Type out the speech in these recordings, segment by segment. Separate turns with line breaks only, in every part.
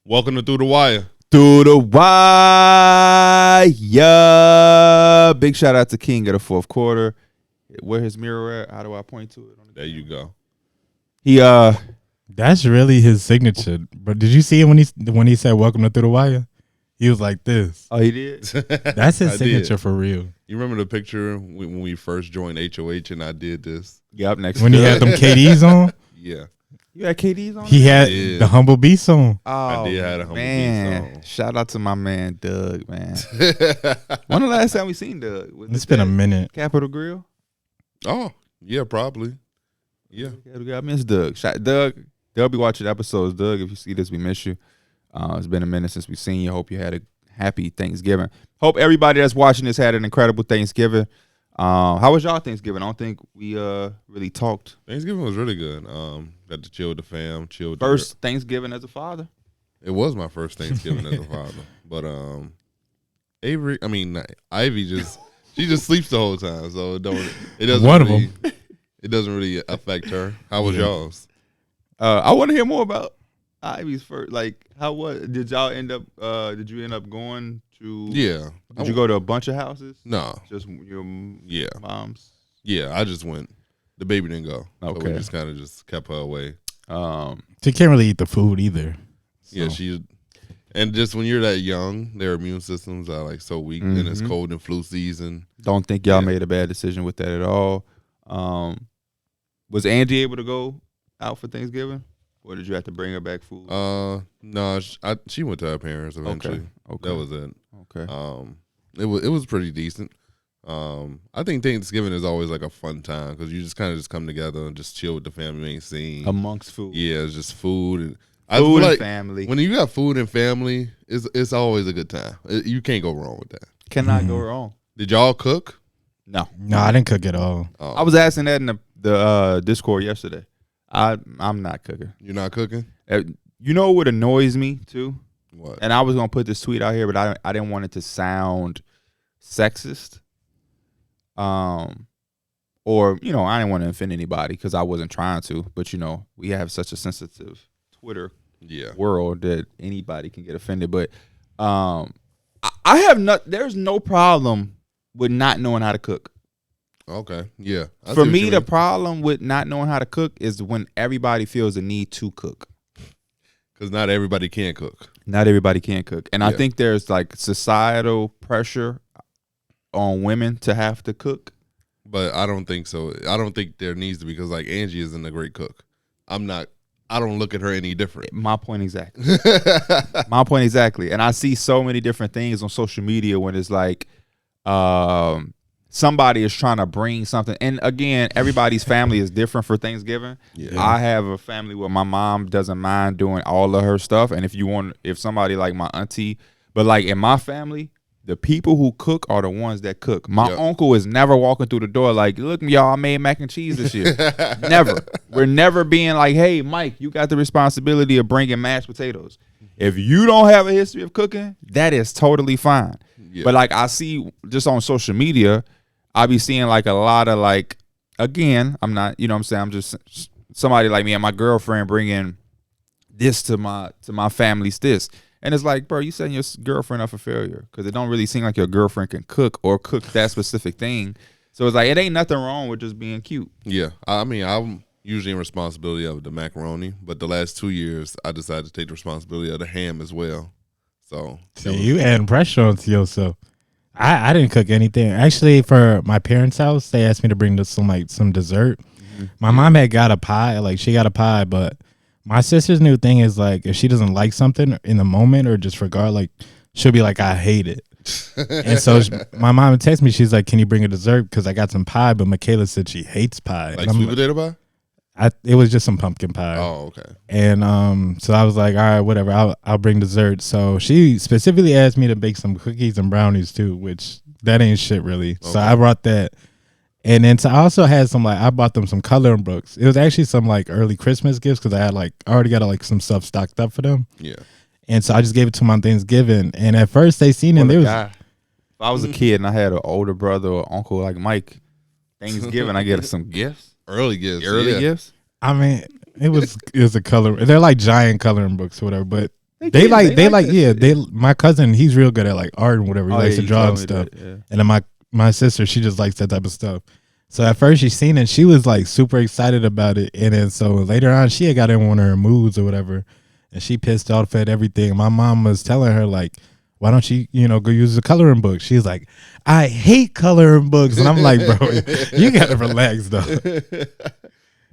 Welcome to Through the Wire.
Through the Wire. Big shout out to King of the fourth quarter. Where his mirror at? How do I point to it?
There you go.
He
That's really his signature. But did you see it when he said "Welcome to Through the Wire"? He was like this.
Oh, he did.
That's his signature for real.
You remember the picture when we first joined HOH and I did this?
Yep. Next
When he had them KDs on.
Yeah.
You had KDs on?
He had the Humble Beast on.
Oh,
I did have a Humble
man.
Beast on.
Shout out to my man Doug, man. When the last time we seen Doug?
It's been a minute.
Capitol Grill?
Oh, yeah, probably. Yeah.
I miss Doug. Doug, they'll be watching episodes. Doug, if you see this, we miss you. It's been a minute since we've seen you. Hope you had a happy Thanksgiving. Hope everybody that's watching this had an incredible Thanksgiving. How was y'all Thanksgiving? I don't think we really talked.
Thanksgiving was really good. Got to chill with the fam.
First Thanksgiving as a father?
It was my first Thanksgiving as a father. But Ivy she just sleeps the whole time, so it doesn't really affect her. How was y'all's?
I want to hear more about Ivy's first. Like, did y'all end up? Did you end up going to?
Yeah.
Did you go to a bunch of houses?
No.
Just your mom's.
Yeah, I just went. The baby didn't go.
Okay.
So we just kind of just kept her away.
She can't really eat the food either. So.
Yeah, and just when you're that young, their immune systems are like so weak, and it's cold and flu season.
Don't think y'all made a bad decision with that at all. Was Angie able to go out for Thanksgiving, or did you have to bring her back food?
No, she went to her parents eventually.
Okay.
That was it.
Okay.
It was pretty decent. I think Thanksgiving is always like a fun time because you just kind of just come together and just chill with the family you ain't seen.
Amongst food.
Yeah, it's just food and
food and family.
When you got food and family, it's always a good time. You can't go wrong with that.
Cannot go wrong.
Did y'all cook?
No,
I didn't cook at all.
Oh.
I was asking that in the Discord yesterday. I'm not cooking.
You're not cooking?
You know what annoys me too?
What?
And I was gonna put this tweet out here, but I didn't want it to sound sexist. Or I didn't want to offend anybody because I wasn't trying to. But we have such a sensitive Twitter world that anybody can get offended. But I have there's no problem with not knowing how to cook.
Okay, yeah.
For me, the problem with not knowing how to cook is when everybody feels the need to cook.
Because not everybody can cook.
Not everybody can cook. And I think there's like societal pressure on women to have to cook.
But I don't think so. I don't think there needs to be because like Angie isn't a great cook. I don't look at her any different.
My point exactly. My point exactly. And I see so many different things on social media when it's like somebody is trying to bring something. And again, everybody's family is different for Thanksgiving.
Yeah.
I have a family where my mom doesn't mind doing all of her stuff. And if somebody like my auntie, but like in my family, the people who cook are the ones that cook. My uncle is never walking through the door like, look, y'all, I made mac and cheese this year. Never. We're never being like, hey, Mike, you got the responsibility of bringing mashed potatoes. If you don't have a history of cooking, that is totally fine. Yeah. But like I see just on social media, I be seeing like a lot of like, again, I'm not, what I'm saying? I'm just somebody like me and my girlfriend bringing this to my family's this. And it's like, bro, you setting your girlfriend up for failure because it don't really seem like your girlfriend can cook or cook that specific thing. So it's like, it ain't nothing wrong with just being cute.
Yeah. I mean, I'm usually in responsibility of the macaroni, but the last 2 years, I decided to take the responsibility of the ham as well. So
you adding pressure onto yourself. I didn't cook anything. Actually, for my parents' house, they asked me to bring some dessert. Mm-hmm. My mom had got a pie. Like, she got a pie, but my sister's new thing is like if she doesn't like something in the moment or disregard, like she'll be like, I hate it. And so my mom would text me. She's like, can you bring a dessert? Because I got some pie, but Michaela said she hates pie.
Like sweet potato pie?
It was just some pumpkin pie.
Oh, okay.
And so I was like, all right, whatever. I'll bring dessert. So she specifically asked me to bake some cookies and brownies too, which that ain't shit really. Okay. So I brought that. And then I also had I bought them some coloring books. It was actually some like early Christmas gifts because I had I already got like some stuff stocked up for them.
Yeah.
And so I just gave it to them on Thanksgiving. And at first they seen it.
If I was a kid and I had an older brother or uncle like Mike, Thanksgiving, I get some gifts.
Early gifts.
Gifts?
I mean, it was a color. They're like giant coloring books or whatever. But They like my cousin, he's real good at like art and whatever. He likes to draw and stuff. And then my sister, she just likes that type of stuff. So at first she seen it, she was like super excited about it. And then so later on she had got in one of her moods or whatever, and she pissed off at everything. My mom was telling her like, why don't you, go use a coloring book? She's like, I hate coloring books. And I'm like, bro, you got to relax though.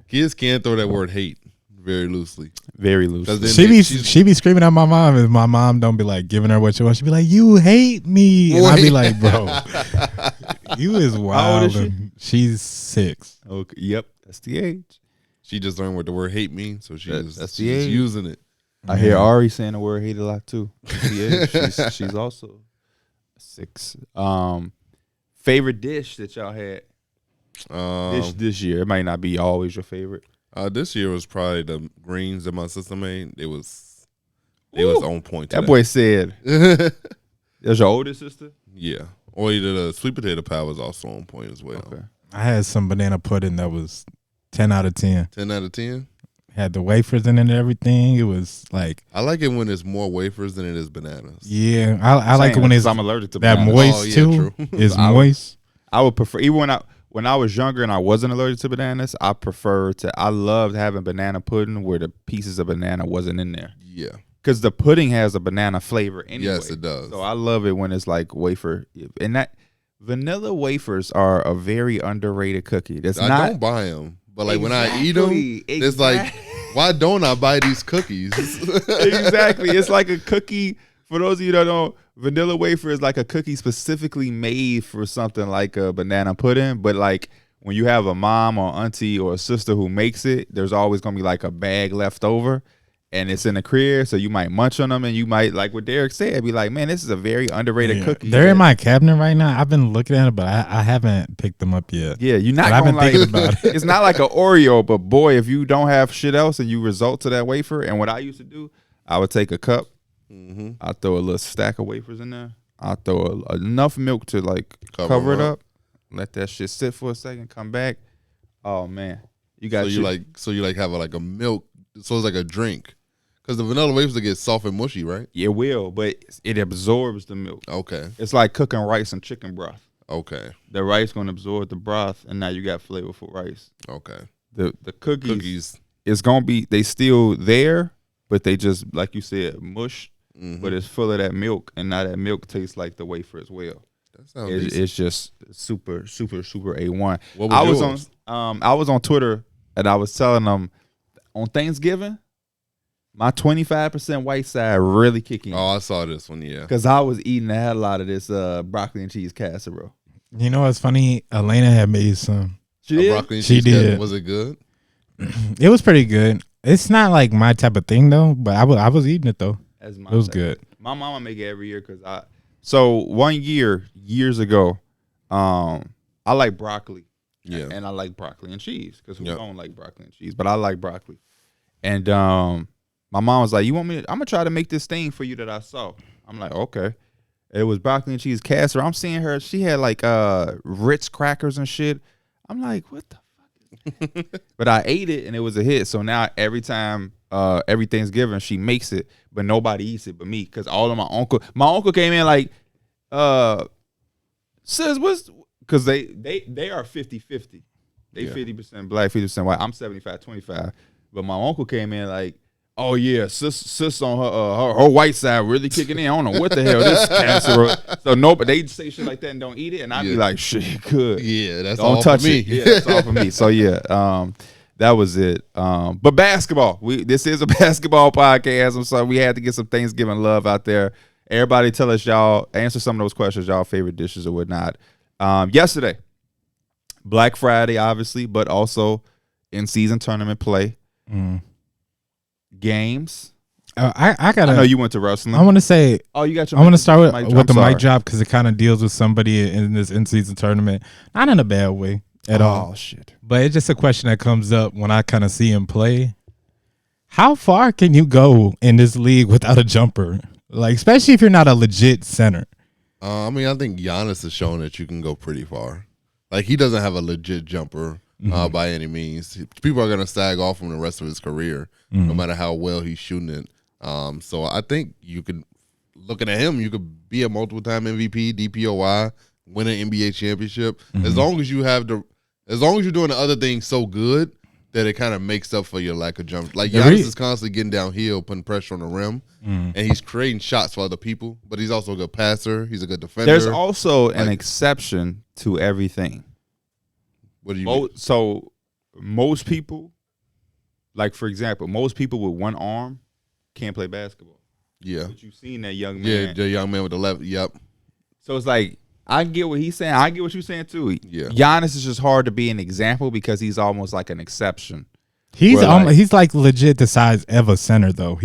Kids can't throw that word hate very loosely.
Very loosely.
She be screaming at my mom, and my mom don't be like giving her what she wants. She be like, you hate me. And I be like, bro, you is wild.
How old is she?
She's 6.
Okay. Yep. That's the age.
She just learned what the word hate means, so she's
that's the age.
using it.
I hear Ari saying the word hate a lot too. She's also 6. Favorite dish that y'all had this year? It might not be always your favorite.
This year was probably the greens that my sister made. It was on point.
That boy said. That's your older sister?
Yeah. Or either the sweet potato pie was also on point as well.
Okay.
I had some banana pudding that was 10 out of 10.
10 out of 10?
Had the wafers in it and everything. It was like,
I like it when it's more wafers than it is bananas.
yeah. I like it when it's
I'm allergic to
that
bananas.
moist
True.
too. It's moist.
I would prefer, even when I was younger and I wasn't allergic to bananas, I loved having banana pudding where the pieces of banana wasn't in there.
Yeah.
Because the pudding has a banana flavor anyway.
Yes, it does.
So I love it when it's like wafer. And that vanilla wafers are a very underrated cookie.
I don't buy them. But like when I eat them, it's like, why don't I buy these cookies?
Exactly. It's like a cookie. For those of you that don't know, vanilla wafer is like a cookie specifically made for something like a banana pudding. But like when you have a mom or auntie or a sister who makes it, there's always going to be like a bag left over. And it's in the crib, so you might munch on them, and you might, like what Darrick said, be like, man, this is a very underrated cookie.
They're in my cabinet right now. I've been looking at it, but I haven't picked them up yet.
Yeah, you're not.
I've been thinking about it.
It's not like an Oreo, but boy, if you don't have shit else and you resort to that wafer, and what I used to do, I would take a cup, I'd throw a little stack of wafers in there, I'd throw enough milk to like cover it up, let that shit sit for a second, come back. Oh man, you got
so you have a milk, so it's like a drink. Because the vanilla wafers will get soft and mushy, right?
It will, but it absorbs the milk.
Okay.
It's like cooking rice and chicken broth.
Okay.
The rice going to absorb the broth, and now you got flavorful rice.
Okay.
The cookies, it's going to be, they still there, but they just, like you said, mush, but it's full of that milk, and now that milk tastes like the wafer as well.
That sounds
It's just super, super, super A1.
What was yours?
I was on Twitter, and I was telling them, on Thanksgiving, my 25% white side really kicking.
Oh, I saw this one, yeah.
Because I was eating a hell lot of this broccoli and cheese casserole.
You know what's funny? Elena had made some.
She did?
Broccoli and
she
cheese
did.
casserole. Was it good?
It was pretty good. It's not like my type of thing though, but I was eating it though.
It
was good.
My mama make it every year because so 1 year, years ago, I like broccoli.
Yeah.
And I like broccoli and cheese because we don't like broccoli and cheese, but I like broccoli. And my mom was like, you want me to, I'm going to try to make this thing for you that I saw. I'm like, okay. It was broccoli and cheese casserole. I'm seeing her. She had like Ritz crackers and shit. I'm like, what the fuck? But I ate it and it was a hit. So now every time, every Thanksgiving, she makes it, but nobody eats it but me. Because all of my uncle came in like, sis, what's, because they are 50-50. They 50% black, 50% white. I'm 75-25. But my uncle came in like, oh yeah, sis on her white side really kicking in. I don't know what the hell this casserole. So but they say shit like that and don't eat it, and I'd be like, shit, good.
Yeah, that's
don't
all
touch
for me.
it. Yeah, that's all for me. So yeah, that was it. But basketball. This is a basketball podcast. I'm sorry, we had to get some Thanksgiving love out there. Everybody tell us y'all, answer some of those questions, y'all favorite dishes or whatnot. Yesterday, Black Friday, obviously, but also in season tournament play. Games.
I gotta.
I know you went to wrestling.
I want to say.
Oh, you got your.
I want to start with the
mic
mic drop because it kind of deals with somebody in this in-season tournament, not in a bad way at all.
Oh shit!
But it's just a question that comes up when I kind of see him play. How far can you go in this league without a jumper? Like, especially if you're not a legit center.
I mean, I think Giannis has shown that you can go pretty far. Like, he doesn't have a legit jumper by any means. People are going to sag off him the rest of his career, no matter how well he's shooting it. So I think you could, looking at him, you could be a multiple-time MVP, DPOY, win an NBA championship. As long as you're doing the other things so good that it kind of makes up for your lack of jump. Like Giannis is constantly getting downhill, putting pressure on the rim, and he's creating shots for other people. But he's also a good passer. He's a good defender.
There's also an exception to everything.
What do you mean?
So most people, like for example, most people with one arm can't play basketball.
Yeah.
But you've seen that young man.
Yeah, the young man with the left. Yep.
So it's like, I get what he's saying. I get what you're saying too.
Yeah.
Giannis is just hard to be an example because he's almost like an exception.
He's legit the size of a center though.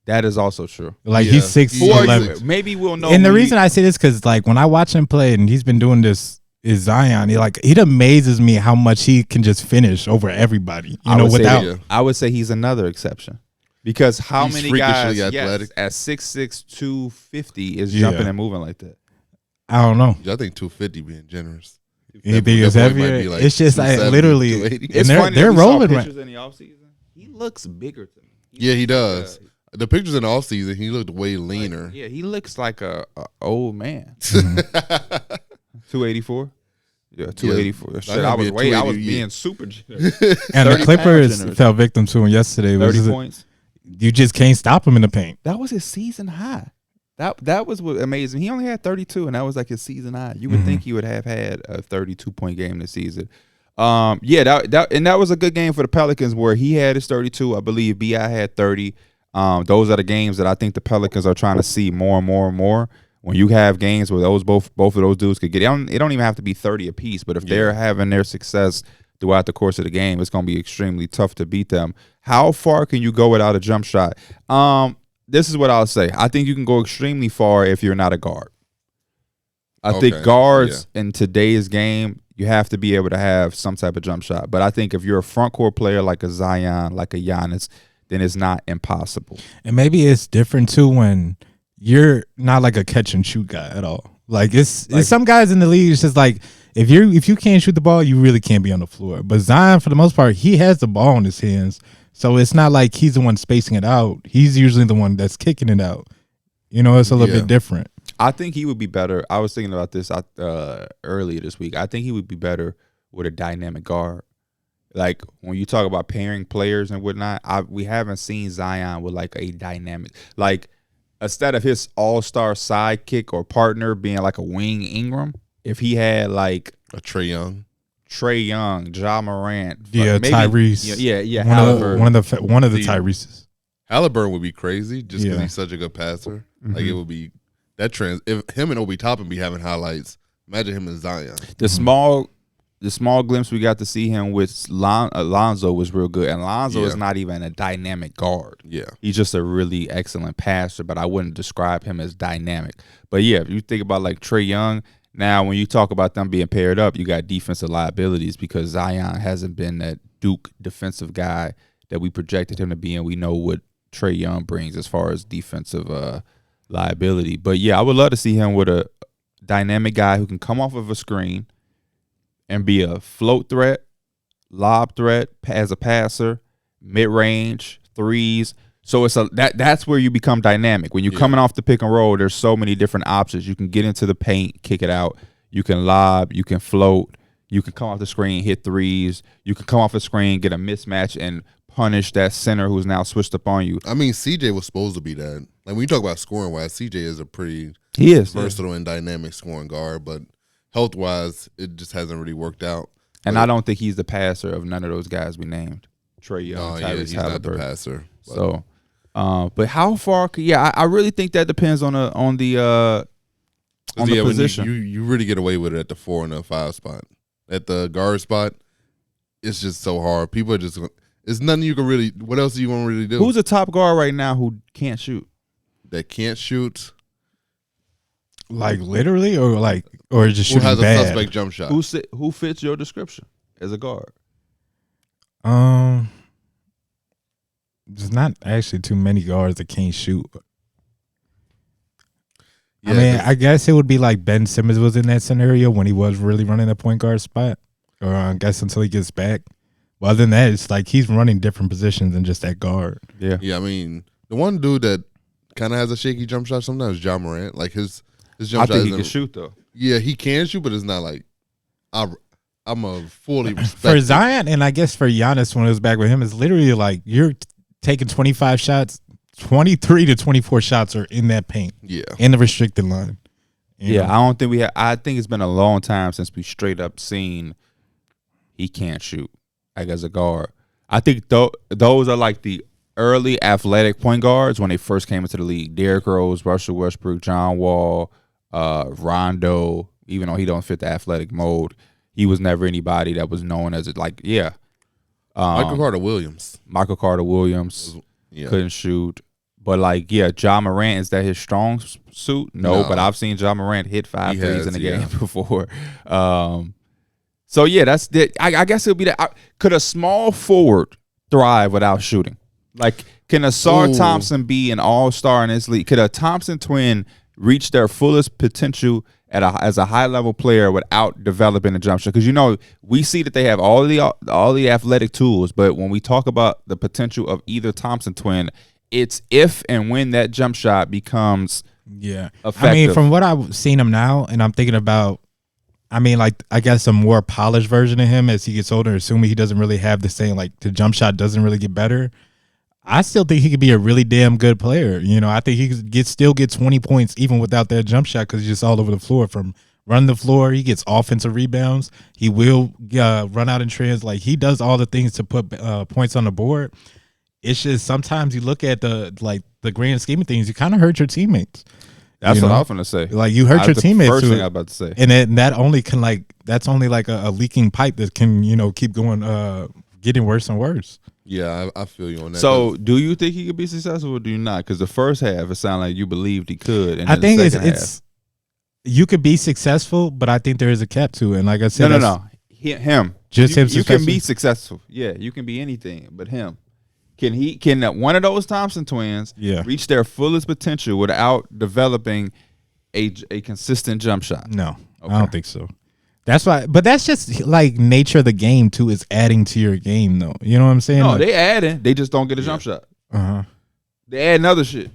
That is also true.
Like he's 6'11".
Maybe we'll know.
And the reason I say this because like when I watch him play and he's been doing this is Zion. It amazes me how much he can just finish over everybody. I
would say he's another exception. Because he's many guys
athletic.
At 6'6", 250 is jumping and moving like that?
I don't know.
I think 250 being generous.
You think it's heavier?
Like
it's just like literally.
It's
and
funny.
They're rolling right.
Pictures in the offseason. He looks bigger to me.
He does. The pictures in the offseason, he looked way leaner.
He looks like a old man. 284. Yeah, 284. Shit, I was being super generous.
And the Clippers fell victim to him yesterday.
30 points.
You just can't stop him in the paint.
That was his season high. That was what amazing. He only had 32, and that was like his season high. You would think he would have had a 32-point game this season. That was a good game for the Pelicans where he had his 32. I believe B.I. had 30. Those are the games that I think the Pelicans are trying to see more and more and more. When you have games where both of those dudes could get it don't even have to be 30 apiece, but if they're having their success throughout the course of the game, it's going to be extremely tough to beat them. How far can you go without a jump shot? This is what I'll say. I think you can go extremely far if you're not a guard. I think guards in today's game, you have to be able to have some type of jump shot. But I think if you're a front court player like a Zion, like a Giannis, then it's not impossible.
And maybe it's different too when you're not like a catch and shoot guy at all. Like it's some guys in the league. It's just like if you can't shoot the ball, you really can't be on the floor. But Zion, for the most part, he has the ball in his hands. So it's not like he's the one spacing it out. He's usually the one that's kicking it out. It's a little bit different.
I think he would be better. I was thinking about this earlier this week. I think he would be better with a dynamic guard. Like when you talk about pairing players and whatnot, we haven't seen Zion with like a dynamic. Like instead of his all-star sidekick or partner being like a wing Ingram, if he had like
a Trae Young,
Ja Morant,
Tyrese,
Halliburton.
one of the Tyreses.
Halliburton would be crazy just because he's such a good passer. Like it would be that trend. If him and Obi Toppin be having highlights, imagine him and Zion.
The small glimpse we got to see him with Lonzo was real good. And Lonzo is not even a dynamic guard.
Yeah,
he's just a really excellent passer, but I wouldn't describe him as dynamic. But yeah, if you think about like Trae Young. Now, when you talk about them being paired up, you got defensive liabilities because Zion hasn't been that Duke defensive guy that we projected him to be, and we know what Trae Young brings as far as defensive liability. But, yeah, I would love to see him with a dynamic guy who can come off of a screen and be a float threat, lob threat as a passer, mid-range, threes. So that's where you become dynamic. When you're coming off the pick and roll, there's so many different options. You can get into the paint, kick it out. You can lob. You can float. You can come off the screen, hit threes. You can come off the screen, get a mismatch, and punish that center who's now switched up on you.
I mean, CJ was supposed to be that. Like when you talk about scoring wise, CJ is a pretty versatile and dynamic scoring guard, but health wise, it just hasn't really worked out.
And I don't think he's the passer of none of those guys we named. Trae Young,
he's not the passer.
So. But how far? I really think that depends on the position.
You really get away with it at the 4 and the 5 spot. At the guard spot, it's just so hard. People are just. It's nothing you can really. What else are you going to really do?
Who's a top guard right now who can't shoot?
That can't shoot.
Like literally, or just shooting
has
bad?
A suspect jump shot?
Who fits your description as a guard?
There's not actually too many guards that can't shoot.
Yeah,
I mean, I guess it would be like Ben Simmons was in that scenario when he was really running a point guard spot, or I guess until he gets back. Well, other than that, it's like he's running different positions than just that guard.
Yeah.
I mean, The one dude that kind of has a shaky jump shot sometimes is Ja Morant. Like his jump
I
shot
think he can shoot though.
Yeah, he can shoot, but it's not like I'm a fully respect
For Zion, and I guess for Giannis when it was back with him, it's literally like you're taking 25 shots, 23 to 24 shots are in that paint.
Yeah.
In the restricted line.
Yeah, I don't think we have. I think it's been a long time since we straight up seen he can't shoot like as a guard. I think those are like the early athletic point guards when they first came into the league. Derrick Rose, Russell Westbrook, John Wall, Rondo. Even though he don't fit the athletic mold, he was never anybody that was known as
Michael Carter Williams.
Michael Carter Williams couldn't shoot. But, Ja Morant, is that his strong suit? No, but I've seen Ja Morant hit 5 threes in a game before. So, that's it. I guess it'll be that. Could a small forward thrive without shooting? Like, can a Sar Thompson be an all-star in this league? Could a Thompson twin reach their fullest potential as a high-level player without developing a jump shot? Because, we see that they have all the athletic tools, but when we talk about the potential of either Thompson twin, it's if and when that jump shot becomes effective.
I mean, from what I've seen him now, and I'm thinking about, I guess a more polished version of him as he gets older, assuming he doesn't really have the same, the jump shot doesn't really get better. I still think he could be a really damn good player. I think he could still get 20 points even without that jump shot because he's just all over the floor from running the floor. He gets offensive rebounds. He will run out in trends. He does all the things to put points on the board. It's just sometimes you look at the grand scheme of things, you kind of hurt your teammates.
That's what I was going to say.
You hurt your teammates.
First thing I was about to say.
And that only can that's only a leaking pipe that can keep going, getting worse and worse.
Yeah, I feel you on that.
So, do you think he could be successful or do you not? Because the first half, it sounded like you believed he could. And
I think
the second
it's you could be successful, but I think there is a cap to it. And like I said,
no. Him.
Just him.
You can be successful. Yeah, you can be anything, but him. Can one of those Thompson twins reach their fullest potential without developing a consistent jump shot?
No, okay. I don't think so. That's why, but that's just nature of the game too. Is adding to your game though. You know what I'm saying?
No, they adding. They just don't get a jump shot. They add another shit.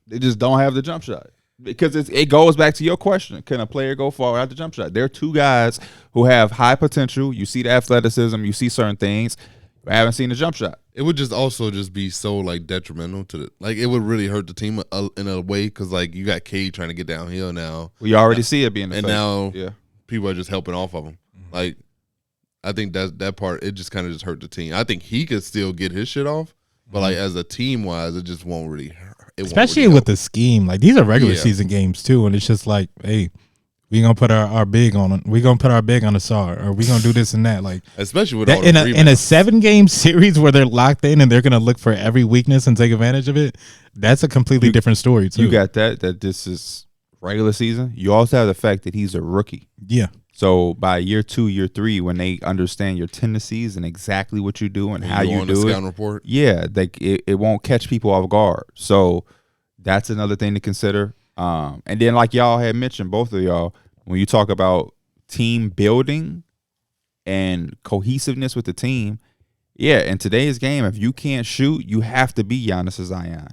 They just don't have the jump shot because it goes back to your question: can a player go far without the jump shot? There are two guys who have high potential. You see the athleticism. You see certain things. I haven't seen a jump shot.
It would just also be so detrimental to it would really hurt the team in a way because you got Cade trying to get downhill now.
We already see it being the
and now people are just helping off of him. I think that part it just kind of just hurt the team. I think he could still get his shit off, but as a team wise, it just won't really.
Especially with the scheme, these are regular season games too, and it's just hey. We gonna put our big on it. We gonna put our big on the SAR, or we gonna do this and that.
Especially with
that,
all the
in a 7-game series where they're locked in and they're gonna look for every weakness and take advantage of it. That's a completely different story too.
You got that this is regular season. You also have the fact that he's a rookie.
Yeah.
So by year 2, year 3, when they understand your tendencies and exactly what you do and how you do it,
report.
It won't catch people off guard. So that's another thing to consider. And then like y'all had mentioned, both of y'all, when you talk about team building and cohesiveness with the team, in today's game, if you can't shoot, you have to be Giannis or Zion.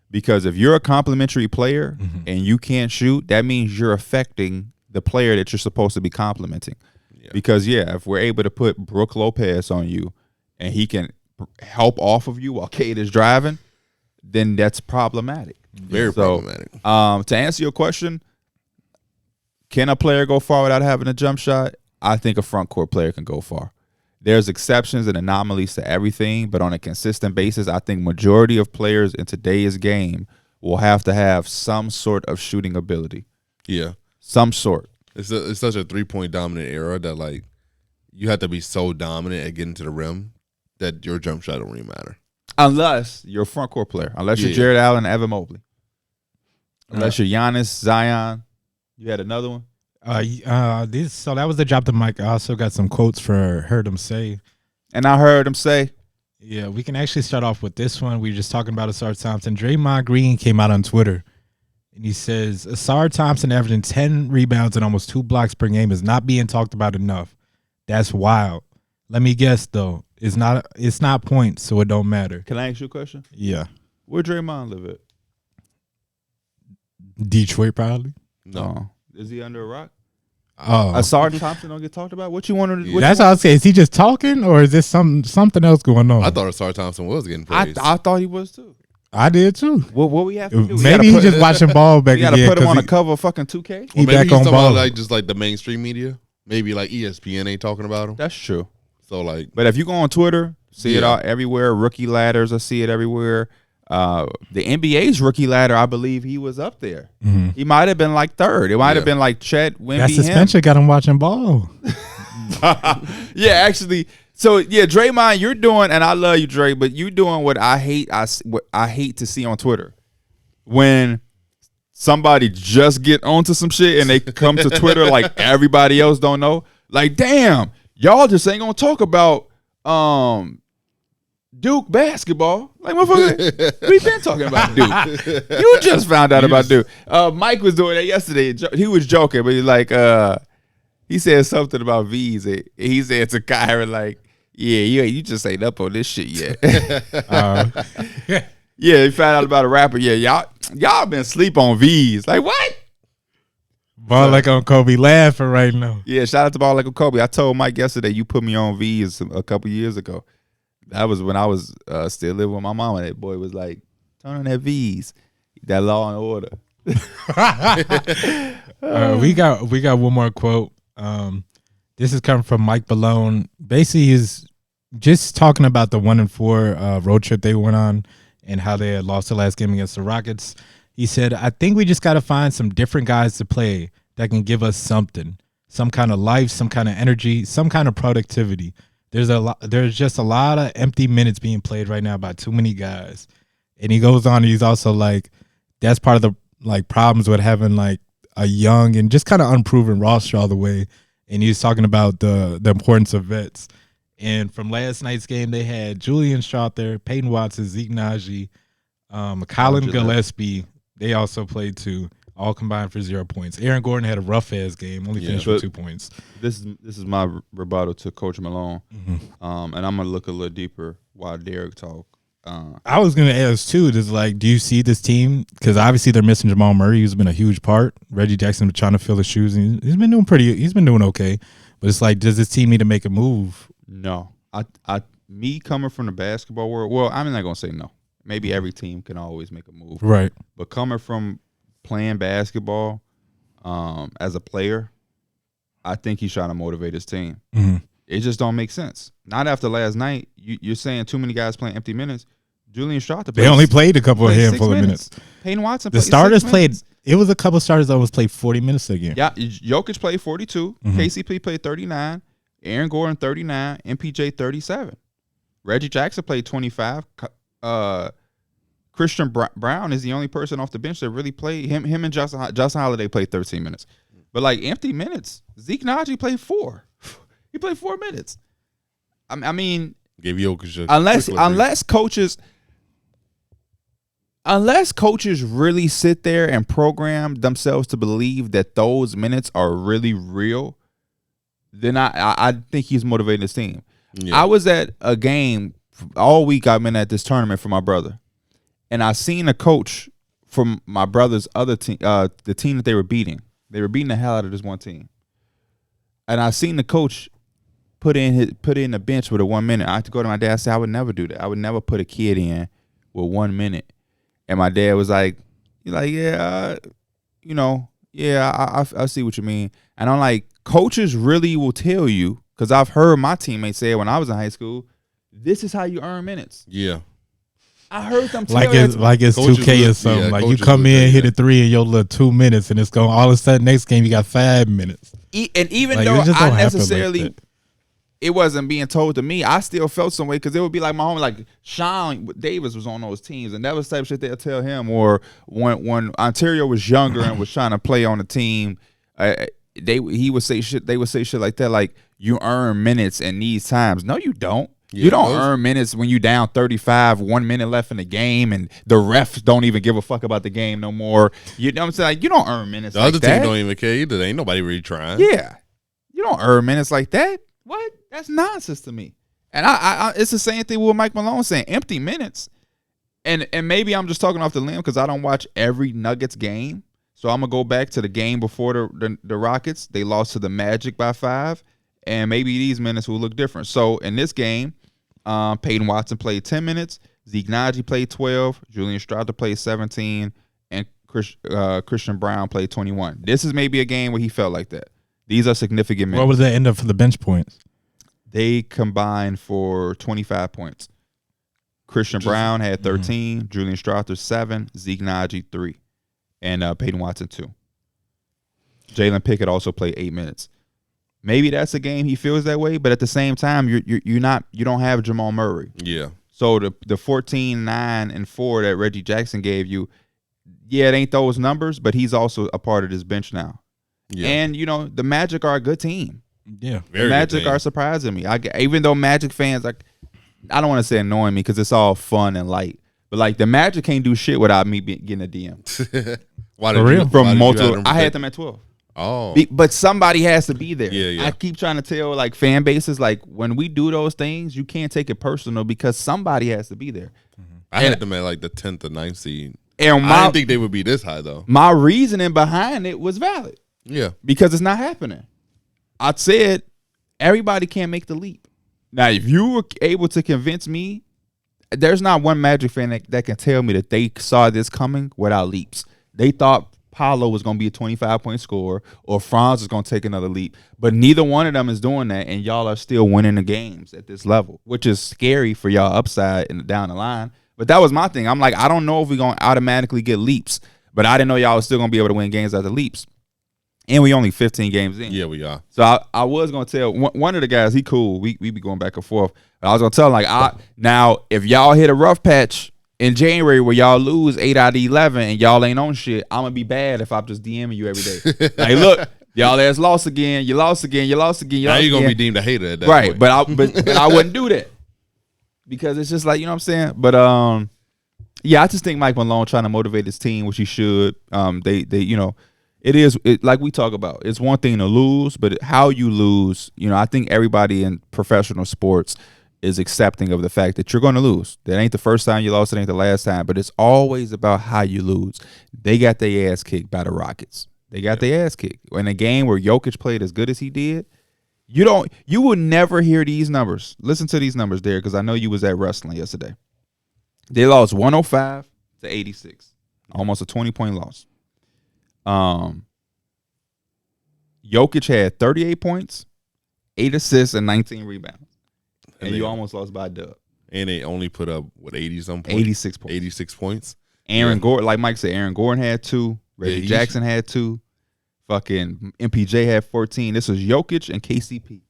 Because if you're a complimentary player and you can't shoot, that means you're affecting the player that you're supposed to be complimenting. Yeah. Because, if we're able to put Brook Lopez on you and he can help off of you while Cade is driving, then that's problematic.
Very problematic.
To answer your question, can a player go far without having a jump shot? I think a front court player can go far. There's exceptions and anomalies to everything, but on a consistent basis, I think majority of players in today's game will have to have some sort of shooting ability.
Yeah.
Some sort.
It's such a 3-point dominant era that you have to be so dominant at getting to the rim that your jump shot don't really matter.
Unless you're a front court player. Unless you're Jared Allen and Evan Mobley. Unless you're Giannis, Zion. You had another one?
So that was the drop the mic. I also got some quotes for Heard Him Say.
And I heard him say.
Yeah, we can actually start off with this one. We were just talking about Asar Thompson. Draymond Green came out on Twitter, and he says, Asar Thompson averaging 10 rebounds and almost 2 blocks per game is not being talked about enough. That's wild. Let me guess, though. It's not points, so it don't matter.
Can I ask you a question?
Yeah.
Where Draymond live at?
Detroit, probably.
No.
Is he under a rock?
Oh,
Sergeant Thompson don't get talked about. What you want to?
that's what I was saying. Is he just talking, or is this something else going on?
I thought Sarge Thompson was getting praised.
I thought he was too.
I did too.
What we have to do?
Maybe he's just watching ball back
You got
again.
to put him on
he,
a cover of fucking 2K.
He
maybe
back
he's
on
talking
ball.
about like just like the mainstream media. Maybe like ESPN ain't talking about him.
That's true.
So like,
But if you go on Twitter, see it
Yeah.
all everywhere. Rookie ladders, I see it everywhere. The NBA's rookie ladder, I believe he was up there.
Mhm.
He might have been like third. It might have been like Chet, Wemby,
That suspension got him watching ball.
Yeah, actually. So yeah, Draymond, you're doing, and I love you, Dre, but you doing what I hate. What I hate to see on Twitter when somebody just get onto some shit and they come to Twitter like everybody else don't know. Like, damn, y'all just ain't gonna talk about Duke basketball. Like, motherfucker, we've been talking about Duke. You just found out about Duke. Mike was doing that yesterday. He was joking, but he's like, he said something about V's. He said to Kyra, like, yeah, you just ain't up on this shit yet. Yeah, he found out about a rapper. Yeah, y'all been sleep on V's. Like, what?
Ball like on Kobe laughing right now.
Yeah, shout out to Ball Like Kobe. I told Mike yesterday you put me on V's a couple years ago. That was when I was still living with my mom, and that boy was like, turn on that V's. That Law and Order.
We got one more quote. This is coming from Mike Malone. Basically, he's just talking about the 1-4 road trip they went on and how they had lost the last game against the Rockets. He said, I think we just got to find some different guys to play that can give us something, some kind of life, some kind of energy, some kind of productivity. There's just a lot of empty minutes being played right now by too many guys. And he goes on, and he's also like, that's part of the like problems with having like a young and just kind of unproven roster all the way. And he's talking about the importance of vets. And from last night's game, they had Julian Strother, Peyton Watson, Zeke Naji, Colin Gillespie. They also played too, all combined for 0 points. Aaron Gordon had a rough ass game, only finished with 2 points.
This is my rebuttal to Coach Malone, and I'm gonna look a little deeper while Darrick talk.
I was gonna ask too. Is like, do you see this team? Because obviously they're missing Jamal Murray, who's been a huge part. Reggie Jackson was trying to fill the shoes, and he's been doing okay. But it's like, does this team need to make a move?
No, me coming from the basketball world. Well, I'm not gonna say no. Maybe every team can always make a move,
Right?
But coming from playing basketball, as a player, I think he's trying to motivate his team.
Mm-hmm.
It just don't make sense. Not after last night. You're saying too many guys playing empty minutes. Julian Strother.
They only played a handful of minutes.
Peyton Watson.
The starters played. It was a couple of starters that almost played 40 minutes again.
Yeah, Jokic played 42. KCP played 39. Aaron Gordon 39. MPJ 37. Reggie Jackson played 25. Christian Brown is the only person off the bench that really played. Him and Justin Holiday played 13 minutes. But like empty minutes, Zeke Naji played 4. He played 4 minutes. I mean,
give Jokic
unless coaches really sit there and program themselves to believe that those minutes are really real, then I think he's motivating his team. Yeah. I was at a game all week. I've been at this tournament for my brother, and I seen a coach from my brother's other team, the team that they were beating. They were beating the hell out of this one team, and I seen the coach put in the bench with a 1 minute. I had to go to my dad and say I would never do that. I would never put a kid in with 1 minute. And my dad was like, yeah, I see what you mean. And I'm like, coaches really will tell you, because I've heard my teammates say it when I was in high school, this is how you earn minutes.
Yeah.
I heard them tell
like it's 2K or something. Like you come in, hit a 3 in your little 2 minutes, and it's going all of a sudden next game you got 5 minutes.
And even like, though I necessarily like it wasn't being told to me, I still felt some way, because it would be like my homie, like Sean Davis was on those teams, and that was the type of shit they'll tell him. Or when Ontario was younger and was trying to play on the team, they would say shit like that, like, you earn minutes in these times. No, you don't. Yeah, you don't earn minutes when you down 35, 1 minute left in the game, and the refs don't even give a fuck about the game no more. You know what I'm saying? Like, you don't earn minutes like that.
The other team don't even care either. There ain't nobody really trying.
Yeah. You don't earn minutes like that. What? That's nonsense to me. And I it's the same thing with Mike Malone saying empty minutes. And maybe I'm just talking off the limb because I don't watch every Nuggets game. So I'm gonna go back to the game before the Rockets. They lost to the Magic by 5, and maybe these minutes will look different. So in this game, Peyton Watson played 10 minutes, Zeke Naji played 12, Julian Strouder played 17, and Christian Brown played 21. This is maybe a game where he felt like that. These are significant minutes.
What was the end up for the bench points?
They combined for 25 points. Christian Brown had 13, Julian Strouder 7, Zeke Naji 3, and Peyton Watson 2. Jalen Pickett also played 8 minutes. Maybe that's a game he feels that way, but at the same time, you don't have Jamal Murray.
Yeah.
So the 14, 9, and 4 that Reggie Jackson gave you, yeah, it ain't those numbers, but he's also a part of this bench now. Yeah. And the Magic are a good team.
Yeah,
the Magic are surprising me. Even though Magic fans, I don't want to say annoying me because it's all fun and light, but like the Magic can't do shit without me getting a DM.
Why
For real?
From multiple, I had them at 12.
Oh,
but somebody has to be there.
Yeah.
I keep trying to tell like fan bases, like when we do those things, you can't take it personal because somebody has to be there.
I had them at like the 10th or 9th seed.
And
I didn't think they would be this high though.
My reasoning behind it was valid.
Yeah,
because it's not happening. I said everybody can't make the leap. Now, if you were able to convince me, there's not one Magic fan that can tell me that they saw this coming without leaps. They thought Paolo was going to be a 25-point scorer or Franz was going to take another leap, but neither one of them is doing that, and y'all are still winning the games at this level, which is scary for y'all upside and down the line. But that was my thing. I'm like, I don't know if we're going to automatically get leaps, but I didn't know y'all was still going to be able to win games after leaps. And we only 15 games in.
Yeah, we are.
So I was going to tell one of the guys, he cool. We be going back and forth. But I was going to tell him, like, now, if y'all hit a rough patch in January where y'all lose 8 out of 11 and y'all ain't on shit, I'm going to be bad if I'm just DMing you every day. Like, look, y'all ass lost again. You lost again. You lost again.
Now you're going to be deemed a hater at that
point.
Right,
but I wouldn't do that. Because it's just like, you know what I'm saying? But, yeah, I just think Mike Malone trying to motivate his team, which he should. It is like we talk about. It's one thing to lose, but how you lose, I think everybody in professional sports is accepting of the fact that you're going to lose. That ain't the first time you lost. It ain't the last time. But it's always about how you lose. They got their ass kicked by the Rockets. They got their ass kicked. In a game where Jokic played as good as he did, you would never hear these numbers. Listen to these numbers, Darrick, because I know you was at wrestling yesterday. They lost 105 to 86. Almost a 20-point loss. Jokic had 38 points, 8 assists, and 19 rebounds. And you almost lost by a dub. And
they only put up, 80-some points?
86 points.
86 points.
Aaron Gordon, like Mike said, Aaron Gordon had 2. Reggie Jackson had 2. Fucking MPJ had 14. This was Jokic and KCP.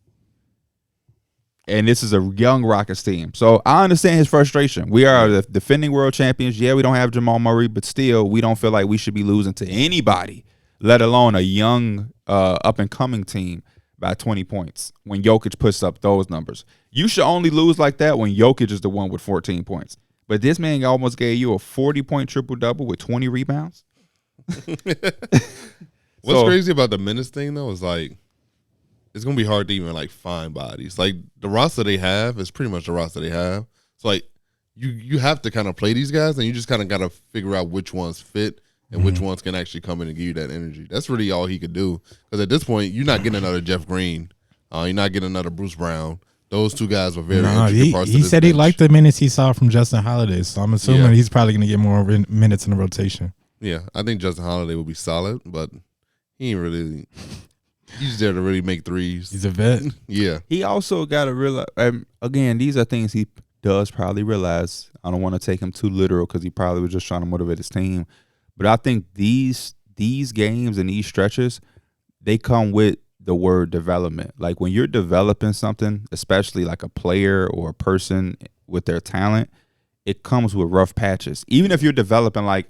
And this is a young Rockets team. So I understand his frustration. We are the defending world champions. Yeah, we don't have Jamal Murray, but still, we don't feel like we should be losing to anybody, let alone a young, up-and-coming team by 20 points when Jokic puts up those numbers. You should only lose like that when Jokic is the one with 14 points. But this man almost gave you a 40-point triple-double with 20 rebounds.
What's crazy about the minutes thing, though, is like, it's going to be hard to even, like, find bodies. Like, the roster they have is pretty much the roster they have. So, like, you have to kind of play these guys, and you just kind of got to figure out which ones fit and which ones can actually come in and give you that energy. That's really all he could do. Because at this point, you're not getting another Jeff Green. You're not getting another Bruce Brown. Those two guys were very intricate parts of
he
this
said
bench.
he liked the minutes he saw from Justin Holiday, so I'm assuming he's probably going to get more minutes in the rotation.
Yeah, I think Justin Holiday will be solid, but he ain't really – he's there to really make threes.
He's a vet.
Yeah.
He also got to realize, again, these are things he does probably realize. I don't want to take him too literal because he probably was just trying to motivate his team. But I think these games and these stretches, they come with the word development. Like when you're developing something, especially like a player or a person with their talent, it comes with rough patches. Even if you're developing like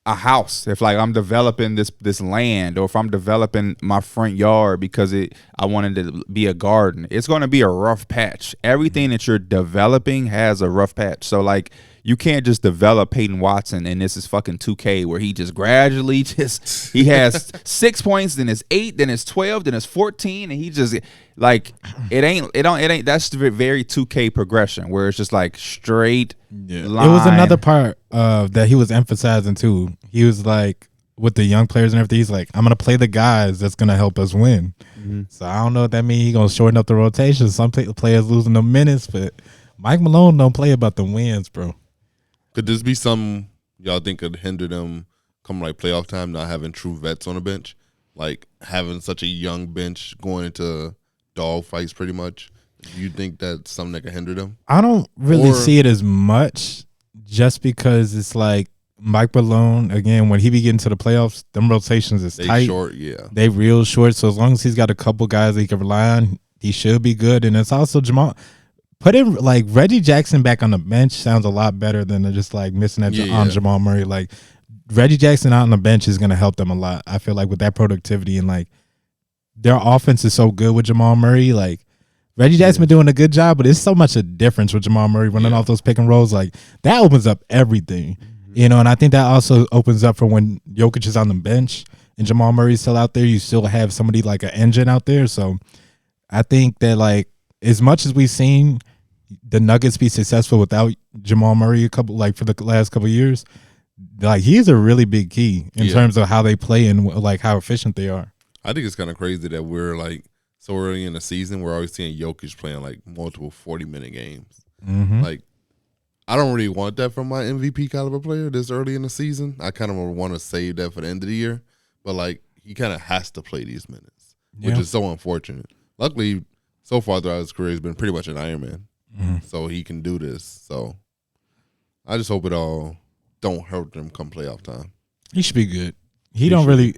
a house, if like I'm developing this land, or if I'm developing my front yard because I wanted to be a garden, it's going to be a rough patch. Everything that you're developing has a rough patch. So like you can't just develop Peyton Watson and this is fucking 2K where he just gradually he has 6 points, then it's 8, then it's 12, then it's 14, and he just like it ain't that's the very 2K progression where it's just like straight line.
It was another part that he was emphasizing too. He was like with the young players and everything, he's like, I'm gonna play the guys that's gonna help us win. So I don't know what that means. He's gonna shorten up the rotation. Some players losing the minutes, but Mike Malone don't play about the wins, bro.
Could this be some y'all think could hinder them come like playoff time, not having true vets on the bench? Like having such a young bench going into dog fights pretty much. Do you think that's something that could hinder them?
I don't really see it as much just because it's like Mike Malone, again, when he be getting to the playoffs, them rotations is tight.
Short, yeah.
They real short. So as long as he's got a couple guys that he can rely on, he should be good. And it's also Jamal. Put in like Reggie Jackson back on the bench sounds a lot better than just like missing on Jamal Murray. Like Reggie Jackson out on the bench is going to help them a lot. I feel like with that productivity and like their offense is so good with Jamal Murray. Like Reggie Jackson been doing a good job, but it's so much a difference with Jamal Murray running off those pick and rolls. Like that opens up everything, you know. And I think that also opens up for when Jokic is on the bench and Jamal Murray's still out there. You still have somebody like an engine out there. So I think that like as much as we've seen the Nuggets be successful without Jamal Murray for the last couple of years, like he's a really big key in terms of how they play and like how efficient they are.
I think it's kind of crazy that we're like so early in the season. We're always seeing Jokic playing like multiple 40-minute games. Like I don't really want that from my MVP caliber player this early in the season. I kind of want to save that for the end of the year, but like he kind of has to play these minutes, which is so unfortunate. Luckily, so far throughout his career, he's been pretty much an Iron Man. So he can do this. So I just hope it all don't hurt them come playoff time.
He should be good. He don't really,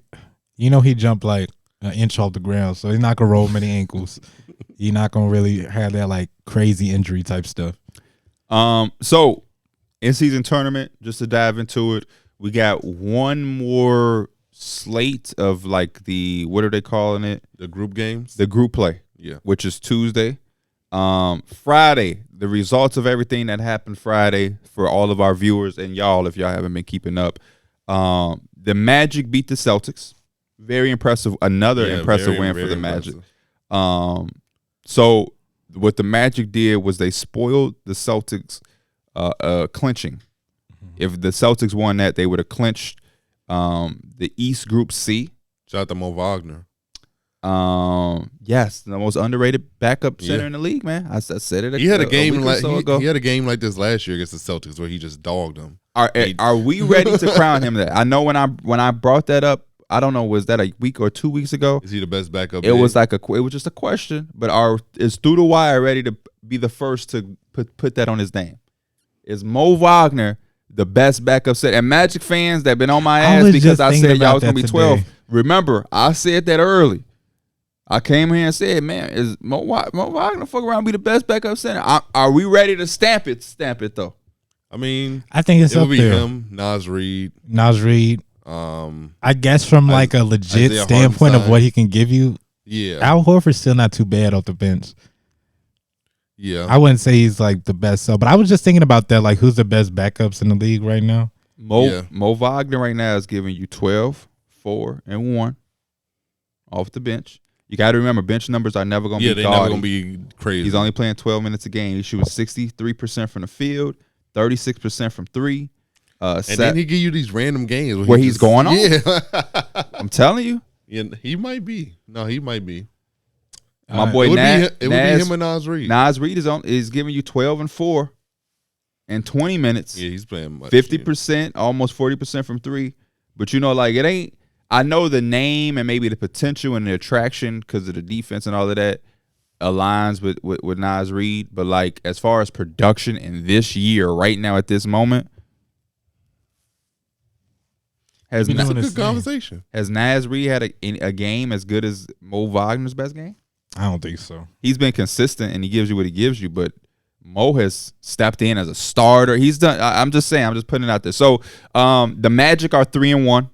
he jumped like an inch off the ground, so he's not gonna roll many ankles. He's not gonna really have that like crazy injury type stuff.
So in season tournament, just to dive into it, we got one more slate of like what are they calling it?
The group games?
The group play. Yeah. Which is Tuesday. Friday, the results of everything that happened Friday for all of our viewers and y'all, if y'all haven't been keeping up. The Magic beat the Celtics. Very impressive. Another impressive win for the Magic. So what the Magic did was they spoiled the Celtics clinching. If the Celtics won that, they would have clinched the East Group C.
Shout out to Mo Wagner.
Yes, the most underrated backup center in the league, man. I said it.
He had a game he had a game like this last year against the Celtics where he just dogged them.
Are we ready to crown him that? I know when I brought that up, I don't know, was that a week or 2 weeks ago?
Is he the best backup?
It was just a question, but is Through the Wire ready to be the first to put that on his name? Is Mo Wagner the best backup center? And Magic fans that been on my ass because I said y'all was gonna be 12. Remember, I said that early. I came here and said, man, is Mo Wagner fuck around and be the best backup center? Are we ready to stamp it? Stamp it though.
I mean,
I think it's up there. It'll be
him, Nas Reed.
I guess from like a legit standpoint of what he can give you. Yeah, Al Horford's still not too bad off the bench. Yeah, I wouldn't say he's like the best, but I was just thinking about that. Like, who's the best backups in the league right now?
Mo Wagner right now is giving you 12, 4, and 1 off the bench. You got to remember, bench numbers are never going to be
never going to be crazy.
He's only playing 12 minutes a game. He shoots 63% from the field, 36% from 3.
And then he give you these random games
where he's going on. Yeah. I'm telling you.
Yeah, he might be. No, he might be.
My boy
it would be him and Nas Reed.
Nas Reed is giving you 12 and 4 in 20 minutes.
Yeah, he's playing much.
50%, almost 40% from 3. But like it ain't. I know the name and maybe the potential and the attraction because of the defense and all of that aligns with Nas Reed. But like as far as production in this year, right now at this moment,
that's a good conversation.
Has Nas Reed had a game as good as Mo Wagner's best game?
I don't think so.
He's been consistent and he gives you what he gives you, but Mo has stepped in as a starter. He's done. I'm just saying. I'm just putting it out there. So the Magic are 3-1.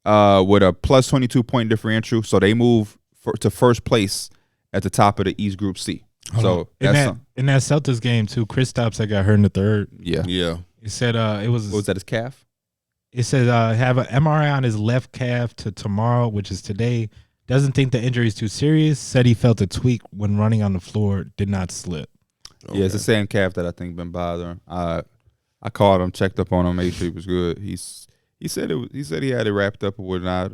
With a plus 22 point differential, so they move to first place at the top of the East Group C. So
in that Celtics game too, Kristaps got hurt in the third.
Yeah.
It said it was.
What was that? His calf?
It says have an MRI on his left calf to tomorrow, which is today. Doesn't think the injury is too serious. Said he felt a tweak when running on the floor. Did not slip.
Okay. Yeah, it's the same calf that I think been bothering. I called him, checked up on him, made sure he was good. He said he had it wrapped up or whatnot.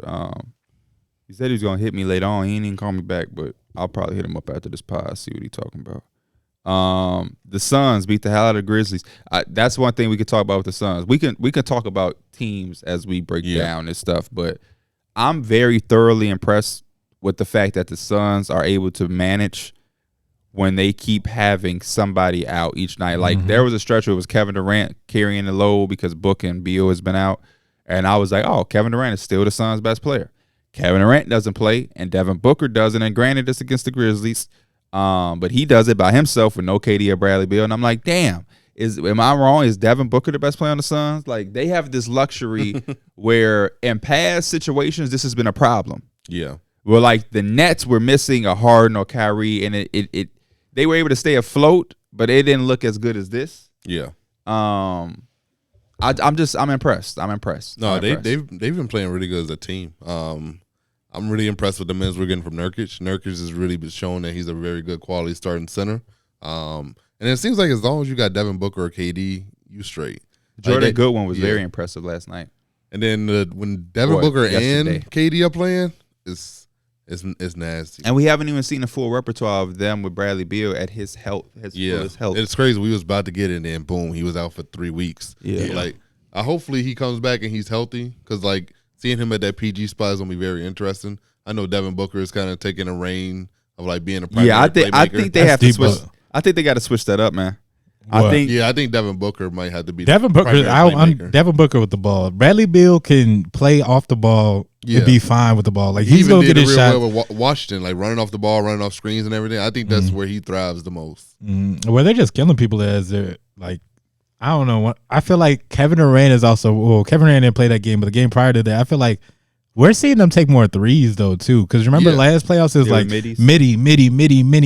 He said he was gonna hit me later on. He didn't even call me back, but I'll probably hit him up after this pod, see what he's talking about. The Suns beat the hell out of the Grizzlies. That's one thing we could talk about with the Suns. We can talk about teams as we break down this stuff, but I'm very thoroughly impressed with the fact that the Suns are able to manage when they keep having somebody out each night. Like there was a stretch where it was Kevin Durant carrying the load because Book and Beal has been out, and I was like, oh, Kevin Durant is still the Suns' best player. Kevin Durant doesn't play, and Devin Booker doesn't. And granted, it's against the Grizzlies, but he does it by himself with no KD or Bradley Beal. And I'm like, damn, am I wrong? Is Devin Booker the best player on the Suns? Like, they have this luxury where in past situations, this has been a problem.
Yeah.
Where, like, the Nets were missing a Harden or Kyrie, and they were able to stay afloat, but it didn't look as good as this.
Yeah.
I'm impressed.
No, they've been playing really good as a team. I'm really impressed with the minutes we're getting from Nurkic. Nurkic has really been showing that he's a very good quality starting center. And it seems like as long as you got Devin Booker or KD, you straight.
Jordan Goodwin was very impressive last night.
And then when Devin Booker and KD are playing, it's nasty.
And we haven't even seen the full repertoire of them with Bradley Beal at his health. His health.
It's crazy. We was about to get it, and then boom, he was out for 3 weeks.
Yeah.
So, like, hopefully he comes back and he's healthy, because like seeing him at that PG spot is gonna be very interesting. I know Devin Booker is kind of taking the reign of like being a primary playmaker.
I think they have to switch. I think they got to switch that up, man. I think
Devin Booker might have to be
Devin Booker. Devin Booker with the ball. Bradley Beal can play off the ball and be fine with the ball. Like he's gonna get his shot.
Well with Washington, like running off the ball, running off screens and everything. I think that's where he thrives the most.
Well, they're just killing people as they're like. I don't know. I feel like Kevin Durant is also. Well, Kevin Durant didn't play that game, but the game prior to that, I feel like we're seeing them take more threes though too. Because remember last playoffs is like midi.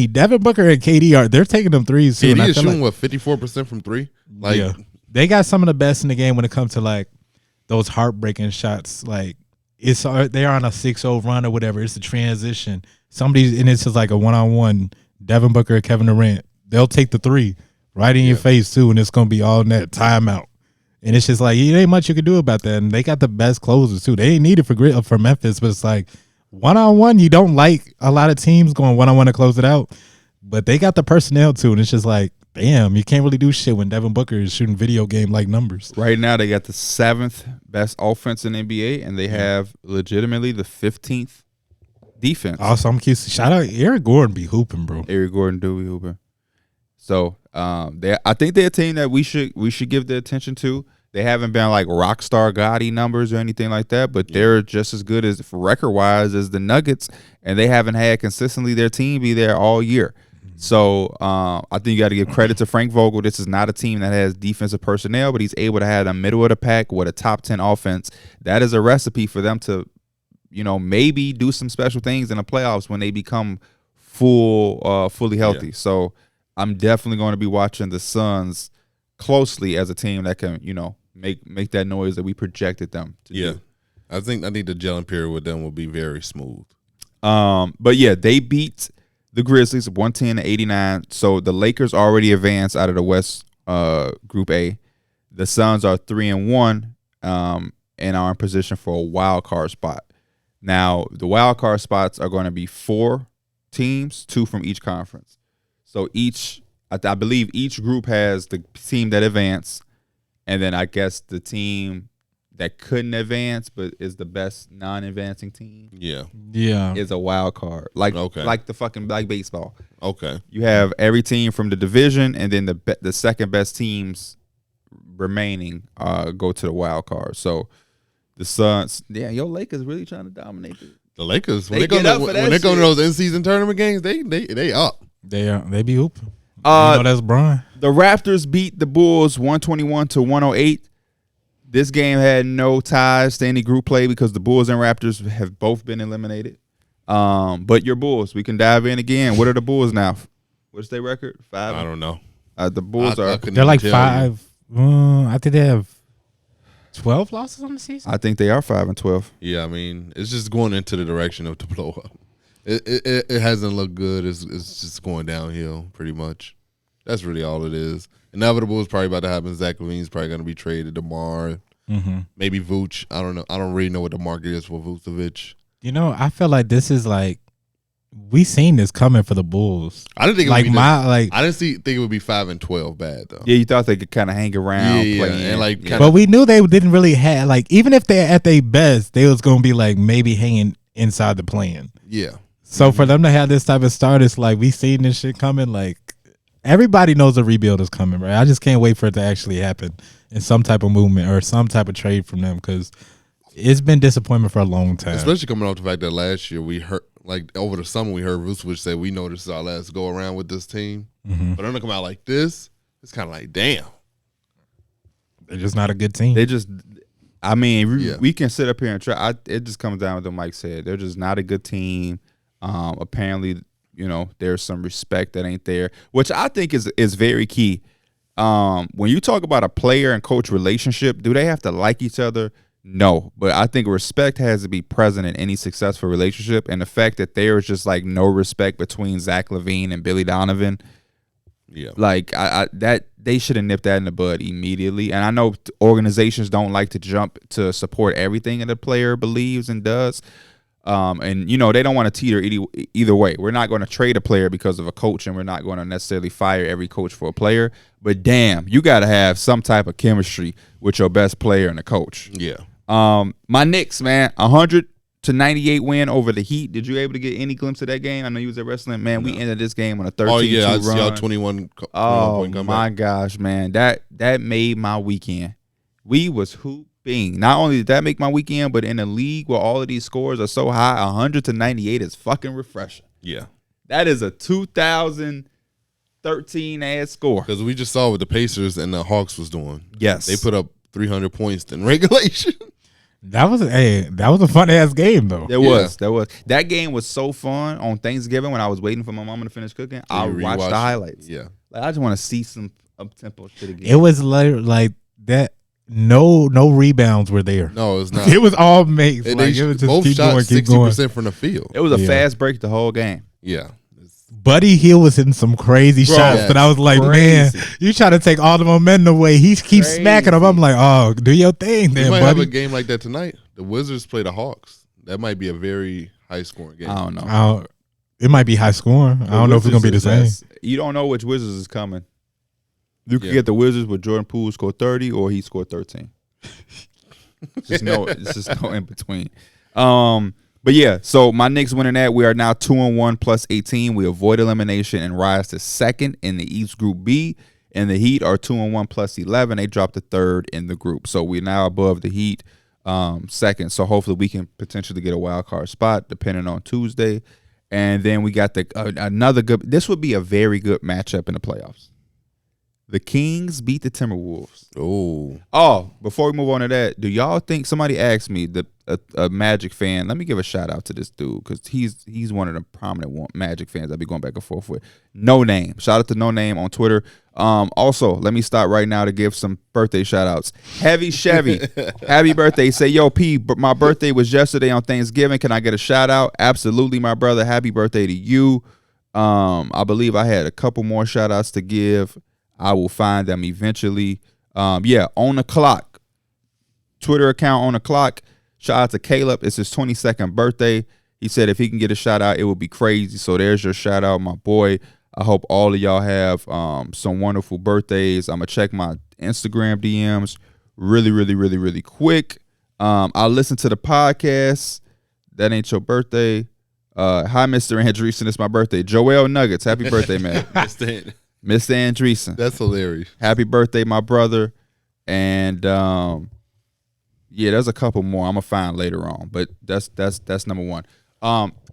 Devin Booker and KD they're taking them threes too.
KD is shooting 54% from three. Like
they got some of the best in the game when it comes to like those heartbreaking shots. Like they're on a 6-0 run or whatever. It's a transition. And it's just like a 1-on-1. Devin Booker and Kevin Durant. They'll take the three right in your face too, and it's gonna be all net timeout. And it's just like it ain't much you can do about that. And they got the best closers too. They ain't needed for Memphis, but it's like 1-on-1. You don't like a lot of teams going 1-on-1 to close it out, but they got the personnel too. And it's just like, damn, you can't really do shit when Devin Booker is shooting video game like numbers.
Right now, they got the 7th best offense in the NBA, and they have legitimately the 15th defense.
Also, I'm curious. Shout out Eric Gordon be hooping, bro.
Eric Gordon do be hooping. So I think they're a team that we should give the attention to. They haven't been like rock star Gotti numbers or anything like that, but they're just as good as record wise as the Nuggets, and they haven't had consistently their team be there all year. So I think you got to give credit to Frank Vogel. This is not a team that has defensive personnel, but he's able to have a middle of the pack with a top 10 offense. That is a recipe for them to, maybe do some special things in the playoffs when they become fully healthy. So I'm definitely going to be watching the Suns closely as a team that can, make that noise that we projected them to do.
I think the gelling period with them will be very smooth.
But yeah, they beat the Grizzlies 110-89. So the Lakers already advanced out of the West Group A. The Suns are 3-1 and are in position for a wild card spot. Now, the wild card spots are going to be 4 teams, 2 from each conference. So I believe each group has the team that advanced, and then I guess the team that couldn't advance but is the best non-advancing team.
Yeah.
Is a wild card. Like the fucking like baseball.
Okay.
You have every team from the division, and then the second best teams remaining go to the wild card. So the Suns, your Lakers really trying to dominate it.
The Lakers when they go to those in-season tournament games, they up.
They be hooping. That's Brian.
The Raptors beat the Bulls 121-108. This game had no ties to any group play because the Bulls and Raptors have both been eliminated. But your Bulls, we can dive in again. What are the Bulls now? What's their record? 5?
I don't know.
The Bulls
they're like 5. I think they have 12 losses on the season.
I think they are 5-12.
Yeah, I mean, it's just going into the direction of the blow up. It hasn't looked good. It's just going downhill pretty much. That's really all it is. Inevitable is probably about to happen. Zach LaVine's probably going to be traded tomorrow. Maybe Vooch. I don't know. I don't really know what the market is for Vucevic.
You know, I feel like this is like we seen this coming for the Bulls.
I didn't think
like
it would be
my
I didn't think it would be 5-12 bad though.
Yeah, you thought they could kind of hang around, play
and like,
but we knew they didn't really have like even if they're at their best, they was gonna be like maybe hanging inside the plan.
Yeah.
So for them to have this type of start, it's like we seen this shit coming. Like everybody knows a rebuild is coming, right? I just can't wait for it to actually happen in some type of movement or some type of trade from them because it's been disappointment for a long time.
Especially coming off the fact that last year we heard, like over the summer, we heard Vucevic say, "We know this is our last go around with this team." But then to come out like this, it's kind of like, damn,
they're just not a good team.
They just, I mean, we can sit up here and try. It just comes down to what Mike said. They're just not a good team. Apparently, you know, there's some respect that ain't there, which I think is very key. When you talk about a player and coach relationship, do they have to like each other? No, but I think respect has to be present in any successful relationship, and the fact that there is just like no respect between Zach LaVine and Billy Donovan, like I that they should have nipped that in the bud immediately. And I know organizations don't like to jump to support everything that a player believes and does, and you know they don't want to teeter either way. We're not going to trade a player because of a coach, and we're not going to necessarily fire every coach for a player. But damn, you got to have some type of chemistry with your best player and the coach.
Yeah.
My Knicks, man, 100-98 win over the Heat. Did you able to get any glimpse of that game? I know you was at wrestling. Man, we ended this game on a 13-2
Oh yeah, I
run.
see y'all 21
Oh
point comeback.
my gosh, man, that made my weekend. We was hooping. Not only did that make my weekend, but in a league where all of these scores are so high, 100-98 is fucking refreshing.
Yeah.
That is a 2013 ass score.
Because we just saw what the Pacers and the Hawks was doing.
Yes.
They put up 300 points in regulation.
That was a fun ass game though.
That game was so fun on Thanksgiving when I was waiting for my mama to finish cooking. I watched the highlights.
Yeah,
like I just want to see some up tempo shit again.
It was like that. No rebounds were there.
No, it's not.
It was all makes.
It
was just
both
keep
shot
going,
60% from the field.
It was a fast break the whole game.
Yeah.
Buddy Hield was hitting some crazy shots, but I was like, man, you trying to take all the momentum away. He keeps smacking him. I'm like, oh, do your thing, then,
we might
buddy.
have a game like that tonight. The Wizards play the Hawks. That might be a very high scoring game.
I don't know.
It might be high scoring. I don't know if it's gonna be the same.
You don't know which Wizards is coming. You could get the Wizards with Jordan Poole scored 30 or he scored 13. It's just no in between. But yeah, so my Knicks winning that. We are now 2-1 plus 18. We avoid elimination and rise to second in the East Group B. And the Heat are 2-1 plus 11. They dropped to third in the group. So we're now above the Heat, second. So hopefully we can potentially get a wild card spot depending on Tuesday. And then we got another good. This would be a very good matchup in the playoffs. The Kings beat the Timberwolves. Oh, before we move on to that, do y'all think somebody asked me a Magic fan? Let me give a shout out to this dude because he's one of the prominent Magic fans I be going back and forth with. No Name. Shout out to No Name on Twitter. Also, let me stop right now to give some birthday shout outs. Heavy Chevy, happy birthday. Say, yo, P, my birthday was yesterday on Thanksgiving. Can I get a shout out? Absolutely, my brother. Happy birthday to you. I believe I had a couple more shout outs to give. I will find them eventually. On the clock. Twitter account On the Clock. Shout out to Caleb. It's his 22nd birthday. He said if he can get a shout out, it would be crazy. So there's your shout out, my boy. I hope all of y'all have some wonderful birthdays. I'm going to check my Instagram DMs really, really, really, really quick. I'll listen to the podcast. That ain't your birthday. Hi, Mr. Andreessen. It's my birthday. Joel Nuggets. Happy birthday, man. Mr. Andreessen.
That's hilarious.
Happy birthday, my brother. And there's a couple more I'm gonna find later on, but that's number one.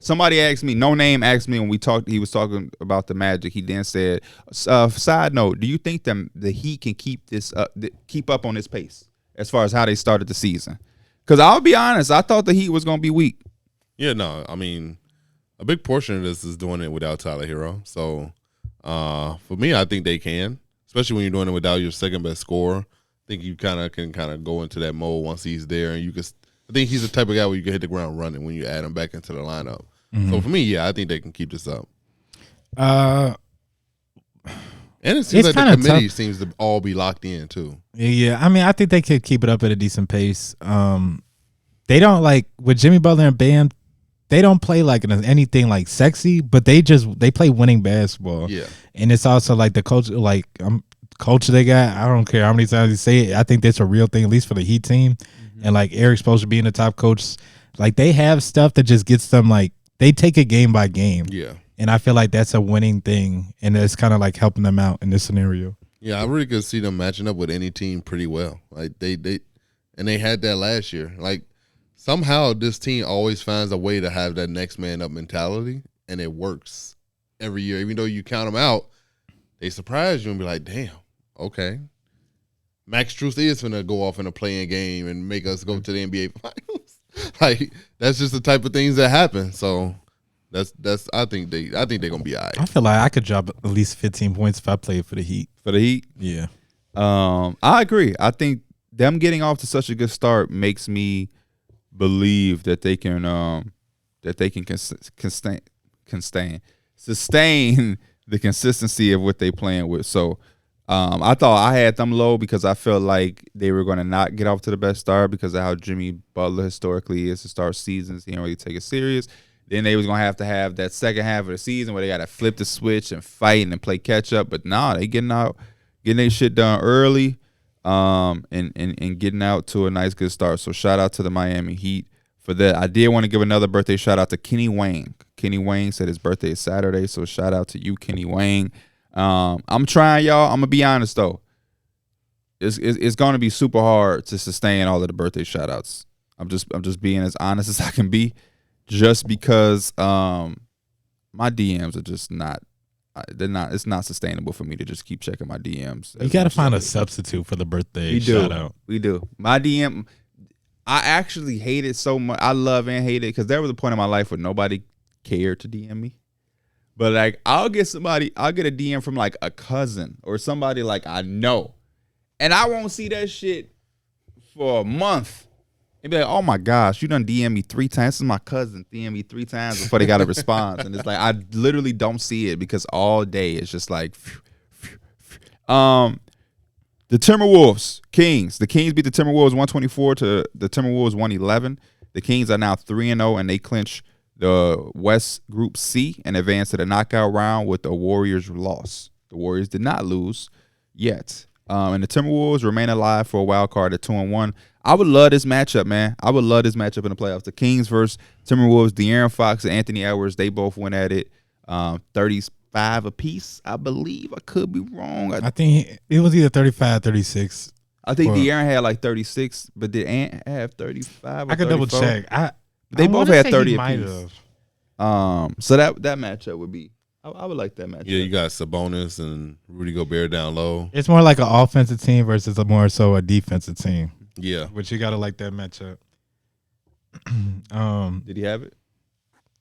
Somebody asked me, No Name asked me when we talked, he was talking about the Magic. He then said, side note, do you think the Heat can keep up on this pace as far as how they started the season? Because I'll be honest, I thought the Heat was gonna be weak.
Yeah, no, I mean, a big portion of this is doing it without Tyler Hero. So for me, I think they can, especially when you're doing it without your second best scorer. I think you can go into that mode once he's there, and you can. I think he's the type of guy where you can hit the ground running when you add him back into the lineup. So for me, I think they can keep this up. And it seems like the committee seems to all be locked in too.
Yeah, I mean, I think they could keep it up at a decent pace. They don't like with Jimmy Butler and Bam. They don't play like anything like sexy, but they play winning basketball.
Yeah,
and it's also like the culture, culture they got. I don't care how many times you say it. I think that's a real thing, at least for the Heat team. And like Eric's supposed to be in the top coach. Like they have stuff that just gets them like they take it game by game.
Yeah.
And I feel like that's a winning thing, and it's kind of like helping them out in this scenario.
Yeah, I really could see them matching up with any team pretty well. Like they had that last year. Like somehow this team always finds a way to have that next man up mentality, and it works every year. Even though you count them out, they surprise you and be like, "Damn, okay." Max Strus is finna go off in a playing game and make us go to the NBA Finals. Like that's just the type of things that happen. So. I think they're gonna be all right.
I feel like I could drop at least 15 points if I played for the Heat.
For the Heat?
Yeah.
I agree. I think them getting off to such a good start makes me believe that they can sustain the consistency of what they playing with. So I thought I had them low because I felt like they were going to not get off to the best start because of how Jimmy Butler historically is to start seasons. He didn't really take it serious. Then they was going to have that second half of the season where they got to flip the switch and fight and play catch up. But nah, they getting their shit done early and getting out to a nice, good start. So shout out to the Miami Heat for that. I did want to give another birthday shout out to Kenny Wang. Kenny Wang said his birthday is Saturday. So shout out to you, Kenny Wang. I'm trying, y'all. I'm going to be honest, though. It's going to be super hard to sustain all of the birthday shout outs. I'm just being as honest as I can be. Just because my DMs are just not, it's not sustainable for me to just keep checking my DMs.
You got to find a substitute for the birthday shout out.
We do. My DM, I actually hate it so much. I love and hate it because there was a point in my life where nobody cared to DM me. But like, I'll get a DM from like a cousin or somebody like I know. And I won't see that shit for a month. And be like, oh my gosh, you done DM me 3 times. This is my cousin DM me 3 times before they got a response. And it's like, I literally don't see it because all day it's just like, the Timberwolves, Kings. The Kings beat the Timberwolves 124 to the Timberwolves 111. The Kings are now 3-0 and they clinch the West Group C and advance to the knockout round with the Warriors loss. The Warriors did not lose yet. And the Timberwolves remain alive for a wild card at 2-1. I would love this matchup, man. I would love this matchup in the playoffs. The Kings versus Timberwolves, De'Aaron Fox and Anthony Edwards, they both went at it 35 apiece, I believe. I could be wrong.
I think it was either 35, 36.
I think De'Aaron had like 36, but did Ant have 35 or
I could
34?
double check.
They both had 30 apiece. So that matchup would be, I would like that matchup.
Yeah, you got Sabonis and Rudy Gobert down low.
It's more like an offensive team versus a defensive team.
Yeah.
But you got to like that matchup.
Did he have it?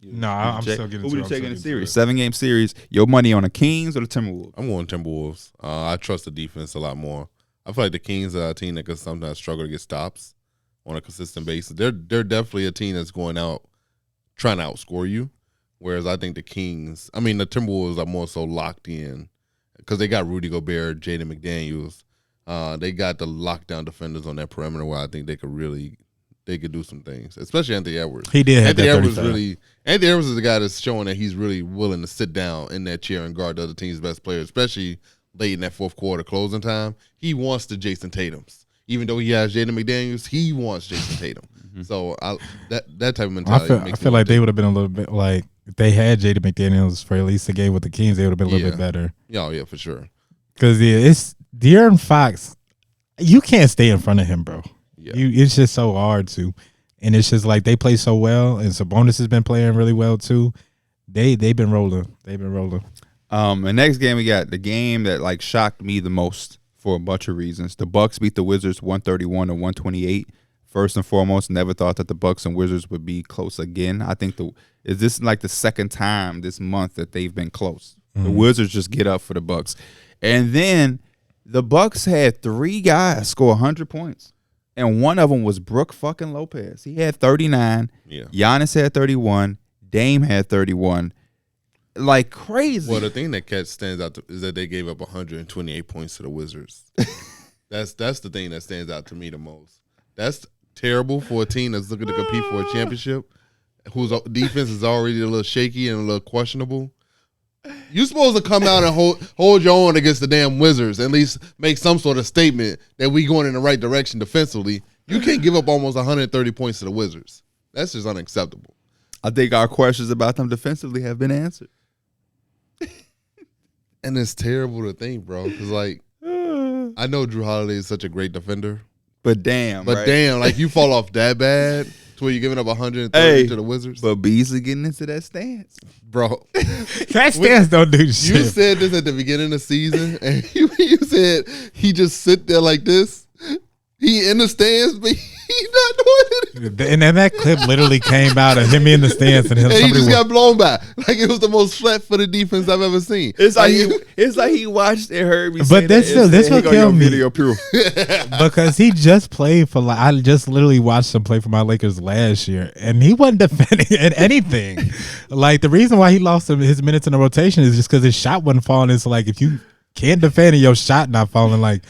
No, I'm still getting
Who would you take in the series? 7-game series. Your money on the Kings or the Timberwolves?
I'm going Timberwolves. I trust the defense a lot more. I feel like the Kings are a team that could sometimes struggle to get stops on a consistent basis. They're definitely a team that's going out trying to outscore you. Whereas I think the Timberwolves are more so locked in because they got Rudy Gobert, Jaden McDaniels. They got the lockdown defenders on that perimeter where I think they could do some things, especially Anthony Edwards.
He did.
Anthony Edwards is the guy that's showing that he's really willing to sit down in that chair and guard the other team's best players, especially late in that fourth quarter closing time. He wants the Jason Tatums. Even though he has Jaden McDaniels, he wants Jason Tatum. So that type of mentality.
I feel like they would have been a little bit like if they had Jaden McDaniels for at least a game with the Kings, they would have been a little bit better.
Yeah, for sure.
Because it's De'Aaron Fox. You can't stay in front of him, bro. Yeah. It's just so hard to, and it's just like they play so well, and Sabonis has been playing really well too. They've been rolling.
The next game we got the game that like shocked me the most for a bunch of reasons. The Bucks beat the Wizards 131-128. First and foremost, never thought that the Bucks and Wizards would be close again. I think this is like the second time this month that they've been close. The Wizards just get up for the Bucks. And then The Bucks had 3 guys score 100 points, and one of them was Brook fucking Lopez. He had 39.
Yeah.
Giannis had 31. Dame had 31. Like crazy.
Well, the thing that stands out is that they gave up 128 points to the Wizards. That's the thing that stands out to me the most. That's terrible for a team that's looking to compete for a championship, whose defense is already a little shaky and a little questionable. You're supposed to come out and hold your own against the damn Wizards, at least make some sort of statement that we going in the right direction defensively. You can't give up almost 130 points to the Wizards. That's just unacceptable.
I think our questions about them defensively have been answered.
And it's terrible to think, bro, because, like, I know Drew Holiday is such a great defender.
But damn,
like, you fall off that bad to where you're giving up 130 to the Wizards.
But Beasley getting into that stance.
Bro.
That stance don't do shit.
You said this at the beginning of the season, and you said he just sit there like this. He in the stands, but he not doing it.
And then that clip literally came out of him in the stands, and
he just got blown by. Like, it was the most flat-footed defense I've ever seen.
It's like he watched and heard me.
But this will kill me
video proof.
Because he just played for. I just literally watched him play for my Lakers last year, and he wasn't defending at anything. Like, the reason why he lost his minutes in the rotation is just because his shot wasn't falling. It's like, if you can't defend and your shot not falling, like,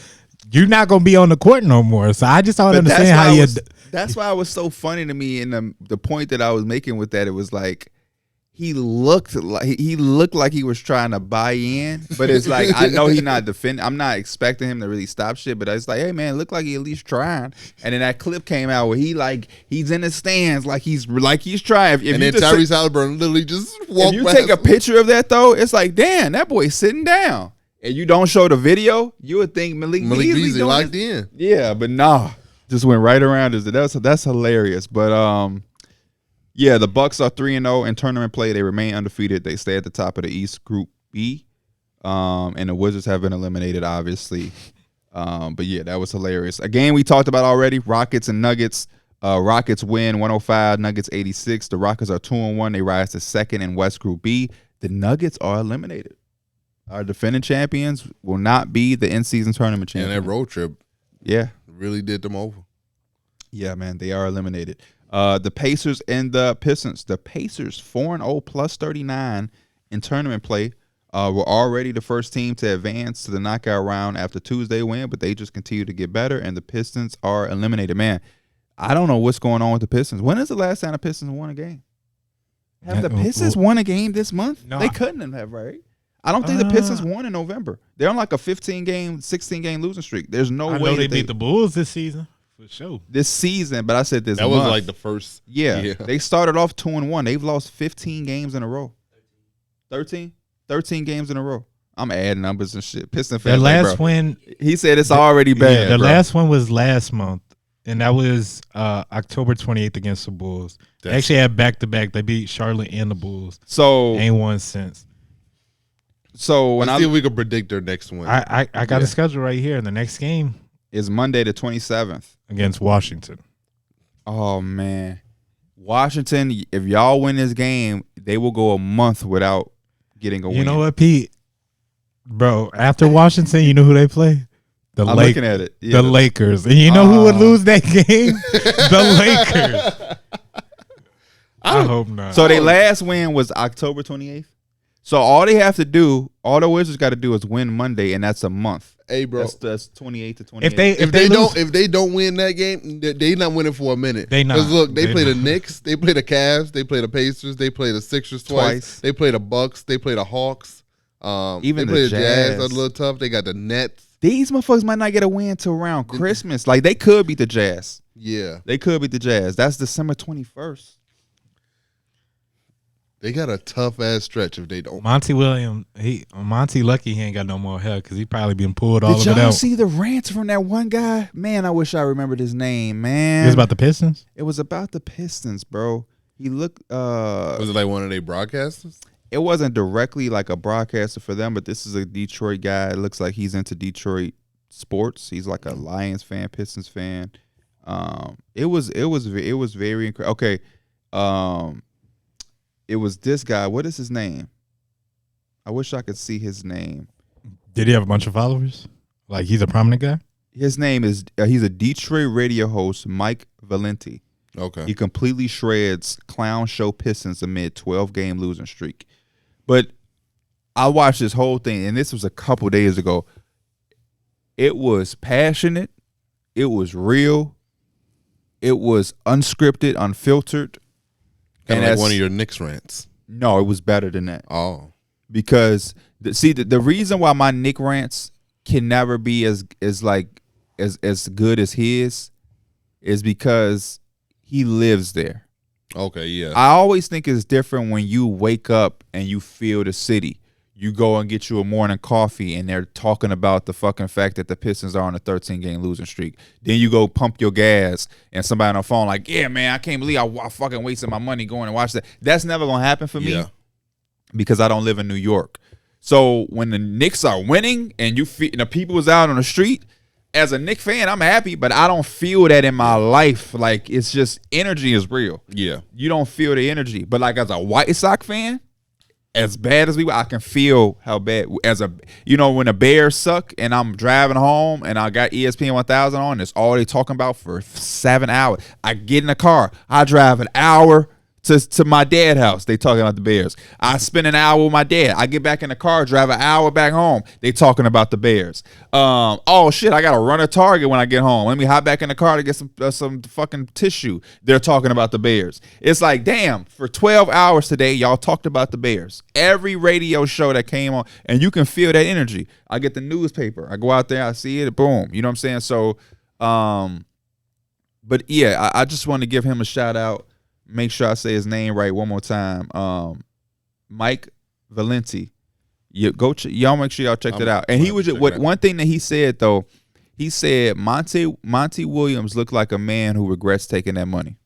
you're not gonna be on the court no more. So I just don't understand how you.
That's why it was so funny to me. And the point that I was making with that, it was like he looked like he was trying to buy in, but it's like, I know he's not defending. I'm not expecting him to really stop shit, but it's like, hey man, look like he at least trying. And then that clip came out where he's in the stands like he's trying.
And then Tyrese Halliburton literally just walked.
If you take a picture of that though, it's like, damn, that boy's sitting down. And you don't show the video, you would think Malik Beasley
locked in.
Yeah, but nah, just went right around. That's hilarious. But yeah, the Bucks are 3-0 in tournament play. They remain undefeated. They stay at the top of the East Group B, and the Wizards have been eliminated, obviously. But yeah, that was hilarious. A game we talked about already: Rockets and Nuggets. Rockets win 105, Nuggets 86. The Rockets are 2-1. They rise to second in West Group B. The Nuggets are eliminated. Our defending champions will not be the in-season tournament champions.
And that road trip, really did them over.
Yeah, man, they are eliminated. The Pacers and the Pistons. The Pacers 4-0 plus 39 in tournament play. Were already the first team to advance to the knockout round after Tuesday win, but they just continue to get better, and the Pistons are eliminated. Man, I don't know what's going on with the Pistons. When is the last time the Pistons won a game? Have the Pistons won a game this month? No. They couldn't have, right? I don't think the Pistons won in November. They're on like a 15-game, 16-game losing streak. There's no way.
I know they beat the Bulls this season, for sure.
This season, but I said this month.
That was like the first.
Yeah. They started off 2-1. They've lost 15 games in a row. 13 games in a row. I'm adding numbers and shit. Piston fans.
The last win.
He said it's already bad.
Yeah, the last one was last month, and that was October 28th against the Bulls. They actually had back-to-back. They beat Charlotte and the Bulls.
So
ain't won since.
So when
Let's see if we can predict their next win.
I got a schedule right here. The next game
is Monday the 27th
against Washington.
Oh man, Washington! If y'all win this game, they will go a month without getting a win.
You know what, Pete? Bro, after Washington, you know who they play?
I'm looking at it.
Yeah, the Lakers. And you know who would lose that game? The Lakers. I hope not.
So their last win was October 28th. So all they have to do, all the Wizards got to do is win Monday, and that's a month.
Hey, bro,
that's 28 to 28.
If they don't win that game, they not winning for a minute.
They not.
Because look, they play the Knicks, they play the Cavs, they play the Pacers, they play the Sixers twice. They play the Bucks, they play the Hawks.
Even
they play
the Jazz.
a little tough. They got the Nets.
These motherfuckers might not get a win till around Christmas. Like they could beat the Jazz.
Yeah,
they could beat the Jazz. That's December 21st.
They got a tough ass stretch if they don't.
Monty lucky he ain't got no more hair because he probably been pulled all of it out.
Did y'all see the rants from that one guy? Man, I wish I remembered his name, man.
It was about the Pistons?
It was about the Pistons, bro. He looked
was it like one of their broadcasters?
It wasn't directly like a broadcaster for them, but this is a Detroit guy. It looks like he's into Detroit sports. He's like a Lions fan, Pistons fan. It was very incredible. Okay. It was this guy. What is his name? I wish I could see his name.
Did he have a bunch of followers? Like he's a prominent guy?
His name is he's a Detroit radio host, Mike Valenti.
Okay.
He completely shreds clown show Pistons amid 12-game losing streak. But I watched this whole thing, and this was a couple days ago. It was passionate. It was real. It was unscripted, unfiltered.
Kind of like one of your Knicks rants.
No, it was better than that.
Oh.
Because, the reason why my Knick rants can never be as good as his is because he lives there.
Okay, yeah.
I always think it's different when you wake up and you feel the city. You go and get you a morning coffee and they're talking about the fucking fact that the Pistons are on a 13-game losing streak. Then you go pump your gas and somebody on the phone like, yeah, man, I can't believe I fucking wasted my money going and watch that. That's never going to happen for me because I don't live in New York. So when the Knicks are winning and the people is out on the street, as a Knicks fan, I'm happy, but I don't feel that in my life. Like, it's just energy is real.
Yeah.
You don't feel the energy. But like as a White Sox fan, as bad as I can feel how bad when the Bears suck and I'm driving home and I got ESPN 1000 on, that's all they talking about for 7 hours. I get in the car, I drive an hour to my dad's house. They talking about the Bears. I spend an hour with my dad. I get back in the car, drive an hour back home. They talking about the Bears. Oh shit, I gotta run a Target when I get home. Let me hop back in the car to get some fucking tissue. They're talking about the Bears. It's like, damn, for 12 hours today, y'all talked about the Bears. Every radio show that came on, and you can feel that energy. I get the newspaper. I go out there, I see it, boom. You know what I'm saying? So, but yeah, I just want to give him a shout out. Make sure I say his name right one more time. Mike Valenti. Y'all make sure y'all check that out. And he was one thing that he said though. He said Monty Williams looked like a man who regrets taking that money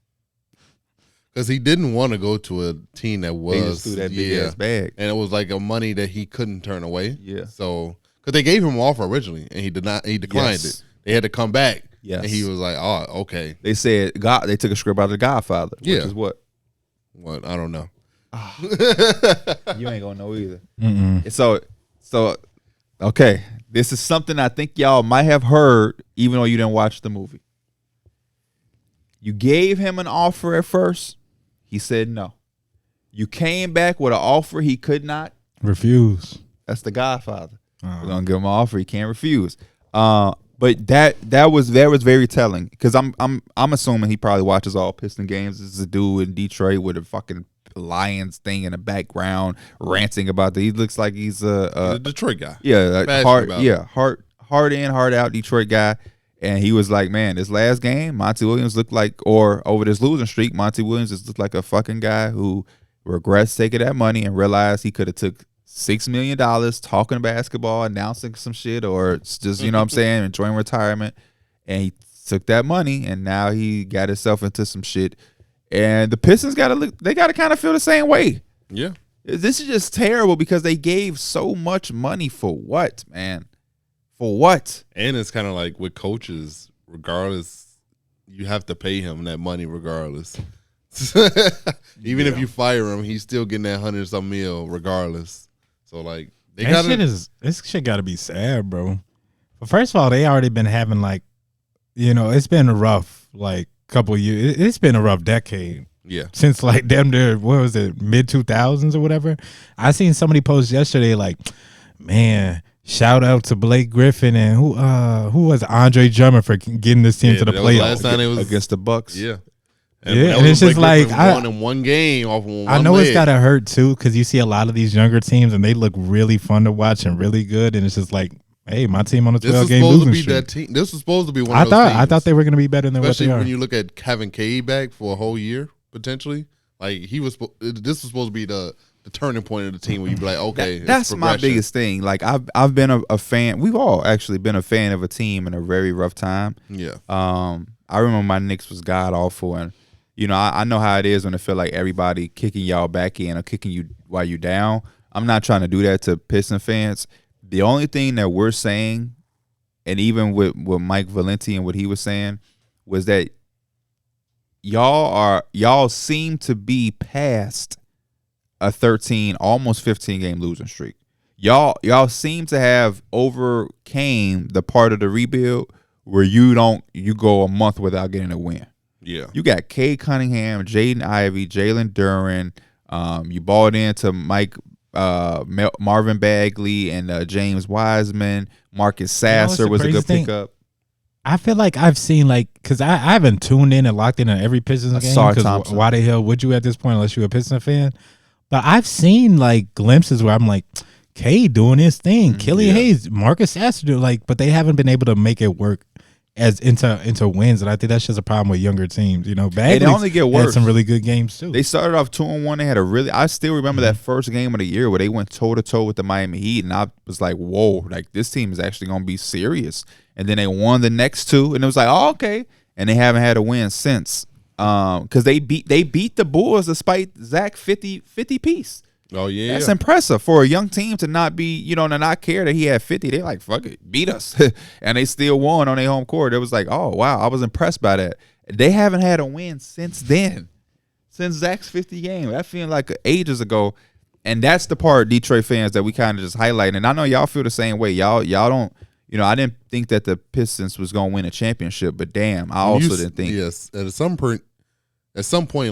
because he didn't want to go to a team that was
they just threw that big ass bag,
and it was like a money that he couldn't turn away.
Yeah.
So because they gave him an offer originally, and he declined it. They had to come back.
Yes.
And he was like, "Oh, okay."
They said they took a script out of The Godfather. Which is what?
What? I don't know.
You ain't gonna know either. So, okay. This is something I think y'all might have heard, even though you didn't watch the movie. You gave him an offer at first. He said no. You came back with an offer he could not
refuse.
That's The Godfather. We're gonna give him an offer he can't refuse. But that was very telling because I'm assuming he probably watches all Piston games. This is a dude in Detroit with a fucking Lions thing in the background ranting about he looks like he's a
Detroit guy.
Yeah, hard in, hard out Detroit guy. And he was like, man, this last game, Monty Williams looked like, or over this losing streak, Monty Williams just looked like a fucking guy who regrets taking that money and realized he could have took $6 million talking basketball, announcing some shit, or just, you know what I'm saying, enjoying retirement. And he took that money and now he got himself into some shit. And the Pistons they gotta kind of feel the same way.
Yeah.
This is just terrible because they gave so much money for what, man? For what?
And it's kind of like with coaches, regardless, you have to pay him that money regardless. Even if you fire him, he's still getting that 100-some mil regardless. So like
this shit gotta be sad, bro. But first of all, they already been having it's been a rough couple years. It's been a rough decade.
Yeah.
Since damn near what was it, mid 2000s or whatever. I seen somebody post yesterday man, shout out to Blake Griffin and who was Andre Drummond for getting this team to the playoffs.
Last time it was
against the Bucks.
Yeah.
And it's just
won in one game off of one
I know
leg.
it's gotta hurt too because you see a lot of these younger teams and they look really fun to watch and really good, and it's just hey, my team on a 12-game losing streak.
This was supposed to be one of those teams.
I thought they were gonna be better than
especially
what they are.
when you look at having Cade back for a whole year potentially. This was supposed to be the turning point of the team where you be like, okay,
that's my biggest thing. I've been a fan. We've all actually been a fan of a team in a very rough time.
Yeah.
I remember my Knicks was god awful, and I know how it is when it feel like everybody kicking y'all back in or kicking you while you down. I'm not trying to do that to Piston fans. The only thing that we're saying, and even with Mike Valenti and what he was saying, was that y'all seem to be past a 13, almost 15 game losing streak. y'all seem to have overcame the part of the rebuild where you go a month without getting a win.
Yeah.
You got Cade Cunningham, Jaden Ivey, Jalen Duren. You bought into Marvin Bagley and James Wiseman. Marcus Sasser was a good pickup.
I feel like I've seen because I haven't tuned in and locked in on every Pistons game. Because why the hell would you at this point unless you're a Pistons fan? But I've seen glimpses where I'm like, Cade doing his thing, Killian Hayes, Marcus Sasser doing but they haven't been able to make it work as into wins, and I think that's just a problem with younger teams. Bagley
only get worse.
Had some really good games too.
They started off 2-1. They had I still remember that first game of the year where they went toe to toe with the Miami Heat, and I was like, whoa, this team is actually gonna be serious. And then they won the next two, and it was like, oh, okay. And they haven't had a win since, because they beat the Bulls despite Zach 50 piece.
Oh yeah,
that's impressive for a young team to not be, to not care that he had 50. They like, fuck it, beat us, and they still won on their home court. It was like, oh wow, I was impressed by that. They haven't had a win since then, since Zach's 50 game. That feels like ages ago, and that's the part Detroit fans that we kind of just highlight. And I know y'all feel the same way. Y'all don't. I didn't think that the Pistons was gonna win a championship, but damn, I also didn't think.
Yes, at some point,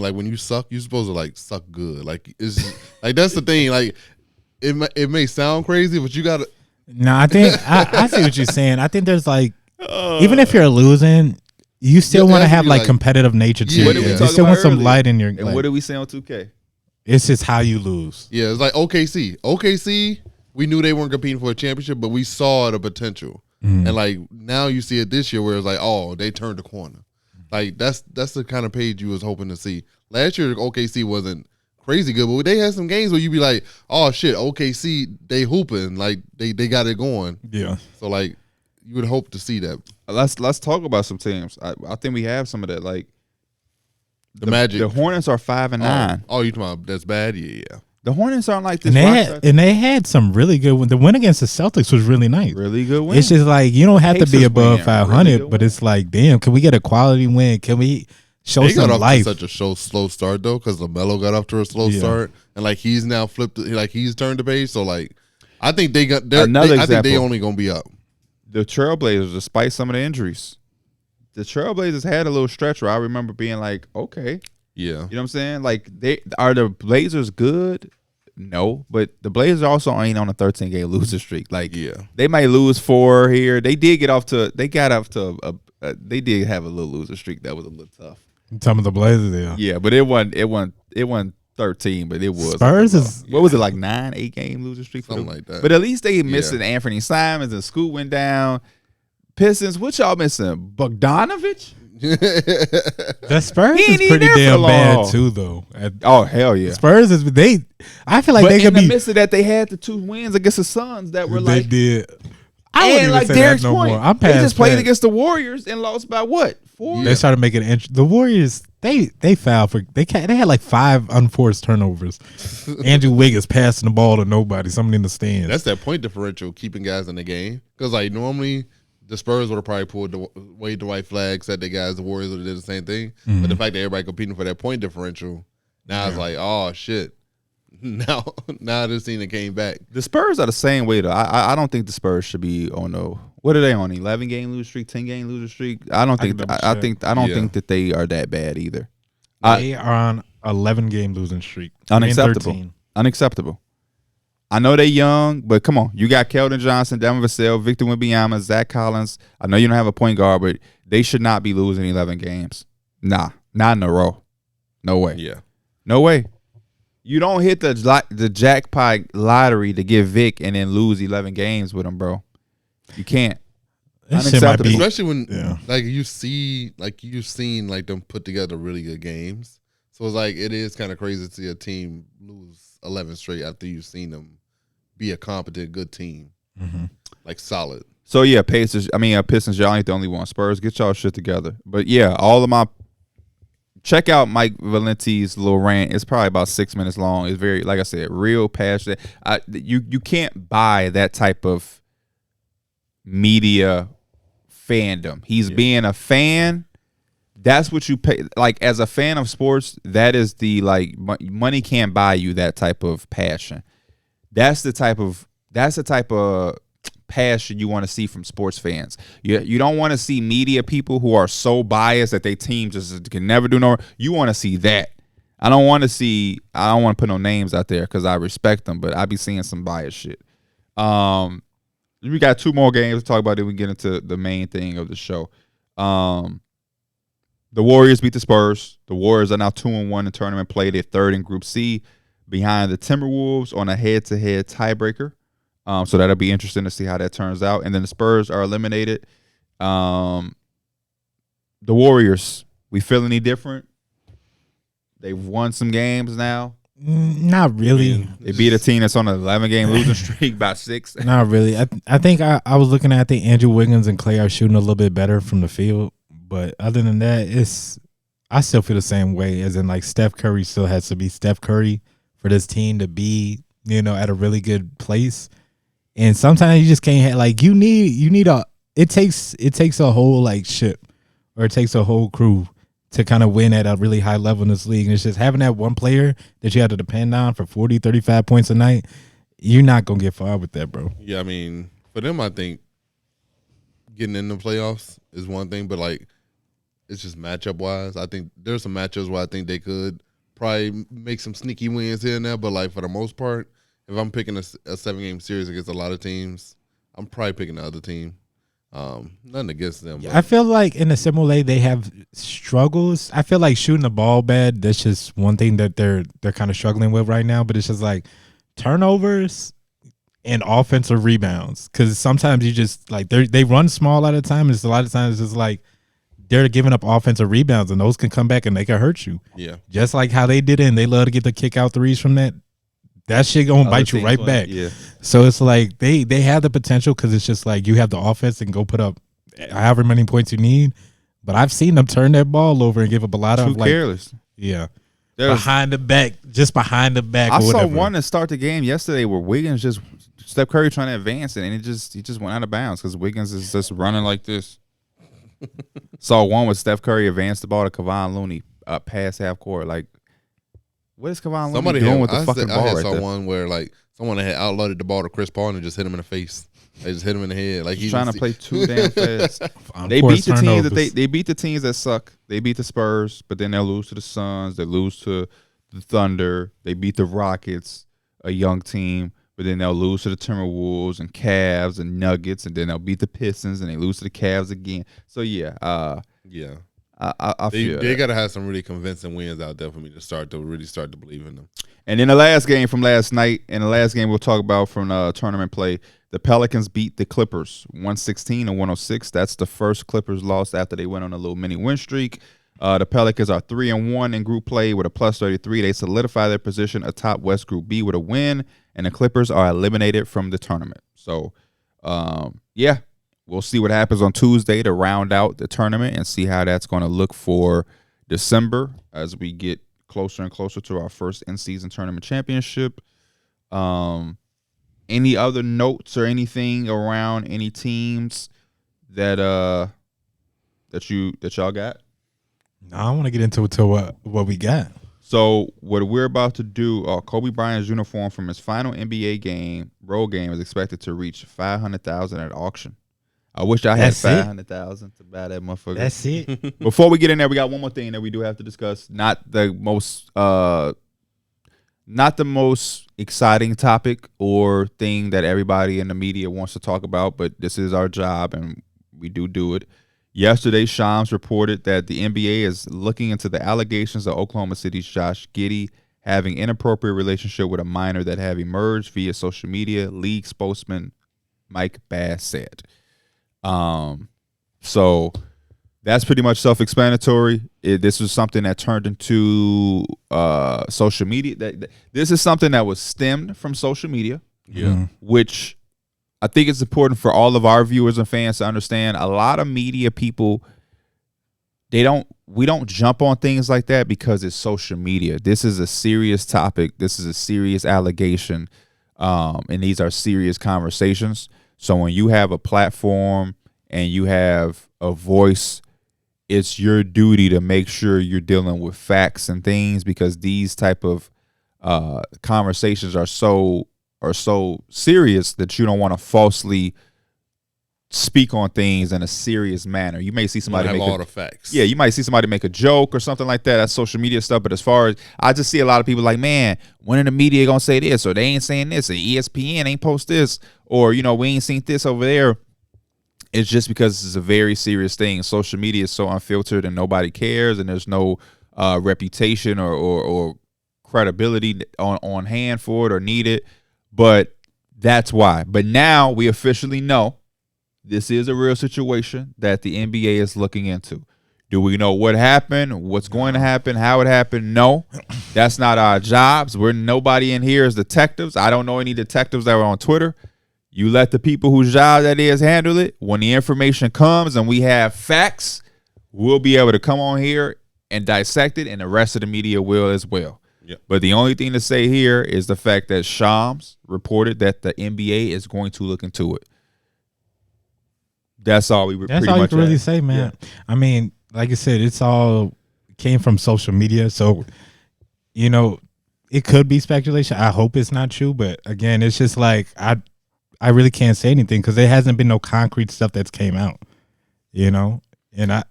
when you suck, you're supposed to suck good. It's that's the thing. It may sound crazy, but you gotta.
No, I think I see what you're saying. I think there's even if you're losing, you still want to have competitive nature too.
Yeah,
you still want some light in your.
And what did we say on 2K?
It's just how you lose.
Yeah, it's like OKC. OKC, we knew they weren't competing for a championship, but we saw the potential. And now you see it this year where it's oh, they turned the corner. That's the kind of page you was hoping to see. Last year OKC wasn't crazy good, but they had some games where you be like, oh shit, OKC, they hooping, they got it going.
Yeah.
So you would hope to see that.
Let's talk about some teams. I think we have some of that.
The Magic.
The Hornets are 5-9.
Oh, you talking about that's bad? Yeah.
The Hornets aren't like this.
And they had some really good. The win against the Celtics was really nice.
Really good win.
It's just you don't have to be above 500, really but it's damn, can we get a quality win? Can we show some life?
They got off to such a slow start though, because LaMelo got off to a slow start, and he's now flipped. He's turned the page. So I think they got another. I think they only gonna be up.
The Trailblazers, despite some of the injuries, the Trailblazers had a little stretch where I remember being okay.
Yeah.
You know what I'm saying? Are the Blazers good? No, but the Blazers also ain't on a 13-game losing streak. They might lose 4 here. They did get off to. They got off to they did have a little losing streak that was a little tough.
Some of the Blazers, yeah.
Yeah, but it wasn't 13, but it was.
Spurs is
what was it 8-game losing streak?
Something like that.
But at least they missing Anthony Simons and Scoot went down. Pistons, what y'all missing? Bogdanovich?
The Spurs is pretty damn bad too, though.
Oh hell yeah!
Spurs is I feel like they could be
in the midst of that. They had the 2 wins against the Suns that were
they did. I wouldn't even say
Darrick's
that no
point.
more. I'm
they
past
just played
that.
against the Warriors and lost by what? 4.
They started making the Warriors. They fouled for they had 5 unforced turnovers. Andrew Wiggins passing the ball to nobody. Somebody in the stands.
That's that point differential keeping guys in the game, because normally the Spurs would have probably pulled waved the white flag, said the guys, the Warriors would have did the same thing. But the fact that everybody competing for that point differential, now it's oh shit. Now this team that came back.
The Spurs are the same way though. I don't think the Spurs should be on what are they on? 11-game losing streak, 10-game losing streak. I don't think that they are that bad either.
They are on 11-game losing streak.
Unacceptable. I know they young, but come on. You got Keldon Johnson, Devin Vassell, Victor Wembanyama, Zach Collins. I know you don't have a point guard, but they should not be losing 11 games. Nah, not in a row. No way.
Yeah.
No way. You don't hit the jackpot lottery to get Vic and then lose 11 games with him, bro. You can't. Unacceptable.
Especially when you've seen them put together really good games. So it's it is kind of crazy to see a team lose 11 straight after you've seen them be a competent, good team. Solid.
So yeah, Pistons, y'all ain't the only one. Spurs, get y'all shit together. But yeah, check out Mike Valenti's little rant. It's probably about 6 minutes long. It's very, like I said, real passionate. You can't buy that type of media fandom. He's being a fan. That's what you pay. As a fan of sports, that is the money can't buy you that type of passion. That's the type of That's the type of passion you want to see from sports fans. You don't want to see media people who are so biased that their team just can never do no. You want to see that. I don't want to put no names out there because I respect them, but I be seeing some biased shit. We got 2 more games to talk about, then we get into the main thing of the show. The Warriors beat the Spurs. The Warriors are now 2-1 in tournament play. They're 3rd in Group C behind the Timberwolves on a head-to-head tiebreaker. So that'll be interesting to see how that turns out. And then the Spurs are eliminated. The Warriors, we feel any different? They've won some games now.
Not really.
They beat a team that's on an 11-game losing streak by 6.
Not really. I think I was looking at the Andrew Wiggins and Clay are shooting a little bit better from the field. But other than that, I still feel the same way, as in like Steph Curry still has to be Steph Curry for this team to be, at a really good place. And sometimes you just can't have, like, it takes a whole like ship, or it takes a whole crew to kind of win at a really high level in this league. And it's just having that one player that you have to depend on for 40, 35 points a night. You're not going to get far with that, bro.
Yeah, I mean, for them, I think getting in the playoffs is one thing, but like, it's just matchup wise. I think there's some matchups where I think they could probably make some sneaky wins here and there, but like for the most part, if I'm picking a 7-game series against a lot of teams, I'm probably picking the other team. Nothing against them.
I feel like in the similar they have struggles. I feel like shooting the ball bad, that's just one thing that they're kind of struggling with right now. But it's just like turnovers and offensive rebounds, because sometimes you just like they run small at a time. And a lot of times it's just like they're giving up offensive rebounds, and those can come back and they can hurt you.
Yeah,
just like how they did it, and they love to get the kick out threes from that. That shit gonna bite you right back.
Yeah.
So it's like they have the potential, because it's just like you have the offense and go put up however many points you need. But I've seen them turn that ball over and give up a lot of like
careless.
Yeah. Behind the back.
I saw one to start the game yesterday where Wiggins just Steph Curry trying to advance it, and he just went out of bounds because Wiggins is just running like this. Saw one with Steph Curry advanced the ball to Kevon Looney past half court. Like, what is Kevon Looney doing with the fucking ball right there?
I saw one where like someone had outloaded the ball to Chris Paul and just hit him in the face. They just hit him in the head. Like
he's trying to play too damn fast. They beat the teams they beat the teams that suck. They beat the Spurs, but then they'll lose to the Suns. They lose to the Thunder. They beat the Rockets, a young team, but then they'll lose to the Timberwolves and Cavs and Nuggets, and then they'll beat the Pistons and they lose to the Cavs again. So yeah,
yeah.
I feel
they got to have some really convincing wins out there for me to really start to believe in them.
And in the last game from last night, and the last game we'll talk about from tournament play, the Pelicans beat the Clippers 116-106. That's the first Clippers loss after they went on a little mini win streak. The Pelicans are 3-1 in group play with a plus 33. They solidify their position atop West Group B with a win, and the Clippers are eliminated from the tournament. So, yeah. We'll see what happens on Tuesday to round out the tournament and see how that's going to look for December as we get closer and closer to our first in-season tournament championship. Any other notes or anything around any teams that y'all got?
No, I want to get into what we got.
So what we're about to do, Kobe Bryant's uniform from his final NBA road game, is expected to reach $500,000 at auction. I wish I had $500,000 to buy that motherfucker.
That's it.
Before we get in there, we got one more thing that we do have to discuss. Not the most exciting topic or thing that everybody in the media wants to talk about, but this is our job and we do it. Yesterday, Shams reported that the NBA is looking into the allegations of Oklahoma City's Josh Giddey having inappropriate relationship with a minor that have emerged via social media, league spokesman Mike Bass said. So that's pretty much self-explanatory. This was something that turned into social media. This is something that was stemmed from social media, which I think it's important for all of our viewers and fans to understand. A lot of media people, we don't jump on things like that because it's social media. This is a serious topic. This is a serious allegation, and these are serious conversations. So when you have a platform and you have a voice, it's your duty to make sure you're dealing with facts and things, because these type of conversations are so are so serious that you don't want to falsely speak on things in a serious manner. You may see somebody
have
make
all the facts.
Yeah, you might see somebody make a joke or something like that. That's social media stuff. But as far as I just see a lot of people like, man, when in the media gonna say this, or they ain't saying this, or ESPN ain't post this, or we ain't seen this over there. It's just because this is a very serious thing. Social media is so unfiltered and nobody cares, and there's no reputation or credibility on hand for it or needed. But that's why. But now we officially know this is a real situation that the NBA is looking into. Do we know what happened, what's going to happen, how it happened? No, that's not our jobs. Nobody in here is detectives. I don't know any detectives that were on Twitter. You let the people whose job that is handle it. When the information comes and we have facts, we'll be able to come on here and dissect it, and the rest of the media will as well.
Yep.
But the only thing to say here is the fact that Shams reported that the NBA is going to look into it. That's all we were.
That's all you can really say, man. Yeah. I mean, like I said, it's all came from social media, so it could be speculation. I hope it's not true, but again, it's just like I really can't say anything because there hasn't been no concrete stuff that's came out, and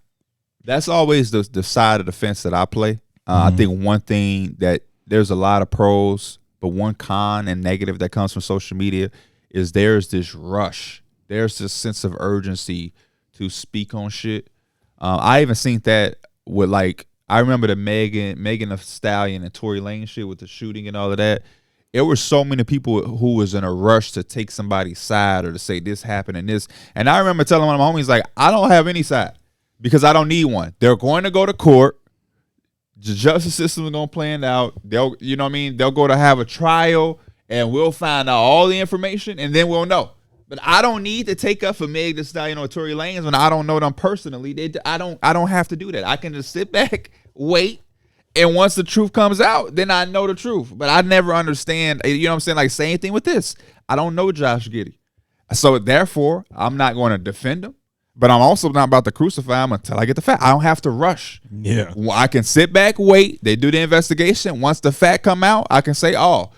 that's always the side of the fence that I play. I think one thing that there's a lot of pros, but one con and negative that comes from social media is there's this rush. There's this sense of urgency to speak on shit. I even seen that with I remember the Megan Thee Stallion and Tory Lanez shit with the shooting and all of that. There were so many people who was in a rush to take somebody's side or to say this happened and this. And I remember telling one of my homies, I don't have any side because I don't need one. They're going to go to court. The justice system is going to plan out. They'll go to have a trial and we'll find out all the information and then we'll know. But I don't need to take up for Meg Thee Stallion or Tory Lanez when I don't know them personally. I don't have to do that. I can just sit back, wait, and once the truth comes out, then I know the truth. But I never understand. You know what I'm saying? Same thing with this. I don't know Josh Giddey, so therefore I'm not going to defend him. But I'm also not about to crucify him until I get the fact. I don't have to rush.
Yeah,
I can sit back, wait. They do the investigation. Once the fact come out, I can say, "Oh,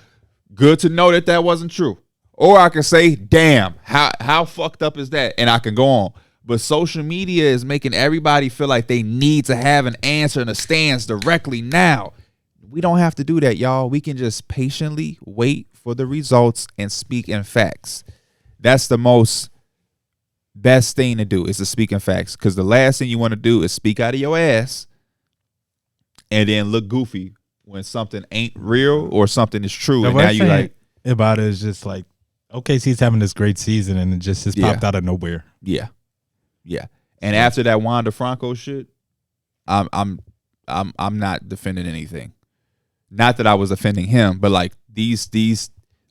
good to know that wasn't true." Or I can say, damn, how fucked up is that? And I can go on. But social media is making everybody feel like they need to have an answer and a stance directly now. We don't have to do that, y'all. We can just patiently wait for the results and speak in facts. That's the most best thing to do is to speak in facts. Because the last thing you want to do is speak out of your ass and then look goofy when something ain't real or something is true.
The
and now you
about it is just OKC's having this great season and it just popped out of nowhere.
Yeah. And after that Wanda Franco shit, I'm not defending anything. Not that I was offending him, but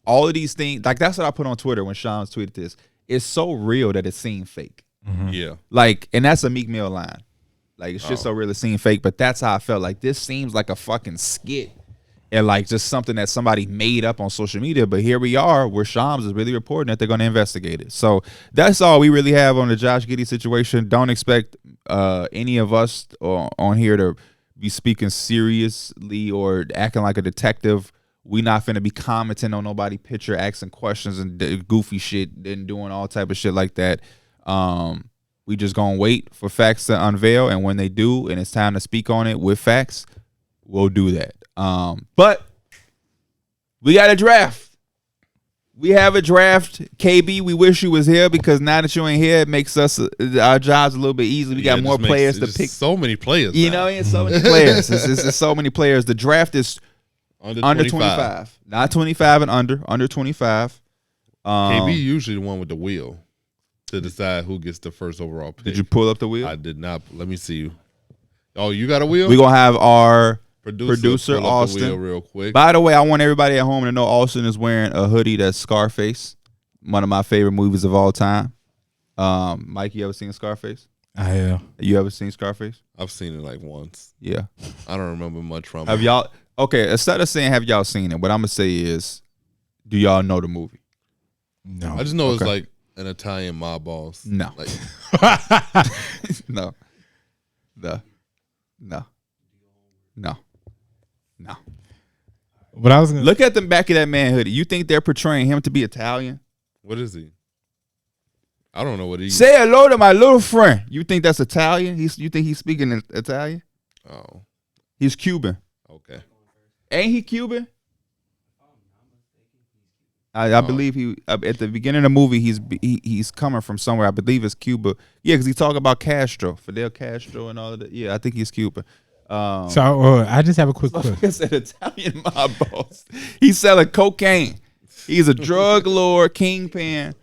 all of these things, that's what I put on Twitter when Sean tweeted this. It's so real that it seemed fake.
Mm-hmm. Yeah.
And that's a Meek Mill line. It's just so real it seemed fake, but that's how I felt. This seems like a fucking skit. And just something that somebody made up on social media. But here we are where Shams is really reporting that they're going to investigate it. So that's all we really have on the Josh Giddey situation. Don't expect any of us on here to be speaking seriously or acting like a detective. We not finna be commenting on nobody picture, asking questions and goofy shit and doing all type of shit like that. We just going to wait for facts to unveil. And when they do and it's time to speak on it with facts, we'll do that. But we got a draft. We have a draft. KB, we wish you was here because now that you ain't here, it makes us our jobs a little bit easier. We got more players to pick.
So many players.
It's so many players. It's so many players. The draft is under 25. Not 25 and under 25.
KB usually the one with the wheel to decide who gets the first overall pick.
Did you pull up the wheel?
I did not. Let me see. Oh, you got a wheel?
We're going to have our producer Austin
real quick.
By the way, I want everybody at home to know Austin is wearing a hoodie that's Scarface, one of my favorite movies of all time. Mike, you ever seen Scarface?
I have.
You ever seen Scarface?
I've seen it once.
Yeah.
I don't remember much from it.
Have y'all? Okay, instead of saying have y'all seen it, what I'm gonna say is, do y'all know the movie?
No.
I just know it's like an Italian mob boss.
No. No.
But I was gonna
Look at the back of that man hoodie. You think they're portraying him to be Italian?
What is he? I don't know what he.
Say hello to my little friend. You think that's Italian? You think he's speaking in Italian?
Oh,
He's Cuban.
okay.
Ain't he Cuban? I believe he at the beginning of the movie he's coming from somewhere. I believe it's Cuba. Yeah, because he talk about Castro, Fidel Castro, and all of that. Yeah, I think he's Cuban.
So I just have a quick question.
It's an Italian mob boss. He's selling cocaine. He's a drug lord kingpin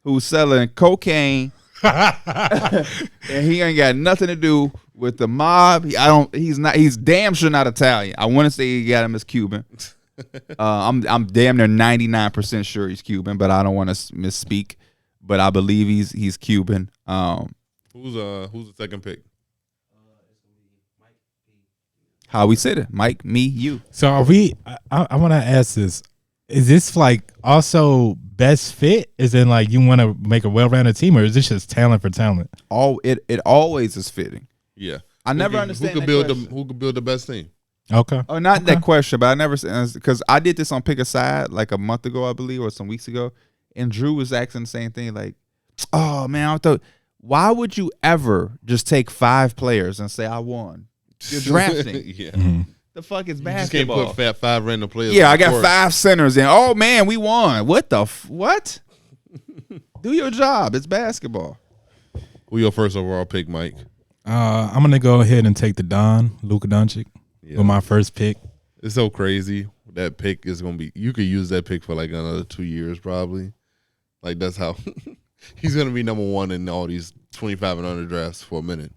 who's selling cocaine, and he ain't got nothing to do with the mob. He's damn sure not Italian. I want to say he got him as Cuban. I'm damn near 99% sure he's Cuban, but I don't want to misspeak. But I believe he's Cuban.
Who's the second pick?
How we said it, Mike, me, you.
So are we? I want to ask this: is this like also best fit? Is in like you want to make a well-rounded team, or is this just talent for talent?
It always is fitting.
Yeah,
I never understand
who could build the best team.
Okay.
Oh, not that question, but I never because I did this on Pick a Side like a month ago, I believe, or some weeks ago, and Drew was asking the same thing. Like, oh man, I thought, why would you ever just take 5 players and say I won? You're drafting.
Yeah.
Mm-hmm.
The fuck is
You just
basketball?
can't put 5 random players.
Yeah,
on
I
the
got
court.
5 centers in. Oh man, we won. What the what? Do your job. It's basketball.
Who your first overall pick, Mike?
I'm gonna go ahead and take the Luka Doncic
Yeah.
with my first pick.
It's so crazy. That pick is gonna be. You could use that pick for like another 2 years, probably. Like that's how he's gonna be number 1 in all these 25 and under drafts for a minute.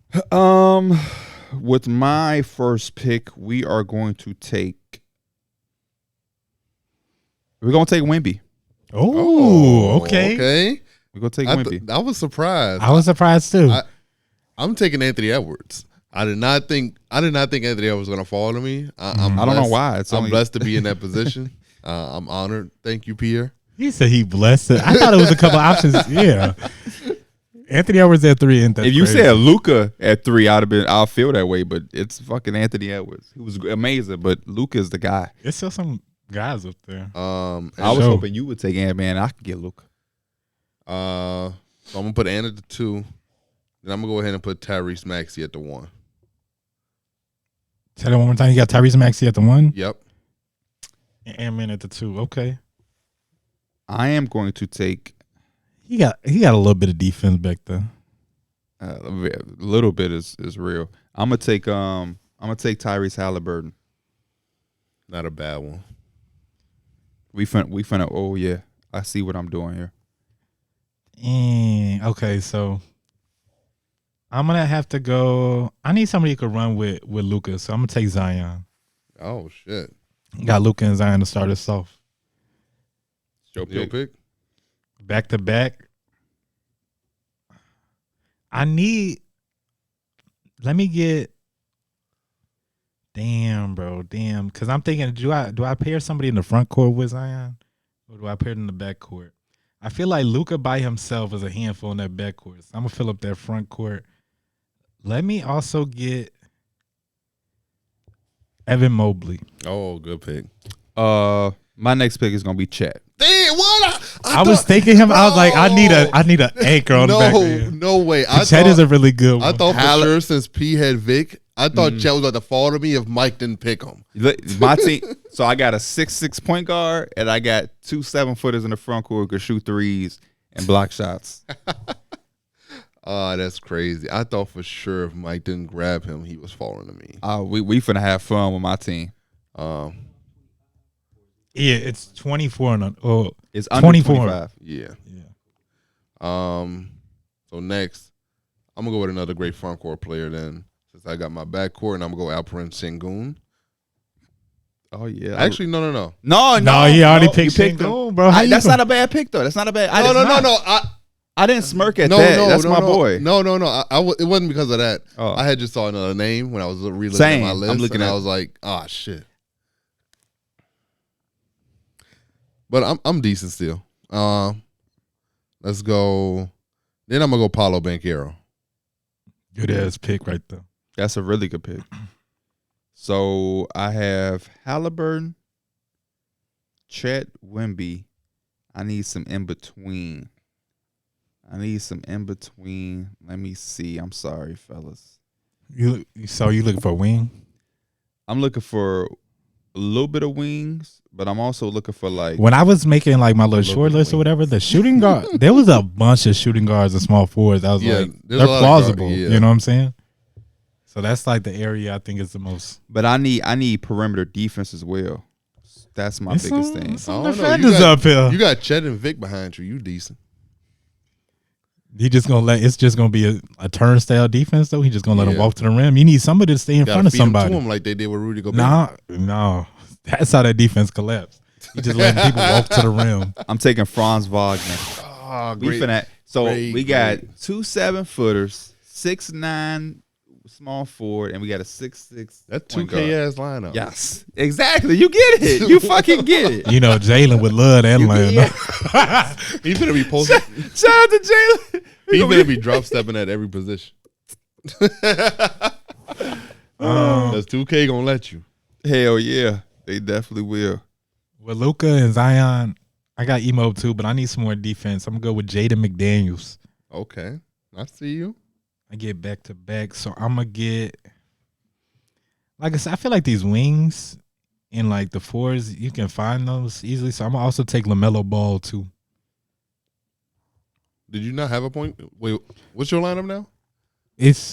With my first pick, we're going to take Wemby.
Oh, okay.
Okay.
We're gonna take Wemby.
I was surprised.
I was surprised too.
I'm taking Anthony Edwards. I did not think Anthony Edwards was gonna fall to me.
I don't know why.
I'm blessed to be in that position. I'm honored. Thank you, Pierre.
He said he blessed it. I thought it was a couple options. Yeah. Anthony Edwards at 3. And
If you said Luka at 3, I'll feel that way. But it's fucking Anthony Edwards. He was amazing, but Luka's the guy.
there's still some guys up there.
I was hoping you would take Ant-Man. I could get Luka.
So I'm gonna put Ant at the 2. Then I'm gonna go ahead and put Tyrese Maxey at the 1.
Tell that one more time. You got Tyrese Maxey at the 1.
Yep.
And Ant-Man at the 2. Okay.
I am going to take
He got a little bit of defense back there.
a little bit is real. I'm gonna take Tyrese Halliburton.
Not a bad one.
We finna. Oh yeah, I see what I'm doing here.
Okay, so I'm gonna have to go. I need somebody who could run with Luka, so I'm gonna take Zion.
Oh shit.
Got Luka and Zion to start us off.
Your
Pick.
Back to back. Let me get. Damn, bro. Damn. Because I'm thinking, do I pair somebody in the front court with Zion? Or do I pair it in the back court? I feel like Luka by himself is a handful in that back court. So I'm going to fill up that front court. Let me also get Evan Mobley.
Oh, good pick.
My next pick is gonna be Chet.
Damn, what?
I was thinking him. I was like, I need an anchor on the back there.
No way.
Chet is a really good one.
I thought for sure since P had Vic, I thought Chet was about to fall to me if Mike didn't pick him.
My team. So I got a 6'6" point guard, and I got 2 7-footers in the front court who could shoot threes and block shots.
Oh, that's crazy. I thought for sure if Mike didn't grab him, he was falling to me.
We finna have fun with my team.
Yeah, it's 24 and
It's under 25.
Yeah. So next, I'm gonna go with another great front court player. Then, since I got my back court, and I'm gonna go Alperen Sengun.
Oh yeah.
Actually, no.
No, he already picked Sengun, bro.
That's not a bad pick though. That's not a bad.
No.
I didn't smirk at that. That's my boy.
No. It wasn't because of that.
Oh.
I had just saw another name when I was relooking at my list.
I'm looking
and
at.
I was like, shit. But I'm decent still. Let's go. Then I'm gonna go Paolo Banchero.
Good ass pick right there.
That's a really good pick. So I have Halliburton, Chet, Wemby. I need some in between. Let me see. I'm sorry, fellas.
You looking for a wing?
I'm looking for a little bit of wings, but I'm also looking for like.
When I was making like my little short list or whatever, the shooting guard, there was a bunch of shooting guards and small forwards. I was like, they're plausible. You know what I'm saying? So that's like the area I think is the most.
But I need perimeter defense as well. That's my biggest thing.
Some defenders up here.
You got Chet and Vic behind you. You decent.
He just gonna it's just gonna be a turnstile defense though. He just gonna let him walk to the rim. You need somebody to stay in front of somebody.
To him like they did with Rudy Gobert.
No, that's how that defense collapsed. You just letting people walk to the rim.
I'm taking Franz Wagner.
Oh, great.
We got 2 7-footers, 6'9" small forward, and we got a 6'6".
That 2K ass lineup.
Yes, exactly. You get it. You fucking get it.
You know, Jalen would love that line.
He's gonna be posting.
Shout out to Jalen.
He's gonna be drop stepping at every position. That's 2K gonna let you.
Hell yeah, they definitely will.
With Luka and Zion, I got emo too, but I need some more defense. I'm gonna go with Jaden McDaniels.
Okay, I see you.
I get back to back, so I'm gonna get. Like I said, I feel like these wings and like the fours, you can find those easily. So I'm gonna also take LaMelo Ball too.
Did you not have a point? Wait, what's your lineup now?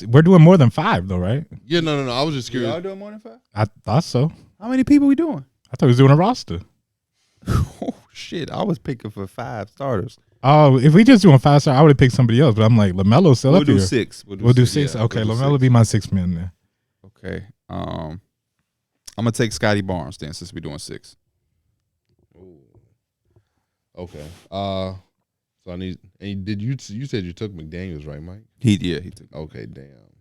We're doing more than 5 though, right?
Yeah, no. I was just curious.
Y'all doing more than 5?
I thought so.
How many people we doing?
I thought we was doing a roster.
Oh shit! I was picking for 5 starters.
Oh, if we just doing 5 star, I would have picked somebody else. But I'm like, LaMelo's still up here.
We'll do 6.
We'll do 6. Okay, LaMelo be my 6th man there.
Okay. I'm gonna take Scotty Barnes then, since we're doing 6.
Ooh. Okay. So I need. And did you said you took McDaniels, right, Mike?
He took.
Okay, damn.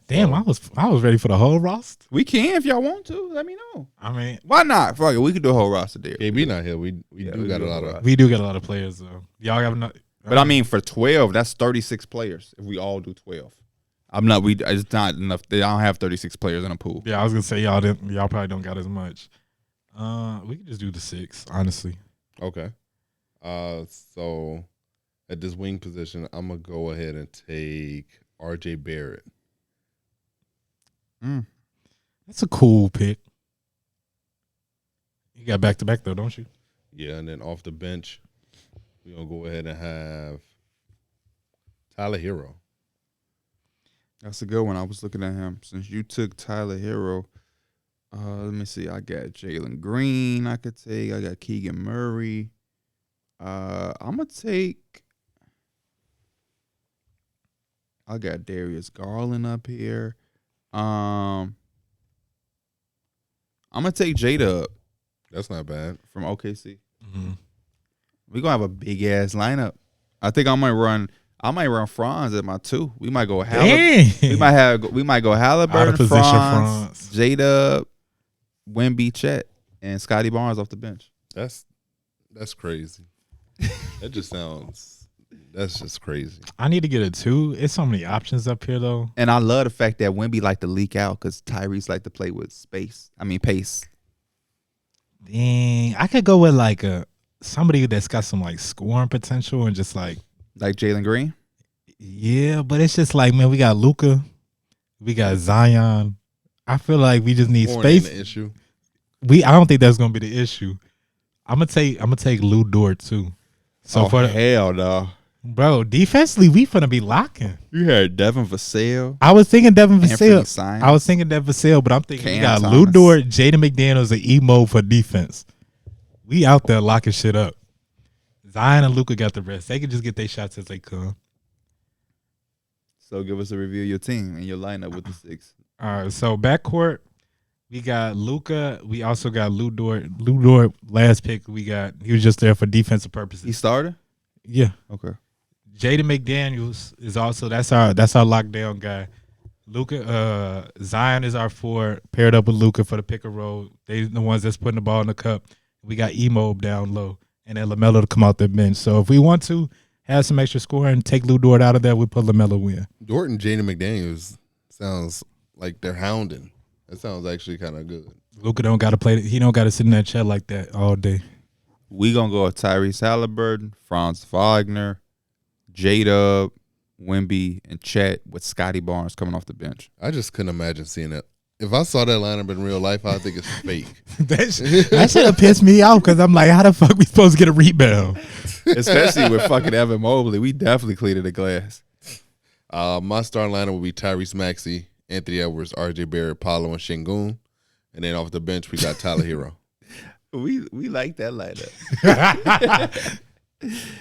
Damn, I was ready for the whole roster.
We can if y'all want to. Let me know.
I mean,
why not? Fuck it, we could do a whole roster there.
KB not here. We do got a lot of.
We do get a lot of players though. Y'all have enough.
But I mean, for 12, that's 36 players. If we all do 12, it's not enough. I don't have 36 players in a pool.
Yeah, I was gonna say y'all probably don't got as much. We could just do the 6, honestly.
Okay. So at this wing position, I'm gonna go ahead and take RJ Barrett.
That's a cool pick. You got back to back though, don't you?
Yeah, and then off the bench, we're gonna go ahead and have Tyler Hero.
That's a good one. I was looking at him. Since you took Tyler Hero, let me see. I got Jalen Green I could take. I got Keegan Murray. I'm going to take. I got Darius Garland up here. I'm going to take Jada up.
That's not bad.
From OKC.
Mm-hmm.
We're going to have a big-ass lineup. I think I might run Franz at my 2. We might go Halliburton. We might go Halliburton, Franz, Jada, Wemby, Chet, and Scotty Barnes off the bench.
That's crazy. That's just crazy.
I need to get a 2. It's so many options up here though.
And I love the fact that Wemby like to leak out because Tyrese like to play with pace.
Dang, I could go with like somebody that's got some like scoring potential and just like
Jalen Green.
Yeah, but it's just like, man, we got Luka, we got Zion. I feel like we just need space.
The issue.
I don't think that's gonna be the issue. I'm gonna take Lou Dort too. So
hell no.
Bro, defensively, we finna be locking.
You had Devin Vassell.
I was thinking Devin Vassell. But I'm thinking we got Lou Dort, Jaden McDaniels, and Emo for defense. We out there locking shit up. Zion and Luka got the rest. They can just get their shots as they come.
So give us a review of your team and your lineup with the 6.
All right, so backcourt, we got Luka. We also got Lou Dort. Lou Dort, last pick, he was just there for defensive purposes.
He started?
Yeah.
Okay.
Jaden McDaniels is also that's our lockdown guy. Luka, Zion is our 4 paired up with Luka for the pick and roll. They the ones that's putting the ball in the cup. We got Emo down low, and then LaMelo to come out the bench. So if we want to have some extra scoring, take Lou Dort out of there, we put LaMelo in.
Dort and Jaden McDaniels sounds like they're hounding. That sounds actually kind of good.
Luka don't got to play. He don't got to sit in that chair like that all day.
We gonna go with Tyrese Halliburton, Franz Wagner, J-Dub, Wemby, and Chet with Scotty Barnes coming off the bench.
I just couldn't imagine seeing that. If I saw that lineup in real life, I think it's fake.
that should have pissed me off because I'm like, how the fuck we supposed to get a rebound?
Especially with fucking Evan Mobley. We definitely cleared the glass.
My starting lineup would be Tyrese Maxey, Anthony Edwards, RJ Barrett, Paolo, and Şengün. And then off the bench, we got Tyler Hero.
We like that lineup.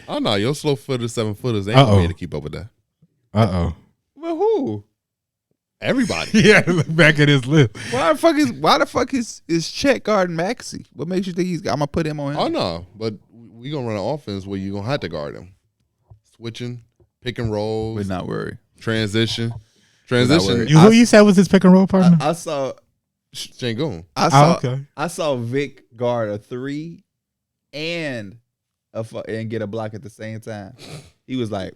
Oh, no, your slow-footed 7-footers ain't gonna be able to keep up with that.
Uh-oh.
Well, who?
Everybody.
Yeah, look back at his list.
Why the fuck is Chet guarding Maxey? What makes you think I'm gonna put him on him?
Oh, no, but we gonna run an offense where you gonna have to guard him. Switching, pick and rolls.
We're not worried.
Transition.
worried.
Who you said was his pick and roll partner?
I saw
Şengün.
I saw Vic guard a 3 and get a block at the same time. He was like,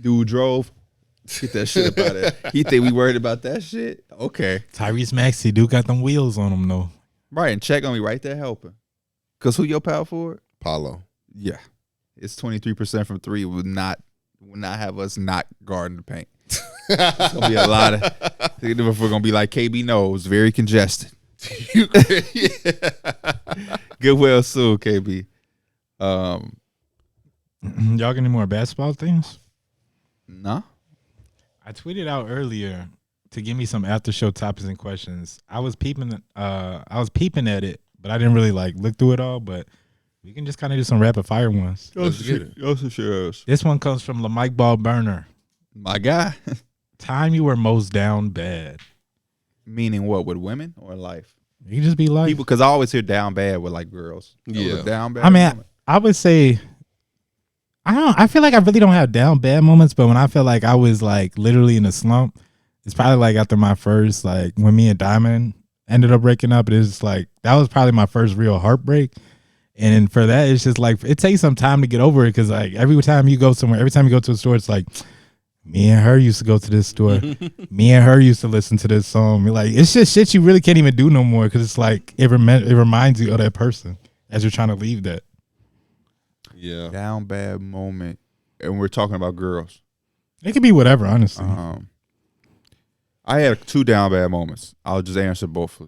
dude drove. Get that shit up out of there. He think we worried about that shit? Okay.
Tyrese Maxey do got them wheels on him though.
Right, and check on me right there helping. Cause who your power forward?
Paolo.
Yeah. It's 23% from 3 will not have us not guarding the paint. It's gonna be a lot of if we're gonna be like KB knows, very congested. Get well soon, KB.
Y'all got any more basketball things?
No.
I tweeted out earlier to give me some after show topics and questions. I was peeping at it, but I didn't really like look through it all. But we can just kind of do some rapid fire ones. This one comes from LaMike Ball Burner.
My guy.
Time you were most down bad.
Meaning what? With women or life?
You can just be like
people, because I always hear down bad with like girls.
Yeah,
down bad.
I mean, I would say. I feel like I really don't have down bad moments, but when I feel like I was like literally in a slump, it's probably like after my first, like when me and Diamond ended up breaking up. It was like, that was probably my first real heartbreak. And for that, it's just like, it takes some time to get over it. Cause like every time you go somewhere, every time you go to a store, it's like, me and her used to go to this store. Me and her used to listen to this song. Like, it's just shit you really can't even do no more. Cause it's like, it reminds you of that person as you're trying to leave that.
Yeah.
Down bad moment. And we're talking about girls.
It could be whatever, honestly.
I had 2 down bad moments. I'll just answer both.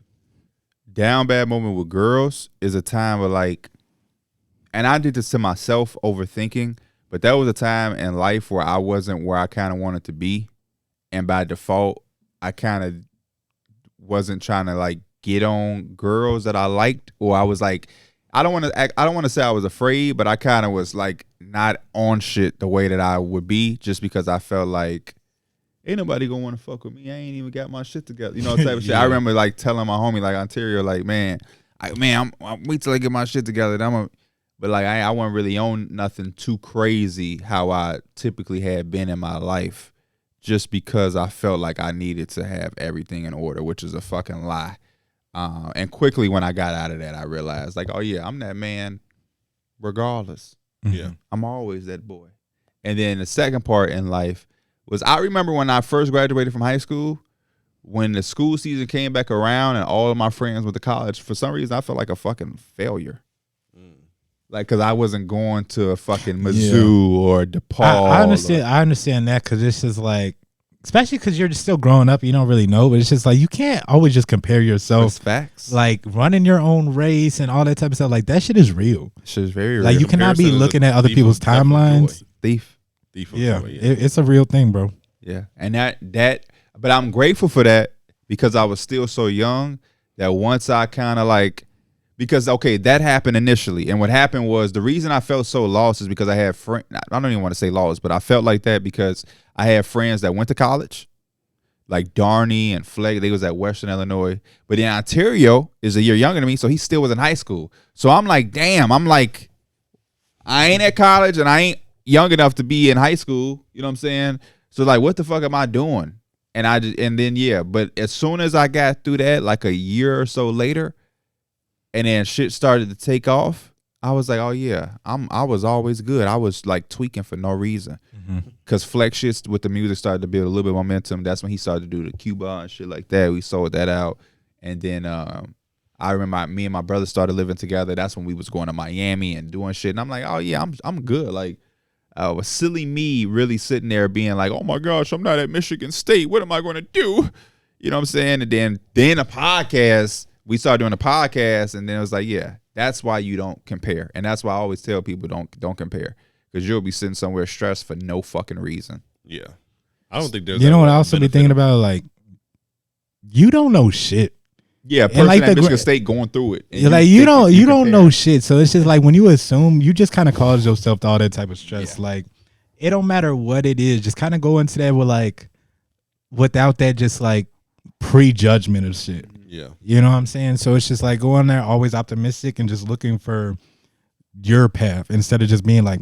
Down bad moment with girls is a time of like, and I did this to myself, overthinking, but that was a time in life where I wasn't where I kind of wanted to be. And by default, I kind of wasn't trying to like get on girls that I liked, or I was like, I don't want to say I was afraid, but I kind of was like not on shit the way that I would be, just because I felt like ain't nobody gonna want to fuck with me. I ain't even got my shit together, you know, type of shit. I remember like telling my homie like Ontario, like I'm wait till I get my shit together. But like I wasn't really on nothing too crazy how I typically had been in my life, just because I felt like I needed to have everything in order, which is a fucking lie. And quickly when I got out of that, I realized like, oh yeah, I'm that man regardless.
Yeah.
I'm always that boy. And then the second part in life was, I remember when I first graduated from high school, when the school season came back around and all of my friends went to college, for some reason I felt like a fucking failure. Like, cause I wasn't going to a fucking Mizzou or DePaul.
I understand that, cause it's just like, especially because you're just still growing up, you don't really know, but it's just like you can't always just compare yourself.
It's facts.
Like running your own race and all that type of stuff. Like that shit is real.
Shit is very real.
Like you cannot be looking at other people's timelines.
Thief.
Yeah, it's a real thing, bro.
Yeah, and that, but I'm grateful for that, because I was still so young that once I kind of like, because okay, that happened initially, and what happened was, the reason I felt so lost is because I had friends. I don't even want to say lost, but I felt like that because I had friends that went to college, like Darney and Flegg. They was at Western Illinois, but then Ontario is a year younger than me, so he still was in high school. So I'm like, damn, I ain't at college and I ain't young enough to be in high school. You know what I'm saying? So like, what the fuck am I doing? But as soon as I got through that, like a year or so later, and then shit started to take off, I was like, oh yeah, I was always good. I was like tweaking for no reason. Because Flex shit with the music started to build a little bit of momentum. That's when he started to do the Cuba and shit like that. We sold that out. And then I remember me and my brother started living together. That's when we was going to Miami and doing shit. And I'm like, oh yeah, I'm good. Like, was silly me really sitting there being like, oh my gosh, I'm not at Michigan State. What am I going to do? You know what I'm saying? And then a podcast, we started doing a podcast, and then it was like, yeah, that's why you don't compare. And that's why I always tell people don't compare. Because you'll be sitting somewhere stressed for no fucking reason.
Yeah. I don't think there's.
You know what I also be thinking about? Like, you don't know shit.
Yeah, person like at Michigan State going through it.
Like you don't know shit. So it's just like when you assume, you just kind of cause yourself to all that type of stress. Yeah. Like it don't matter what it is. Just kind of go into that with like, without that just like prejudgment of shit.
Yeah.
You know what I'm saying? So it's just like going there always optimistic and just looking for your path instead of just being like,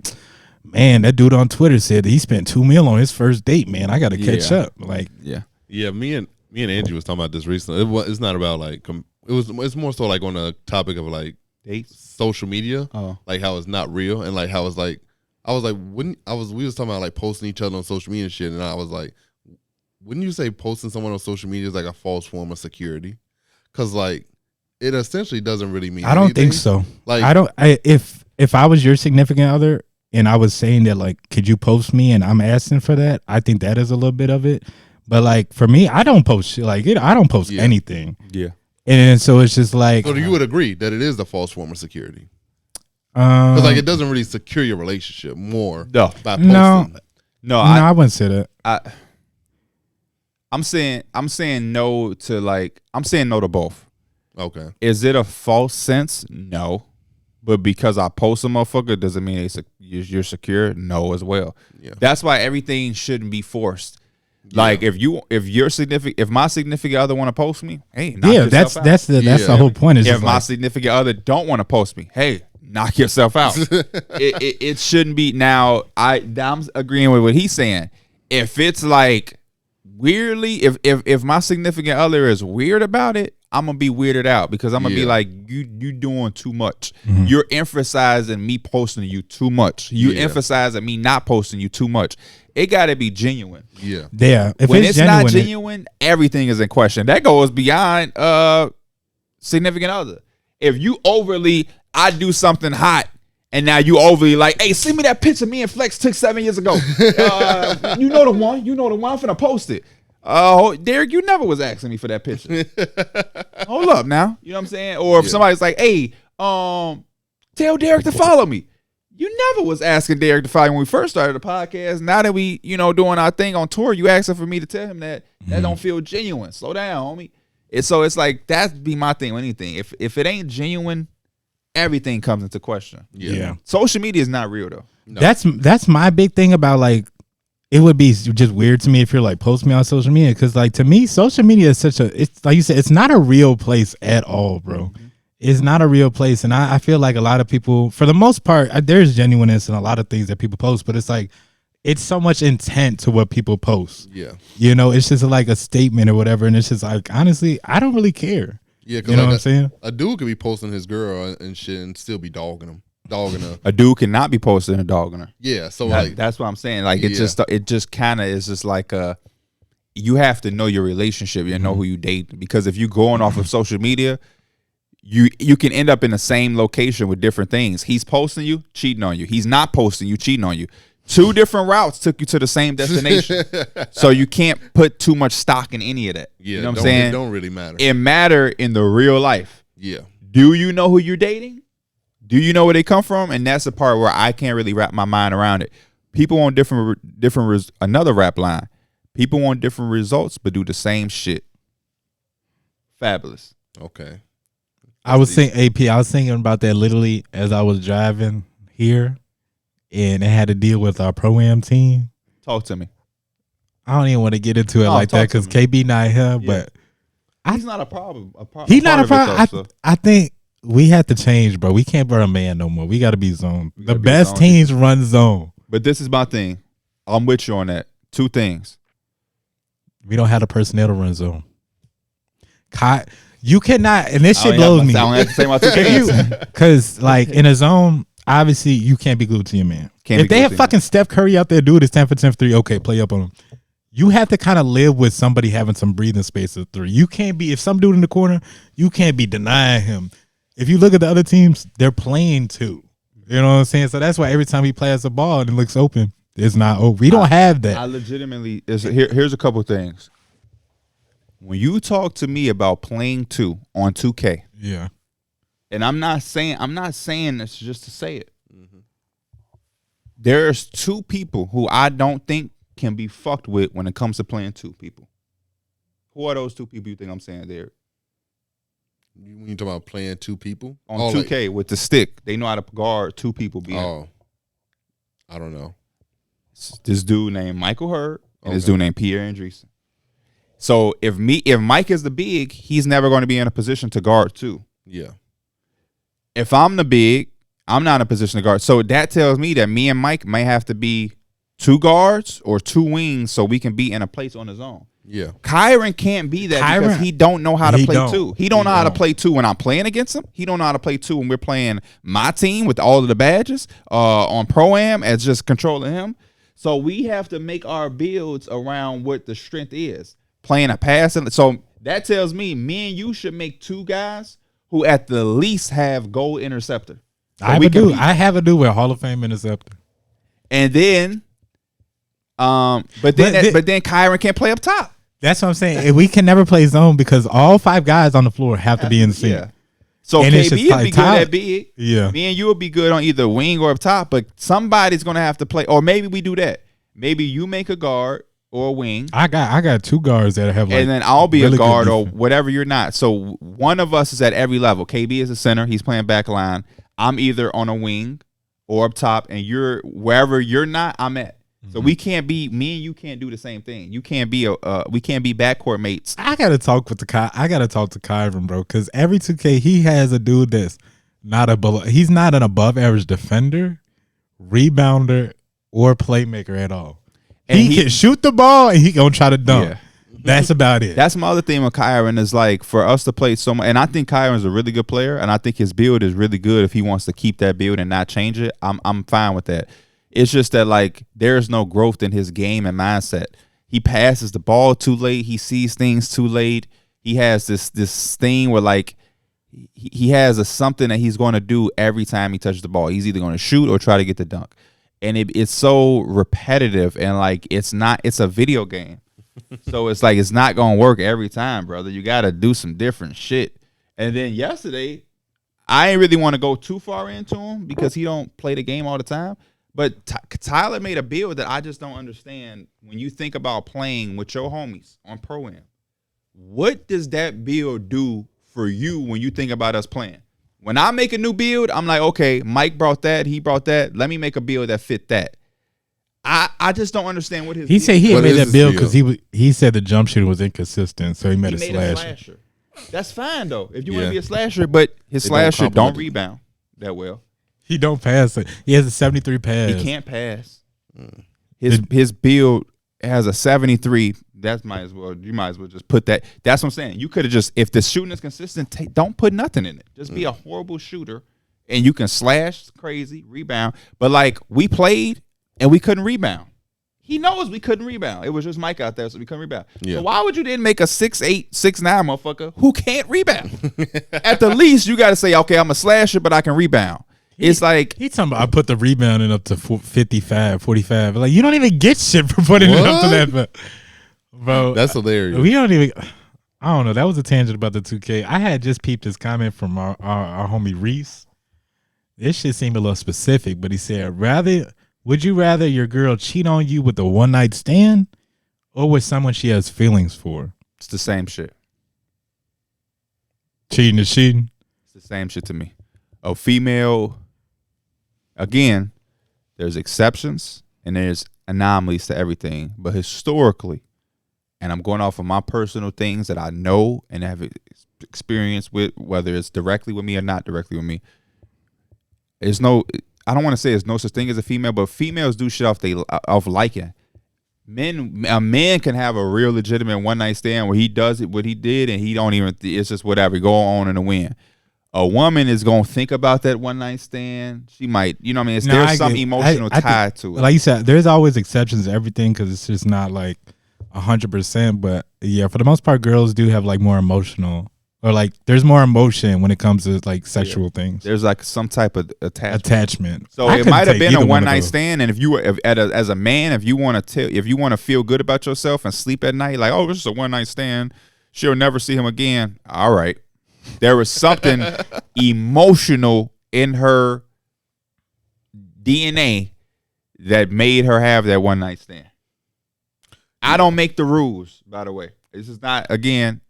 man, that dude on Twitter said he spent $2 million on his first date. Man, I got to catch up. Like,
yeah. Me and Angie was talking about this recently. It's not about like it's more so like on the topic of like
dates,
social media, like how it's not real, and like how it's like we was talking about like posting each other on social media and shit, and I was like, wouldn't you say posting someone on social media is like a false form of security? Because like it essentially doesn't really mean.
I don't think so.
Like
if I was your significant other and I was saying that like, could you post me, and I'm asking for that, I think that is a little bit of it. But like for me, I don't post shit like it. I don't post anything.
Yeah.
And so it's just like.
So you would agree that it is the false form of security? Because like it doesn't really secure your relationship more.
No.
By posting.
No,
I wouldn't say that.
I'm saying no to both.
Okay.
Is it a false sense? No. But because I post a motherfucker, doesn't mean you're secure? No, as well.
Yeah.
That's why everything shouldn't be forced. Like if my significant other want to post me, hey, knock yourself out.
that's the whole point. Is
if my significant other don't want to post me, hey, knock yourself out. it shouldn't be. Now I'm agreeing with what he's saying. If it's like weirdly, if my significant other is weird about it, I'm gonna be weirded out because I'm gonna be like, you doing too much. Mm-hmm. You're emphasizing me posting you too much. You emphasizing me not posting you too much. It gotta be genuine.
Yeah.
Yeah. If
when it's not genuine, everything is in question. That goes beyond significant other. If you overly, I do something hot, and now you overly like, hey, send me that picture me and Flex took 7 years ago. You know the one. I'm finna post it. Oh, Darrick, you never was asking me for that picture. Hold up now. You know what I'm saying? Or if somebody's like, hey, tell Darrick to follow me. You never was asking Darrick to follow when we first started the podcast. Now that we, doing our thing on tour, you asking for me to tell him that. That don't feel genuine. Slow down, homie. It's like that'd be my thing with anything. If it ain't genuine, everything comes into question.
Yeah.
Social media is not real though.
No. That's my big thing about like, it would be just weird to me if you're like, post me on social media. Because like to me, social media is it's like you said, it's not a real place at all, bro. Mm-hmm. It's not a real place. And I feel like a lot of people, for the most part, there's genuineness in a lot of things that people post, but it's like, it's so much intent to what people post.
Yeah.
It's just like a statement or whatever. And it's just like, honestly, I don't really care.
Yeah. Cause
you know what I'm saying?
A dude could be posting his girl and shit and still be dogging him.
A dude cannot be posting a dogging her.
Yeah. So
that's what I'm saying. Like it just kind of is just like you have to know your relationship. You know who you date, because if you're going off of social media, you can end up in the same location with different things. He's posting you, cheating on you. He's not posting you, cheating on you. 2 different routes took you to the same destination. So you can't put too much stock in any of that.
Yeah,
you know what I'm saying?
It don't really matter.
It matter in the real life.
Yeah.
Do you know who you're dating? Do you know where they come from? And that's the part where I can't really wrap my mind around it. People want another rap line. People want different results, but do the same shit. Fabulous.
Okay.
I was thinking about that literally as I was driving here, and it had to deal with our pro-am team.
Talk to me.
I don't even want to get into it like that because KB not here, but
he's not a problem.
He's not a problem. I think we have to change, bro. We can't run a man no more. We got to be zone. The best teams run zone.
But this is my thing. I'm with you on that. 2 things.
We don't have the personnel to run zone. You cannot, and this shit blows me.
I don't have to say my 2 things.
Because, like, in a zone, obviously, you can't be glued to your man. If they have fucking Steph Curry out there, dude, it's 10 for 10 for 3, okay, play up on him. you have to kind of live with somebody having some breathing space at 3. You can't be, if some dude in the corner, you can't be denying him. If you look at the other teams, they're playing 2. You know what I'm saying? So that's why every time he plays the ball and it looks open, it's not open. We don't have that.
I legitimately, here's a couple things. When you talk to me about playing 2 on 2K,
yeah,
and I'm not saying this just to say it. Mm-hmm. There's 2 people who I don't think can be fucked with when it comes to playing 2 people. Who are those 2 people you think I'm saying there?
When you talk about playing 2 people
on 2K with the stick, they know how to guard 2 people.
I don't know.
This dude named Michael Hurd and this dude named Pierre Andreessen. So if Mike is the big, he's never going to be in a position to guard 2.
Yeah.
If I'm the big, I'm not in a position to guard. So that tells me that me and Mike may have to be 2 guards or 2 wings so we can be in a place on his own.
Yeah.
Kyron can't be that because he don't know how to play 2. He don't know how to play 2 when I'm playing against him. He don't know how to play 2 when we're playing my team with all of the badges on Pro-Am as just controlling him. So we have to make our builds around what the strength is. Playing a pass. So that tells me and you should make 2 guys who at the least have goal interceptor. So
I have a dude with Hall of Fame interceptor.
And then but then Kyron can't play up top.
That's what I'm saying. We can never play zone because all 5 guys on the floor have to be in the scene.
Yeah. So
and
KB would be good at big.
Yeah.
Me and you would be good on either wing or up top, but somebody's gonna have to play. Or maybe we do that. Maybe you make a guard or a wing.
I got 2 guards that have
and then I'll be really a guard or whatever you're not. So one of us is at every level. KB is a center. He's playing back line. I'm either on a wing or up top, and you're wherever you're not, I'm at. So we can't be, me and you can't do the same thing. You can't be we can't be backcourt mates.
I gotta talk to Kyron, bro, because every 2K he has a dude that's he's not an above average defender, rebounder, or playmaker at all. And he can shoot the ball and he gonna try to dunk. Yeah. That's about it.
That's my other thing with Kyron is like for us to play so much, and I think Kyron's a really good player, and I think his build is really good if he wants to keep that build and not change it. I'm fine with that. It's just that, like, there's no growth in his game and mindset. He passes the ball too late. He sees things too late. He has this thing where, like, he has something that he's going to do every time he touches the ball. He's either going to shoot or try to get the dunk. And it's so repetitive and, like, it's a video game. So it's like it's not going to work every time, brother. You got to do some different shit. And then yesterday, I ain't really want to go too far into him because he don't play the game all the time. But Tyler made a build that I just don't understand. When you think about playing with your homies on Pro-Am, what does that build do for you when you think about us playing? When I make a new build, I'm like, okay, Mike brought that, he brought that. Let me make a build that fit that. I just don't understand what his.
He said he made that build because he said the jump shooter was inconsistent, so he made a slasher.
That's fine though if you want to be a slasher, but his slasher don't rebound that well.
He don't pass it. He has a 73 pass.
He can't pass. His build has a 73. You might as well just put that. That's what I'm saying. You could have just, if the shooting is consistent, don't put nothing in it. Just be a horrible shooter, and you can slash crazy, rebound. But like we played and we couldn't rebound. He knows we couldn't rebound. It was just Mike out there, so we couldn't rebound. Yeah. So why would you then make a 6'8", 6'9" motherfucker who can't rebound? At the least, you got to say, okay, I'm a slasher, but I can rebound. It's like
he's talking about I put the rebounding up to 55, 45. Like you don't even get shit for putting it up to that, but bro,
that's hilarious.
We don't even. I don't know. That was a tangent about the 2K. I had just peeped this comment from our homie Reese. This shit seemed a little specific, but he said, would you rather your girl cheat on you with a one night stand or with someone she has feelings for?
It's the same shit.
Cheating is cheating.
It's the same shit to me. A female. Again, there's exceptions and there's anomalies to everything. But historically, and I'm going off of my personal things that I know and have experience with, whether it's directly with me or not directly with me, I don't want to say there's no such thing as a female, but females do shit off liking. A man can have a real legitimate one night stand where he does it what he did and he don't even, it's just whatever, go on and win. A woman is going to think about that one night stand. She might, you know what I mean? There's some emotional tie to it.
Like you said, there's always exceptions to everything because it's just not like 100%. But yeah, for the most part, girls do have like more emotional, or like there's more emotion when it comes to like sexual things.
There's like some type of attachment. So
I
it might have been a
one
one night stand, and if you were as a man, if you want to feel good about yourself and sleep at night, like, oh, this is a one night stand, she'll never see him again. All right, there was something emotional in her DNA that made her have that one night stand. I don't make the rules, by the way. This is not, again,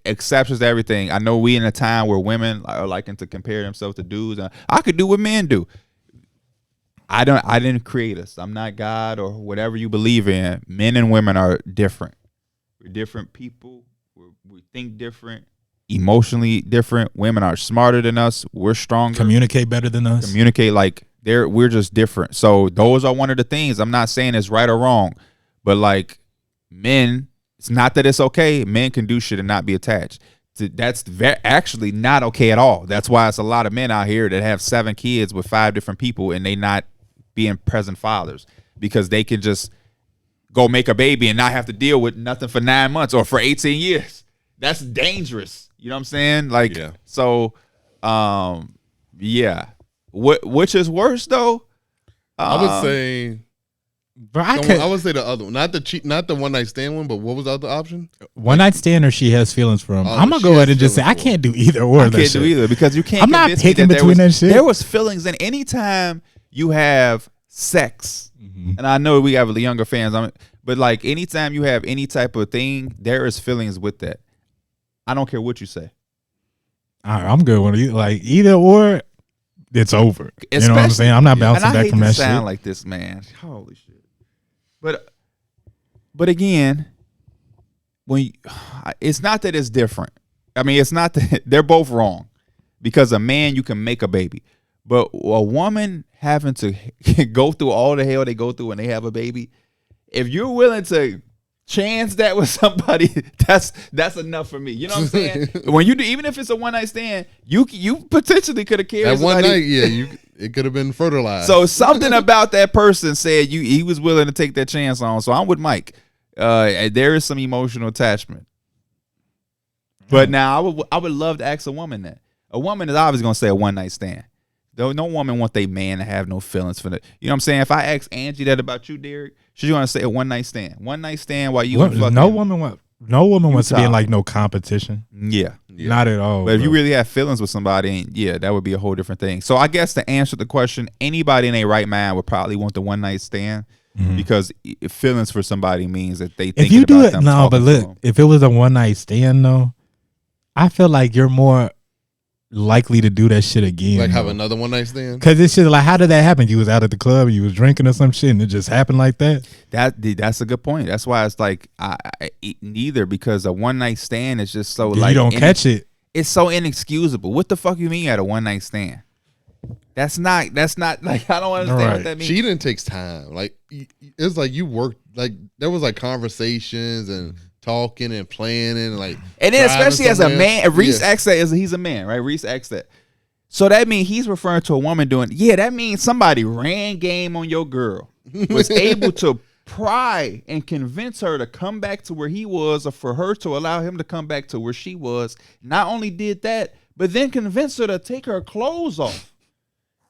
exceptions to everything. I know we in a time where women are liking to compare themselves to dudes. I could do what men do. I didn't create us. I'm not God or whatever you believe in. Men and women are different. We're different people. We think different. Emotionally different. Women are smarter than us. We're stronger.
Communicate better than us.
Communicate like we're just different. So those are one of the things. I'm not saying it's right or wrong, but like men, it's not that it's okay. Men can do shit and not be attached. That's actually not okay at all. That's why it's a lot of men out here that have 7 kids with 5 different people and they not being present fathers because they can just go make a baby and not have to deal with nothing for 9 months or for 18 years. That's dangerous. You know what I'm saying? Like, yeah. So, yeah. Which is worse though?
I would say,
but
I would say the other one, not the one night stand one, but what was the other option?
One night stand, or she has feelings for him. I'm gonna go ahead and just say I can't do either or.
I can't do either because you can't.
I'm not picking between that shit.
There was feelings, and anytime you have sex, and I know we have the younger fans, but like anytime you have any type of thing, there is feelings with that. I don't care what you say.
All right, I'm good with it. Like either or. It's over. You know what I'm saying? I'm not bouncing back from that shit. Sound
like this, man. Holy shit. But again, it's not that it's different. I mean, it's not that they're both wrong. Because a man, you can make a baby. But a woman having to go through all the hell they go through when they have a baby, if you're willing to chance that with somebody, that's enough for me. You know what I'm saying? When you do, even if it's a one night stand, you potentially could have carried
that
somebody.
One night. Yeah, it could have been fertilized.
So something about that person said he was willing to take that chance on. So I'm with Mike. There is some emotional attachment. But now I would love to ask a woman that. A woman is obviously gonna say a one night stand. Though no woman want their man to have no feelings for that. You know what I'm saying? If I ask Angie that about you, Darrick, she's gonna say a one night stand. One night stand while you fucking.
No woman wants to be in like no competition.
Yeah.
Not at all.
But if you really have feelings with somebody, yeah, that would be a whole different thing. So I guess to answer the question, anybody in their right mind would probably want the one night stand because feelings for somebody means that they think.
If you do it, no, but look, if it was a one night stand though, I feel like you're more likely to do that shit again.
Like have another one night stand?
Because it's just like, how did that happen? You was out at the club, you was drinking or some shit, and it just happened like that?
That's a good point. That's why it's like, neither, because a one night stand is just so like.
You don't catch it.
It's so inexcusable. What the fuck you mean you had a one night stand? That's not like, I don't understand what that means.
Cheating takes time. Like, it's like you worked, like there was like conversations and talking and planning and like,
and then especially as a man, Reese asked that he's a man, right? Reese asked that. So that means he's referring to a woman doing, that means somebody ran game on your girl, was able to pry and convince her to come back to where he was, or for her to allow him to come back to where she was. Not only did that, but then convinced her to take her clothes off.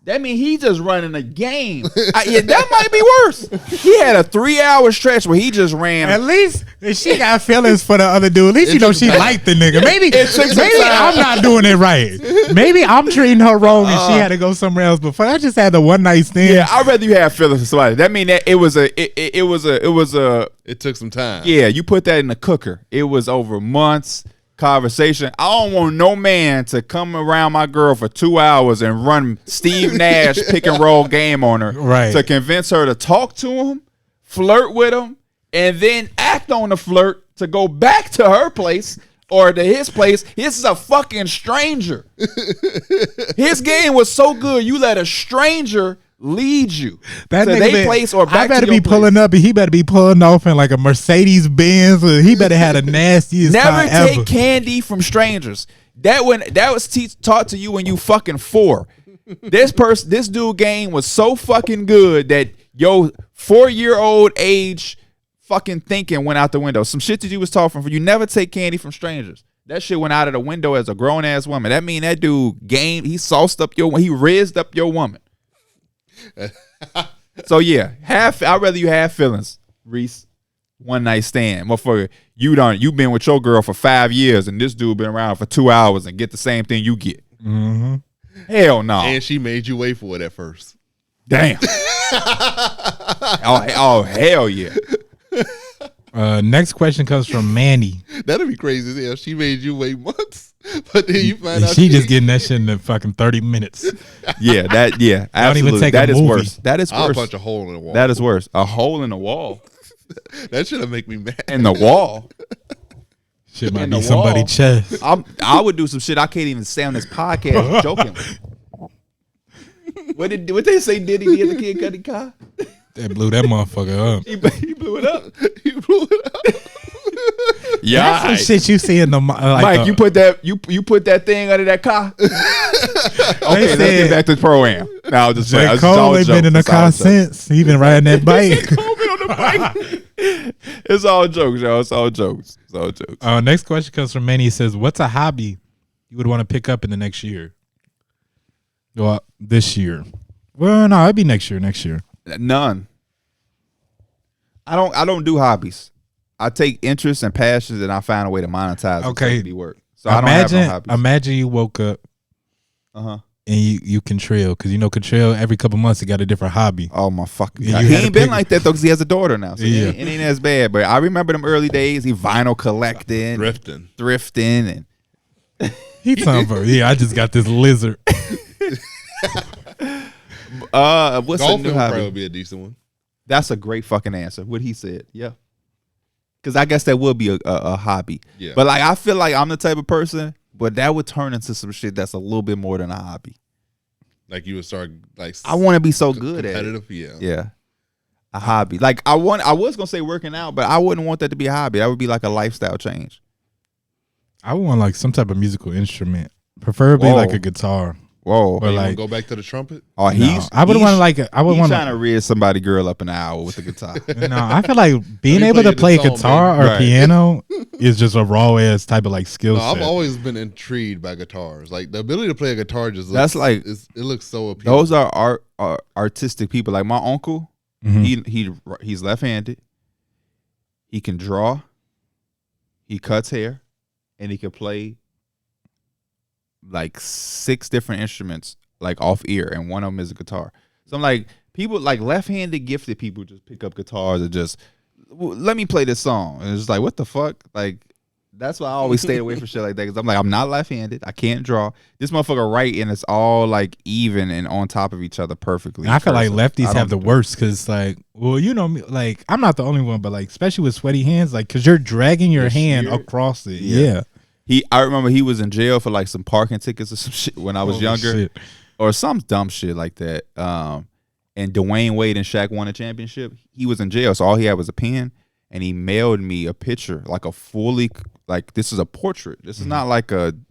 That means he just running a game. That might be worse. He had a 3-hour stretch where he just ran.
At least if she got feelings for the other dude, at least you know she liked the nigga. Maybe I'm not doing it right. Maybe I'm treating her wrong and she had to go somewhere else. But I just had the one night stand.
Yeah, I'd rather you have feelings for somebody. That mean that
it took some time.
Yeah, you put that in the cooker. It was over months. Conversation. I don't want no man to come around my girl for 2 hours and run Steve Nash pick and roll game on her,
right?
To convince her to talk to him, flirt with him, and then act on the flirt to go back to her place or to his place. This is a fucking stranger. His game was so good, you let a stranger lead you
that
to their place or back to your place.
I better be pulling up, and he better be pulling off in like a Mercedes Benz. Or he better have the nastiest
Never
car
take
ever.
Candy from strangers. That was taught to you when you fucking 4. This dude game was so fucking good that your 4-year-old age fucking thinking went out the window. Some shit that you was taught from. You never take candy from strangers. That shit went out of the window as a grown ass woman. That mean that dude he sauced up he rizzed up your woman. So yeah, I'd rather you have feelings, Reese. One night stand, motherfucker. You've been with your girl for 5 years, and this dude been around for 2 hours and get the same thing you get.
Mm-hmm.
Hell no.
And she made you wait for it at first.
Damn. oh hell yeah.
Next question comes from Manny.
That'd be crazy as hell. She made you wait months, but then you find out
she just getting that shit in the fucking 30 minutes.
Yeah, absolutely.
Don't even take
that
a
is
movie.
worse. That is
I'll
worse.
punch a hole in the wall.
That is worse. A hole in the wall.
That should make me mad.
In the wall.
Shit might
In
be
the
somebody's
wall.
chest.
I would do some shit I can't even say on this podcast jokingly. What they say Diddy did the Kid Cudi car?
That blew that motherfucker up.
He blew it up.
He blew it up.
Yeah,
That's some shit you see in the
Mike, you put that thing under that car. Okay, let's get back to the pro-am. Now, just
J. Cole ain't been in a car since. He been riding that bike.
Cole been on the bike. It's all jokes, y'all. It's all jokes.
Next question comes from Manny. He says, "What's a hobby you would want to pick up in the next year?" Well, this year. Well, no, it'd be next year.
None. I don't do hobbies. I take interests and passions, and I find a way to monetize.
Okay,
it to be work. So I don't have no hobbies.
Imagine you woke up, and you contrail, because contrail every couple months he got a different hobby.
Oh my fucking God. He ain't been like that though, because he has a daughter now. So it ain't as bad. But I remember them early days. He vinyl collecting, thrifting, and
he talking about I just got this lizard.
What's a
Golfing
new
would
hobby?
probably be a decent one.
That's a great fucking answer. What he said, yeah. Because I guess that would be a hobby.
Yeah.
But I feel like I'm the type of person, but that would turn into some shit that's a little bit more than a hobby.
Like you would start
I want to be so good at it.
Yeah.
A hobby. I was gonna say working out, but I wouldn't want that to be a hobby. That would be like a lifestyle change.
I would want like some type of musical instrument, preferably like a guitar.
Whoa!
But you go back to the trumpet?
Oh,
I would want
trying to rear somebody girl up an hour with the guitar.
No, I feel like being able to play guitar or piano is just a raw ass type of skill set.
I've always been intrigued by guitars. Like the ability to play a guitar just it looks so appealing.
Those are artistic people. Like my uncle, he's left-handed. He can draw. He cuts hair, and he can play like 6 different instruments off ear, and one of them is a guitar. So I'm like, people like left-handed gifted people just pick up guitars and just let me play this song, and it's just like, what the fuck? Like, that's why I always stayed away from shit like that, because I'm like, I'm not left-handed, I can't draw. This motherfucker write, and it's all like even and on top of each other perfectly.
And I feel like lefties have the worst, because I'm not the only one, but especially with sweaty hands, because you're dragging your hand across it. Yeah.
I remember he was in jail for some parking tickets or some shit when I was younger, or some dumb shit like that. And Dwayne Wade and Shaq won a championship. He was in jail, so all he had was a pen, and he mailed me a picture, this is a portrait. This is not and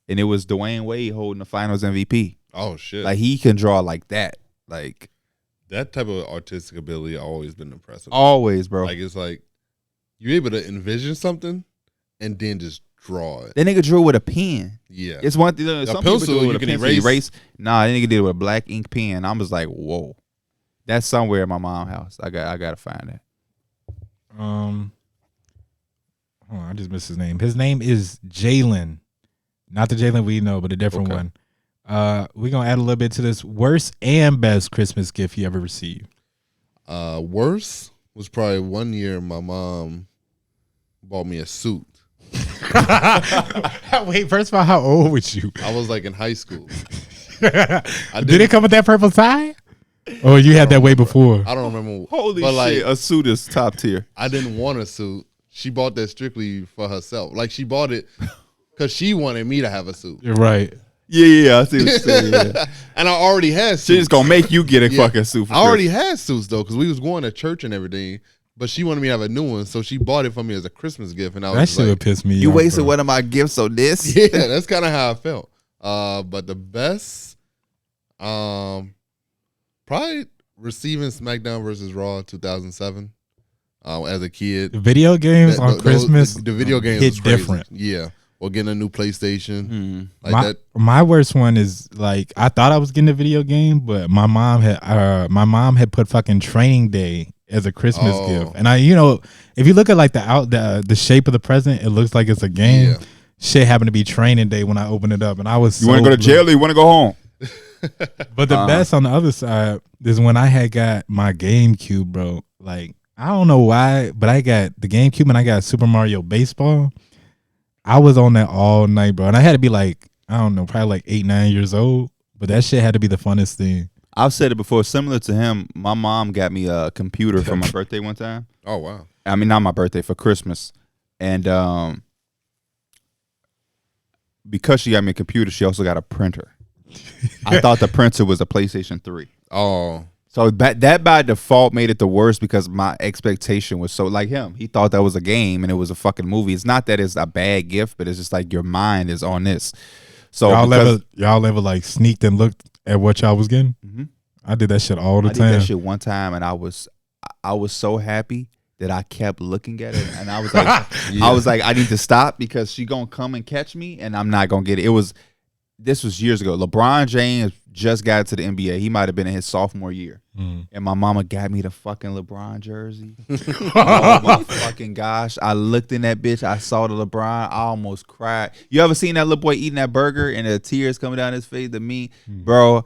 it was Dwayne Wade holding the Finals MVP.
Oh shit!
He can draw like that.
That type of artistic ability always been impressive.
Always, bro.
It's you're able to envision something and then just draw it.
That nigga drew with a pen.
Yeah.
It's one thing. Some people do it with a pencil.
Erase.
Nah, that nigga did it with a black ink pen. I was like, whoa. That's somewhere in my mom's house. I gotta find that.
I just missed his name. His name is Jalen. Not the Jalen we know, but a different one. We're gonna add a little bit to this. Worst and best Christmas gift you ever received.
Worst was probably one year my mom bought me a suit.
Wait, first of all, how old was you?
I was in high school.
Did it come with that purple tie? Oh, you had that way before.
I don't remember.
Holy shit, a suit is top tier.
I didn't want a suit. She bought that strictly for herself. She bought it because she wanted me to have a suit.
You're right.
Yeah, I see what you're saying. Yeah.
And I already had suits.
She's going to make you get a fucking suit for
I already had suits, though, because we was going to church and everything. But she wanted me to have a new one, so she bought it for me as a Christmas gift. And I was
that shit would piss me off.
You wasted one of my gifts on this?
Yeah, that's kind of how I felt. But the best, probably receiving SmackDown versus Raw 2007. as a kid.
Video games on Christmas,
the video games
hit
was crazy.
different.
Yeah, or getting a new PlayStation. Like
my,
that.
my worst one is like I thought I was getting a video game, but my mom had put fucking Training Day as a Christmas gift, and if you look at like the shape of the present, it looks like it's a game.
Yeah.
Shit happened to be Training Day when I opened it up, and I was.
You want to go to jail or you want to go home?
But the best on the other side is when I had got my GameCube, bro. Like I don't know why, but I got the GameCube and I got Super Mario Baseball. I was on that all night, bro, and I had to be like, I don't know, probably like 8-9 years old. But that shit had to be the funnest thing.
I've said it before. Similar to him, my mom got me a computer for my birthday one time.
Oh wow!
I mean, not my birthday, for Christmas, and because she got me a computer, she also got a printer. I thought the printer was a PlayStation 3.
Oh,
so that by default made it the worst because my expectation was so like him. He thought that was a game and it was a fucking movie. It's not that it's a bad gift, but it's just like your mind is on this. So
y'all ever like sneaked and looked at what y'all was getting? Mm-hmm. I did that shit all the time.
I did that shit one time and I was so happy that I kept looking at it and I was like, I was like, I need to stop because she gonna come and catch me and I'm not gonna get it. This was years ago. LeBron James just got to the NBA. He might have been in his sophomore year. And my mama got me the fucking LeBron jersey. Oh my fucking gosh. I looked in that bitch. I saw the LeBron. I almost cried. You ever seen that little boy eating that burger and the tears coming down his face? Bro.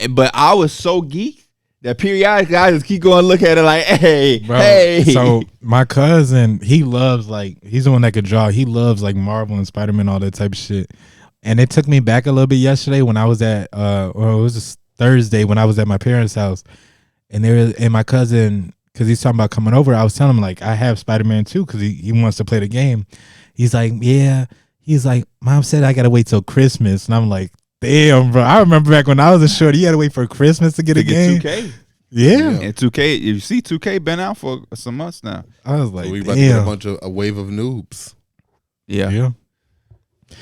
But I was so geeked that periodically I just keep going to look at it like, hey, bro, hey.
So my cousin, he loves he's the one that could draw. He loves like Marvel and Spider-Man, all that type of shit. And it took me back a little bit yesterday when I was at, it was just Thursday when I was at my parents' house. And my cousin, because he's talking about coming over, I was telling him, like, I have Spider-Man too, because he wants to play the game. He's like, yeah. He's like, Mom said I got to wait till Christmas. And I'm like, damn, bro. I remember back when I was a shorty, you had to wait for Christmas to get a game.
2K.
Yeah.
And 2K, you see 2K been out for some months now.
I was like,
so we about to get a wave of noobs.
Yeah.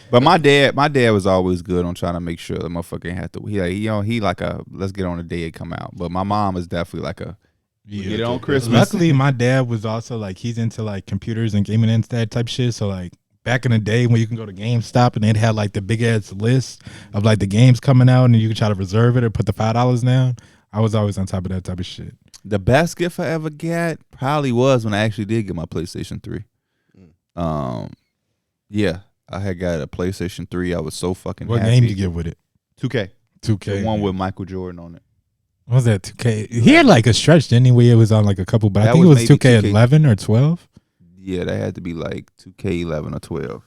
But my dad was always good on trying to make sure the motherfucker ain't have to. He like a let's get on the day it come out. But my mom is definitely like a get it on Christmas.
Luckily, my dad was also like he's into like computers and gaming and that type shit. So like back in the day when you can go to GameStop and they'd have like the big ass list of like the games coming out and you can try to reserve it or put the $5 down. I was always on top of that type of shit.
The best gift I ever got probably was when I actually did get my PlayStation 3. Yeah. I had got a PlayStation 3. I was so fucking happy.
What game did you get with it?
2K.
2K.
The one with Michael Jordan on it.
What was that 2K? He had like a stretch, didn't he? Where it was on like a couple, but I think it was 2K11 or 12.
Yeah, that had to be like 2K11 or 12.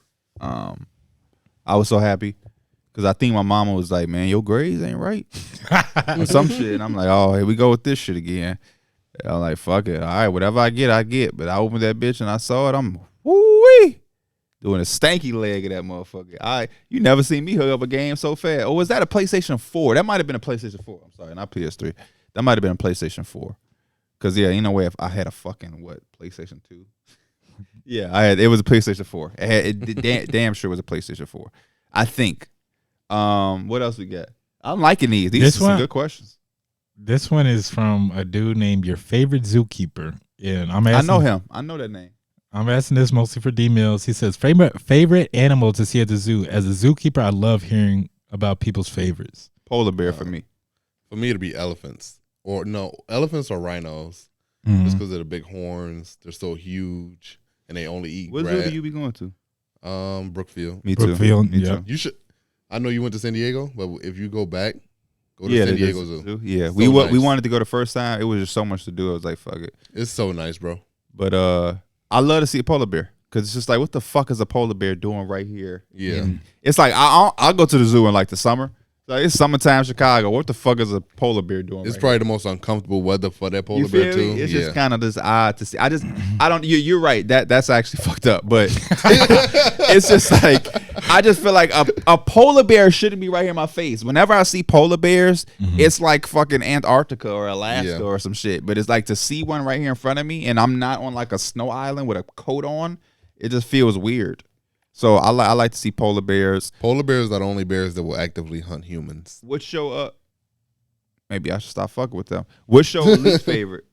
I was so happy because I think my mama was like, man, your grades ain't right. Or some shit. And I'm like, oh, here we go with this shit again. And I'm like, fuck it. All right, whatever I get, I get. But I opened that bitch and I saw it. I'm, woo-wee. Doing a stanky leg of that motherfucker. You never seen me hook up a game so fast. Or was that a PlayStation 4? That might have been a PlayStation 4. I'm sorry, not PS3. That might have been a PlayStation 4. Cause yeah, you know what? If I had a fucking PlayStation 2. Yeah, it was a PlayStation 4. Damn sure was a PlayStation 4. I think. What else we got? I'm liking these. These are some good questions.
This one is from a dude named Your Favorite Zookeeper. Yeah, and I
know him. I know that name.
I'm asking this mostly for D Mills. He says, favorite animal to see at the zoo. As a zookeeper, I love hearing about people's favorites.
Polar bear for me.
For me, it'd be elephants. Or no, elephants or rhinos. Just because of the big horns. They're so huge and they only eat
grass. What zoo do you be going to?
Brookfield.
Me too.
Brookfield,
me too.
You should. I know you went to San Diego, but if you go back, go to San Diego Zoo.
Yeah, we wanted to go the first time. It was just so much to do. I was like, fuck it.
It's so nice, bro.
But I love to see a polar bear because it's just like, what the fuck is a polar bear doing right here?
Yeah,
and it's like I'll go to the zoo in like the summer. Like it's summertime Chicago. What the fuck is a polar bear doing?
It's probably the most uncomfortable weather for that polar bear too.
It's just kind of just odd to see. I don't. You're right. That's actually fucked up. But it's just like I just feel like a polar bear shouldn't be right here in my face. Whenever I see polar bears, it's like fucking Antarctica or Alaska or some shit. But it's like to see one right here in front of me, and I'm not on like a snow island with a coat on. It just feels weird. So I like to see polar bears.
Polar bears are the only bears that will actively hunt humans.
What's your maybe I should stop fucking with them. What's your least favorite?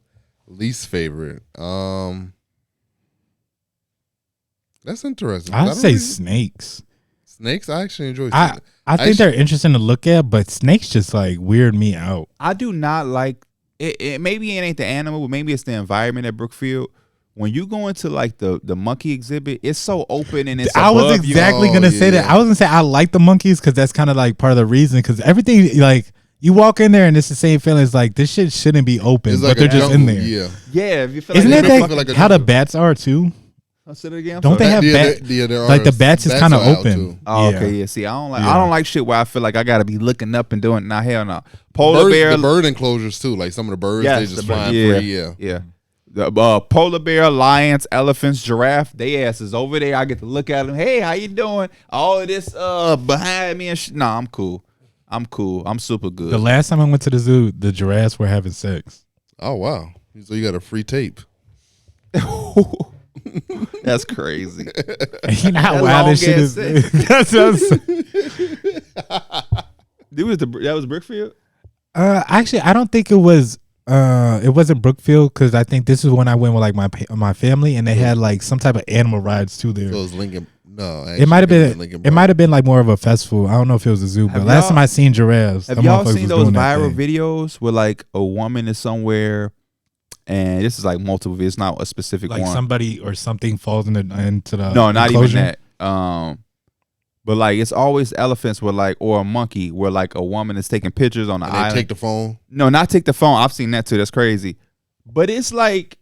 Least favorite. That's interesting.
I'd say snakes.
Snakes, I actually enjoy.
I think they're interesting to look at, but snakes just like weird me out.
I do not like it. Maybe it ain't the animal, but maybe it's the environment at Brookfield. When you go into like the monkey exhibit, it's so open and it's.
I was exactly gonna say that. I was gonna say I like the monkeys because that's kind of like part of the reason. Because everything like you walk in there and it's the same feeling. It's like this shit shouldn't be open, but they're just in there.
Yeah. If you feel
Isn't
like
it like how the bats are too?
I'll say it again.
Don't they have bats? Like the bats is kind of open.
Oh, okay, yeah. See, I don't like shit where I feel like I gotta be looking up and doing. Nah, hell no. Polar bear,
the bird enclosures too. Like some of the birds, they just flying free.
Yeah. The polar bear, lions, elephants, giraffe, they asses over there. I get to look at them. Hey, how you doing? All of this behind me and shit. Nah, I'm cool. I'm super good.
The last time I went to the zoo, the giraffes were having sex.
Oh wow! So you got a free tape.
That's crazy.
You know how wild this shit is. That
was Brookfield?
Actually, I don't think it was. It wasn't Brookfield because I think this is when I went with like my family and they had like some type of animal rides too there.
So it was Lincoln. No,
it might have been. It might have been like more of a festival. I don't know if it was a zoo, but last time I seen giraffes.
Have y'all seen those viral videos where like a woman is somewhere? And this is like multiple videos, not a specific
like
one.
Like somebody or something falls into the
no, not
enclosure?
even that. But like it's always elephants where like or a monkey where like a woman is taking pictures on the island.
They take the phone.
No, not take the phone. I've seen that too. That's crazy. But it's like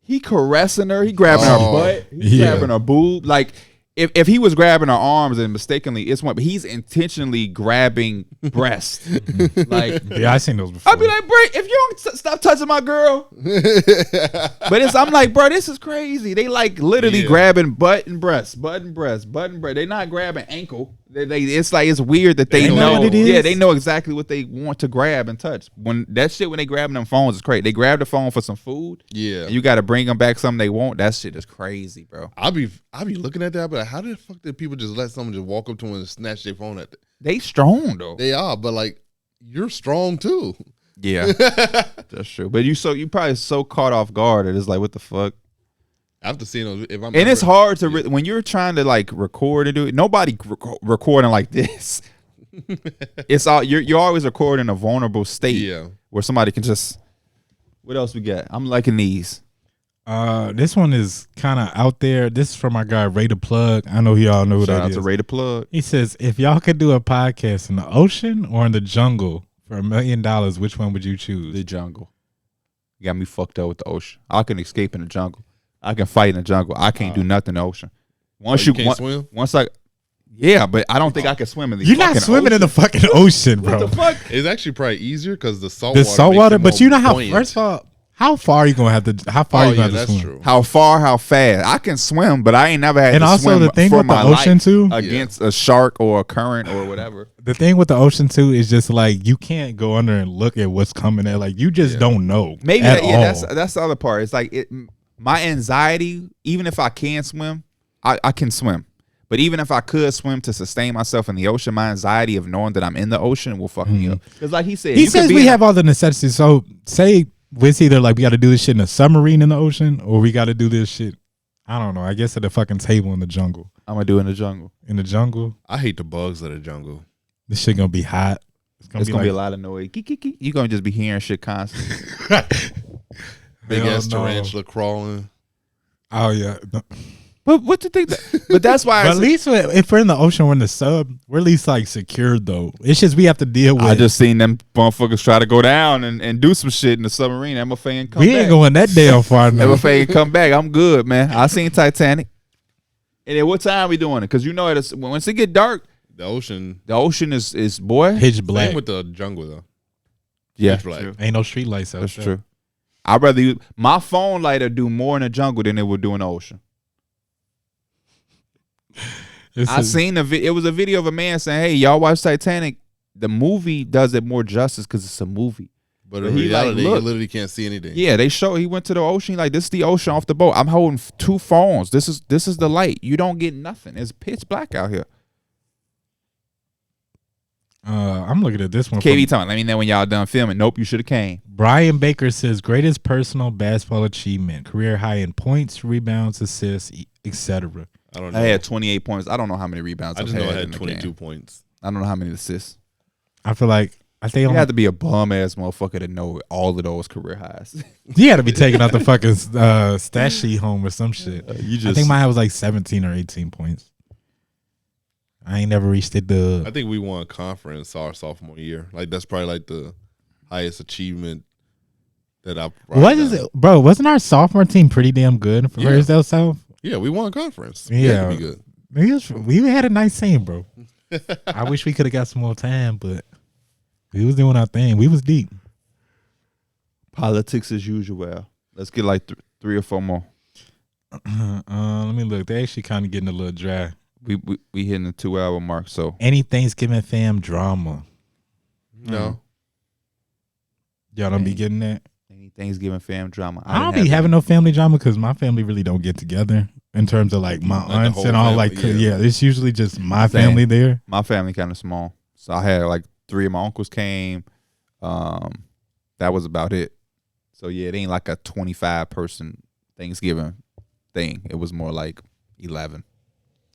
he caressing her, he grabbing her butt, he grabbing her boob. Like if he was grabbing her arms and mistakenly it's one, but he's intentionally grabbing breast. Like
yeah, I seen those before.
I'd be like, bro, if you don't stop touching my girl, but I'm like, bro, this is crazy. They like literally grabbing butt and breast. They not grabbing ankle. It's like it's weird that they know.
What it is?
Yeah, they know exactly what they want to grab and touch. When that shit, when they grabbing them phones, is crazy. They grab the phone for some food.
Yeah,
and you got to bring them back something they want. That shit is crazy, bro.
I'll be looking at that, but how the fuck did people just let someone just walk up to them and snatch their phone at them?
They strong though.
They are, but like you're strong too.
Yeah, that's true. But you probably so caught off guard that it's like, what the fuck?
After seeing those, if I'm
and it's hard to when you're trying to like record and do it. Nobody recording like this. It's all you're always recording a vulnerable state where somebody can just. What else we got? I'm liking these.
This one is kind of out there. This is from our guy Ray the Plug. I know y'all know who that is.
Shout out to Ray the Plug.
He says, if y'all could do a podcast in the ocean or in the jungle for $1 million, which one would you choose?
The jungle. You got me fucked up with the ocean. I can escape in the jungle. I can fight in the jungle. I can't do nothing in the ocean.
Once you can't swim?
Yeah, but I don't think I can swim in the
You're not swimming in the fucking ocean, bro.
What the fuck?
It's actually probably easier because the salt
water. But you know how, first of all, how far are you gonna have to? How far are you gonna have to swim?
True.
How far? How fast? I can swim, but I ain't never had.
And
to
also
swim
the thing
for
with the
my
ocean
life
too,
against a shark or a current or whatever.
The thing with the ocean too is just like you can't go under and look at what's coming there. Like you just don't know.
Maybe
at all.
That's the other part. It's like my anxiety. Even if I can swim, I can swim. But even if I could swim to sustain myself in the ocean, my anxiety of knowing that I'm in the ocean will fuck me up. Because like he says
we have all the necessities. So say it's either like we got to do this shit in a submarine in the ocean or we got to do this shit, I don't know, I guess at a fucking table in the jungle.
I'm going to do it in the jungle.
In the jungle?
I hate the bugs of the jungle.
This shit going to be hot.
It's going to be a lot of noise. You're going to just be hearing shit constantly.
Big ass tarantula crawling.
Oh, yeah.
But what to think? But that's why.
But at least if we're in the ocean, we're in the sub. We're at least like secured though. It's just we have to deal with.
I just seen them motherfuckers try to go down and do some shit in the submarine. That motherfucker ain't come back.
We ain't going that damn far now.
That motherfucker ain't come back. I'm good, man. I seen Titanic. And at what time we doing it? Because you know, once it get dark,
the ocean
is boy
pitch black.
Same with the jungle though.
Yeah,
pitch black.
Ain't no street lights out.
That's true. I'd rather use my phone lighter do more in the jungle than it would do in the ocean. I seen it was a video of a man saying, "Hey, y'all watch Titanic? The movie does it more justice because it's a movie."
But in reality, you literally can't see anything.
Yeah, he went to the ocean. Like, this is the ocean off the boat. I'm holding 2 phones. This is the light. You don't get nothing. It's pitch black out here.
I'm looking at this one.
KV talking. Let me know when y'all done filming. Nope, you should have came.
Brian Baker says greatest personal basketball achievement, career high in points, rebounds, assists, etc.
I don't know.
I had 28 points. I don't know how many rebounds
I
I've
just know I
had
had
in the
22
game.
points.
I don't know how many assists.
I feel like
You had to be a bum ass motherfucker to know all of those career highs.
you got to be taking out the fucking stat sheet home or some shit. I think mine was like 17 or 18 points. I ain't never reached it.
I think we won conference our sophomore year. Like that's probably like the highest achievement that I've.
What is it, bro? Wasn't our sophomore team pretty damn good for Rosedale South?
Yeah, we won conference.
Yeah,
we had to be
good. We had a nice team, bro. I wish we could have got some more time, but we was doing our thing. We was deep.
Politics as usual. Let's get like 3 or 4 more.
Let me look. They actually kind of getting a little dry.
We hitting the 2-hour mark. So
any Thanksgiving fam drama?
No.
Y'all don't be getting that.
Any Thanksgiving fam drama?
I don't be having no family drama because my family really don't get together in terms of like my aunts and all.
Family,
like it's usually just my family there.
My family kind of small, so I had like 3 of my uncles came. That was about it. So yeah, it ain't like a 25-person Thanksgiving thing. It was more like 11.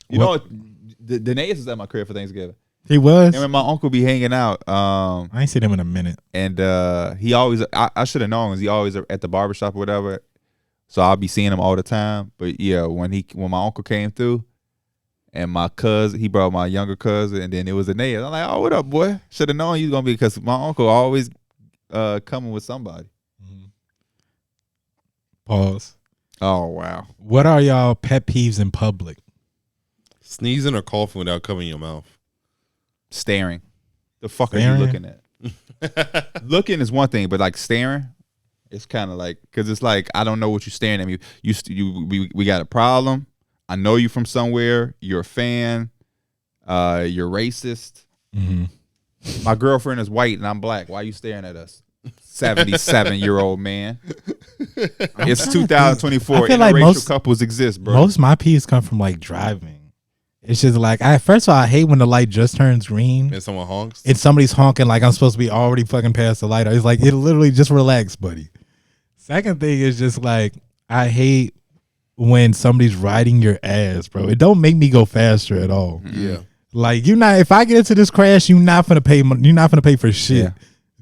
You know, Danaeus was at my crib for Thanksgiving.
He was.
And when my uncle be hanging out,
I ain't seen him in a minute.
And he always, I should have known, because he always at the barbershop or whatever. So I'll be seeing him all the time. But yeah, when my uncle came through, and my cousin, he brought my younger cousin, and then it was Danaeus. I'm like, oh, what up, boy? Should have known you was gonna be, because my uncle always coming with somebody.
Pause.
Oh wow.
What are y'all pet peeves in public?
Sneezing or coughing without covering your mouth.
Staring. The fuck are you looking at? Looking is one thing, but like staring, it's kind of like, because it's like, I don't know what you're staring at me. We got a problem. I know you from somewhere. You're a fan. You're racist. Mm-hmm. My girlfriend is white and I'm black. Why are you staring at us? 77-year-old man. It's 2024.
I feel like
interracial couples exist, bro.
Most of my peeves come from like driving. It's just like, first of all, I hate when the light just turns green
and someone honks
and somebody's honking like I'm supposed to be already fucking past the light. It's like, it literally just relax, buddy. Second thing is just like, I hate when somebody's riding your ass, bro. It don't make me go faster at all.
Yeah.
Like, if I get into this crash, you're not gonna pay for shit. Yeah.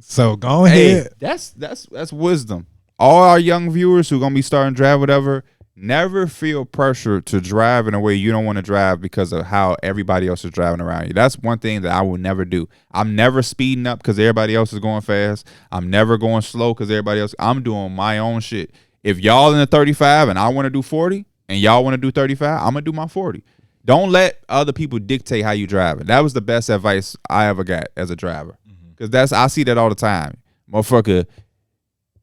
So go ahead.
That's wisdom. All our young viewers who gonna be starting to drive, whatever, never feel pressure to drive in a way you don't want to drive because of how everybody else is driving around you. That's one thing that I will never do. I'm never speeding up because everybody else is going fast. I'm never going slow because everybody else. I'm doing my own shit. If y'all in the 35 and I want to do 40 and y'all want to do 35, I'm gonna do my 40. Don't let other people dictate how you drive. That was the best advice I ever got as a driver. Because I see that all the time. Motherfucker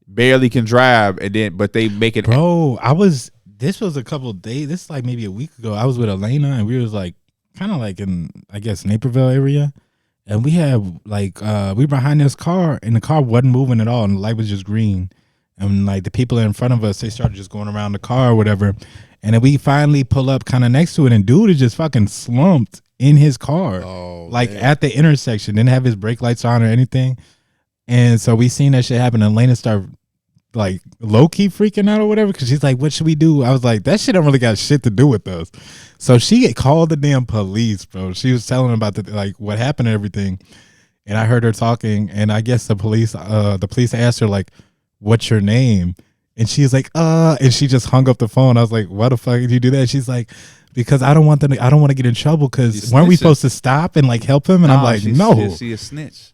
barely can drive, but they make it.
Bro, this was a couple of days. This is like maybe a week ago. I was with Elena and we was like kind of like in, I guess, Naperville area. And we had like, we were behind this car and the car wasn't moving at all. And the light was just green. And like the people in front of us, they started just going around the car or whatever. And then we finally pull up kind of next to it. And dude is just fucking slumped in his car.
Oh,
like
man.
at the intersection. Didn't have his brake lights on or anything. And so we seen that shit happen. And Elena started like low-key freaking out or whatever, because she's like, what should we do? I was like, that shit don't really got shit to do with us. So she called the damn police, bro. She was telling them about what happened and everything. And I heard her talking, and I guess the police asked her like, what's your name? And she's like, and she just hung up the phone. I was like, why the fuck did you do that? She's like, because I don't want to get in trouble, because weren't we supposed to stop and like help him? And I'm like, no.
She a snitch.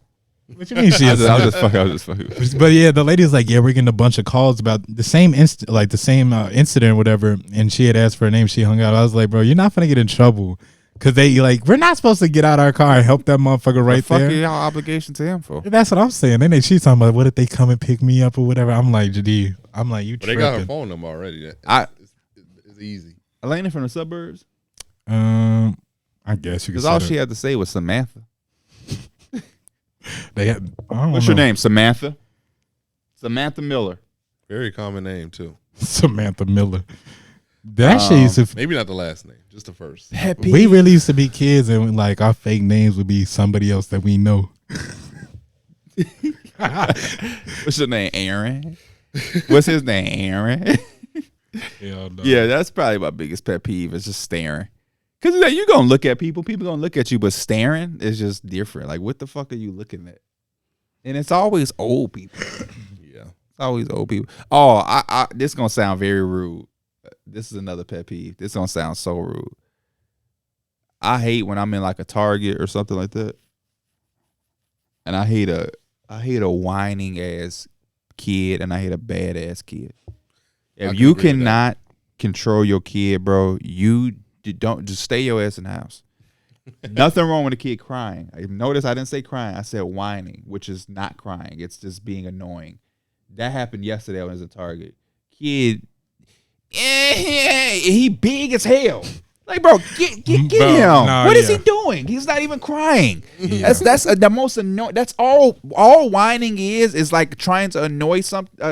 What you mean she is?
I was just fucking.
But yeah, the lady's like, yeah, we're getting a bunch of calls about the same incident or whatever. And she had asked for her name. She hung out. I was like, bro, you're not gonna get in trouble, because we're not supposed to get out our car and help that motherfucker right there.
What the fuck y'all obligation to him for?
That's what I'm saying. Then she's talking about, what if they come and pick me up or whatever? I'm like, JD, you. But
they got her phone number already. It's easy.
Elena from the suburbs.
I guess you.
Because all she had to say was Samantha.
What's
your name? Samantha. Samantha Miller.
Very common name too.
Samantha Miller. That shit used to.
Maybe not the last name, just the first.
We really used to be kids, and like our fake names would be somebody else that we know.
What's your name? Aaron. What's his name? Aaron.
Hell no.
Yeah, that's probably my biggest pet peeve is just staring. Because like, you're going to look at people going to look at you, but staring is just different. Like, what the fuck are you looking at? And it's always old people.
Yeah.
It's always old people. Oh, this is going to sound very rude. This is another pet peeve. This is going to sound so rude. I hate when I'm in like a Target or something like that. And I hate a whining ass kid and I hate a bad ass kid. If you cannot control your kid, bro, you don't just stay your ass in the house. Nothing wrong with a kid crying. Notice I didn't say crying. I said whining, which is not crying. It's just being annoying. That happened yesterday when I was at Target. Kid, he big as hell. Like, bro, get him.
No,
What is he doing? He's not even crying. Yeah. That's the most annoying. That's all whining is like trying to annoy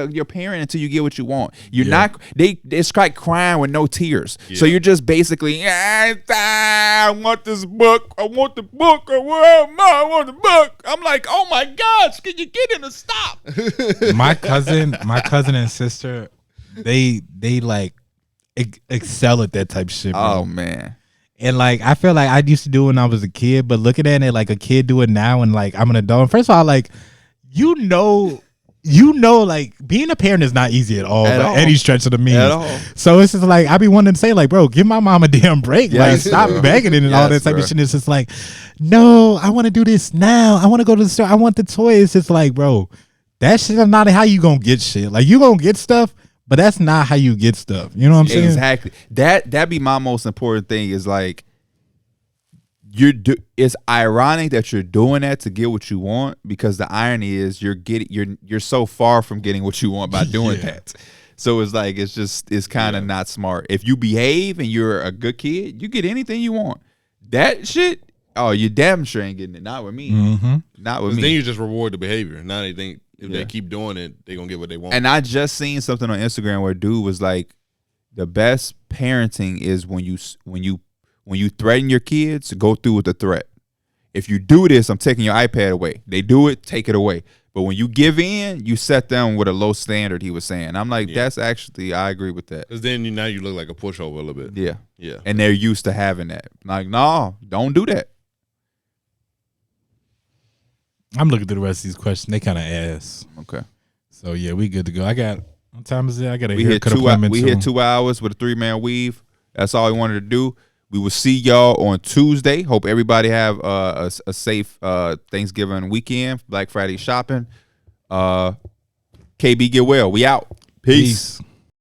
your parent until you get what you want. You're not. It's like crying with no tears. Yeah. So you're just basically, I want this book. I want the book. I want the book. I'm like, oh my gosh, can you get him to stop?
My cousin and sister, they like excel at that type of shit, bro.
Oh man.
And like I feel like I used to do it when I was a kid, but looking at it like a kid do it now and like I'm an adult. First of all, like you know like being a parent is not easy at all by any stretch of the means. At all. So it's just like I be wanting to say like, bro, give my mom a damn break. Yes, like stop begging it and all that type of shit. It's just like, no, I want to do this now. I want to go to the store. I want the toy. It's just like, bro, that shit is not how you gonna get shit. Like you gonna get stuff, but that's not how you get stuff. You know what I'm saying?
Exactly. That be my most important thing is like it's ironic that you're doing that to get what you want because the irony is you're so far from getting what you want by doing that. So it's like it's kind of not smart. If you behave and you're a good kid, you get anything you want. That shit, oh, you damn sure ain't getting it. Not with me.
Mm-hmm.
Not with me.
Then you just reward the behavior. Now they think if they keep doing it, they're gonna get what they want.
And I just seen something on Instagram where a dude was like, the best parenting is when you threaten your kids to go through with the threat. If you do this, I'm taking your iPad away. They do it, take it away. But when you give in, you set them with a low standard, he was saying. I'm like, that's actually, I agree with that.
Because then now you look like a pushover a little bit.
Yeah.
Yeah.
And they're used to having that. Like, no, don't do that.
I'm looking through the rest of these questions. They kind of ass.
Okay.
So yeah, we good to go. What time is it? I got a
we
haircut
hit
appointment.
We hit 2 hours with a 3-man weave. That's all we wanted to do. We will see y'all on Tuesday. Hope everybody have a safe Thanksgiving weekend, Black Friday shopping. KB, get well. We out. Peace.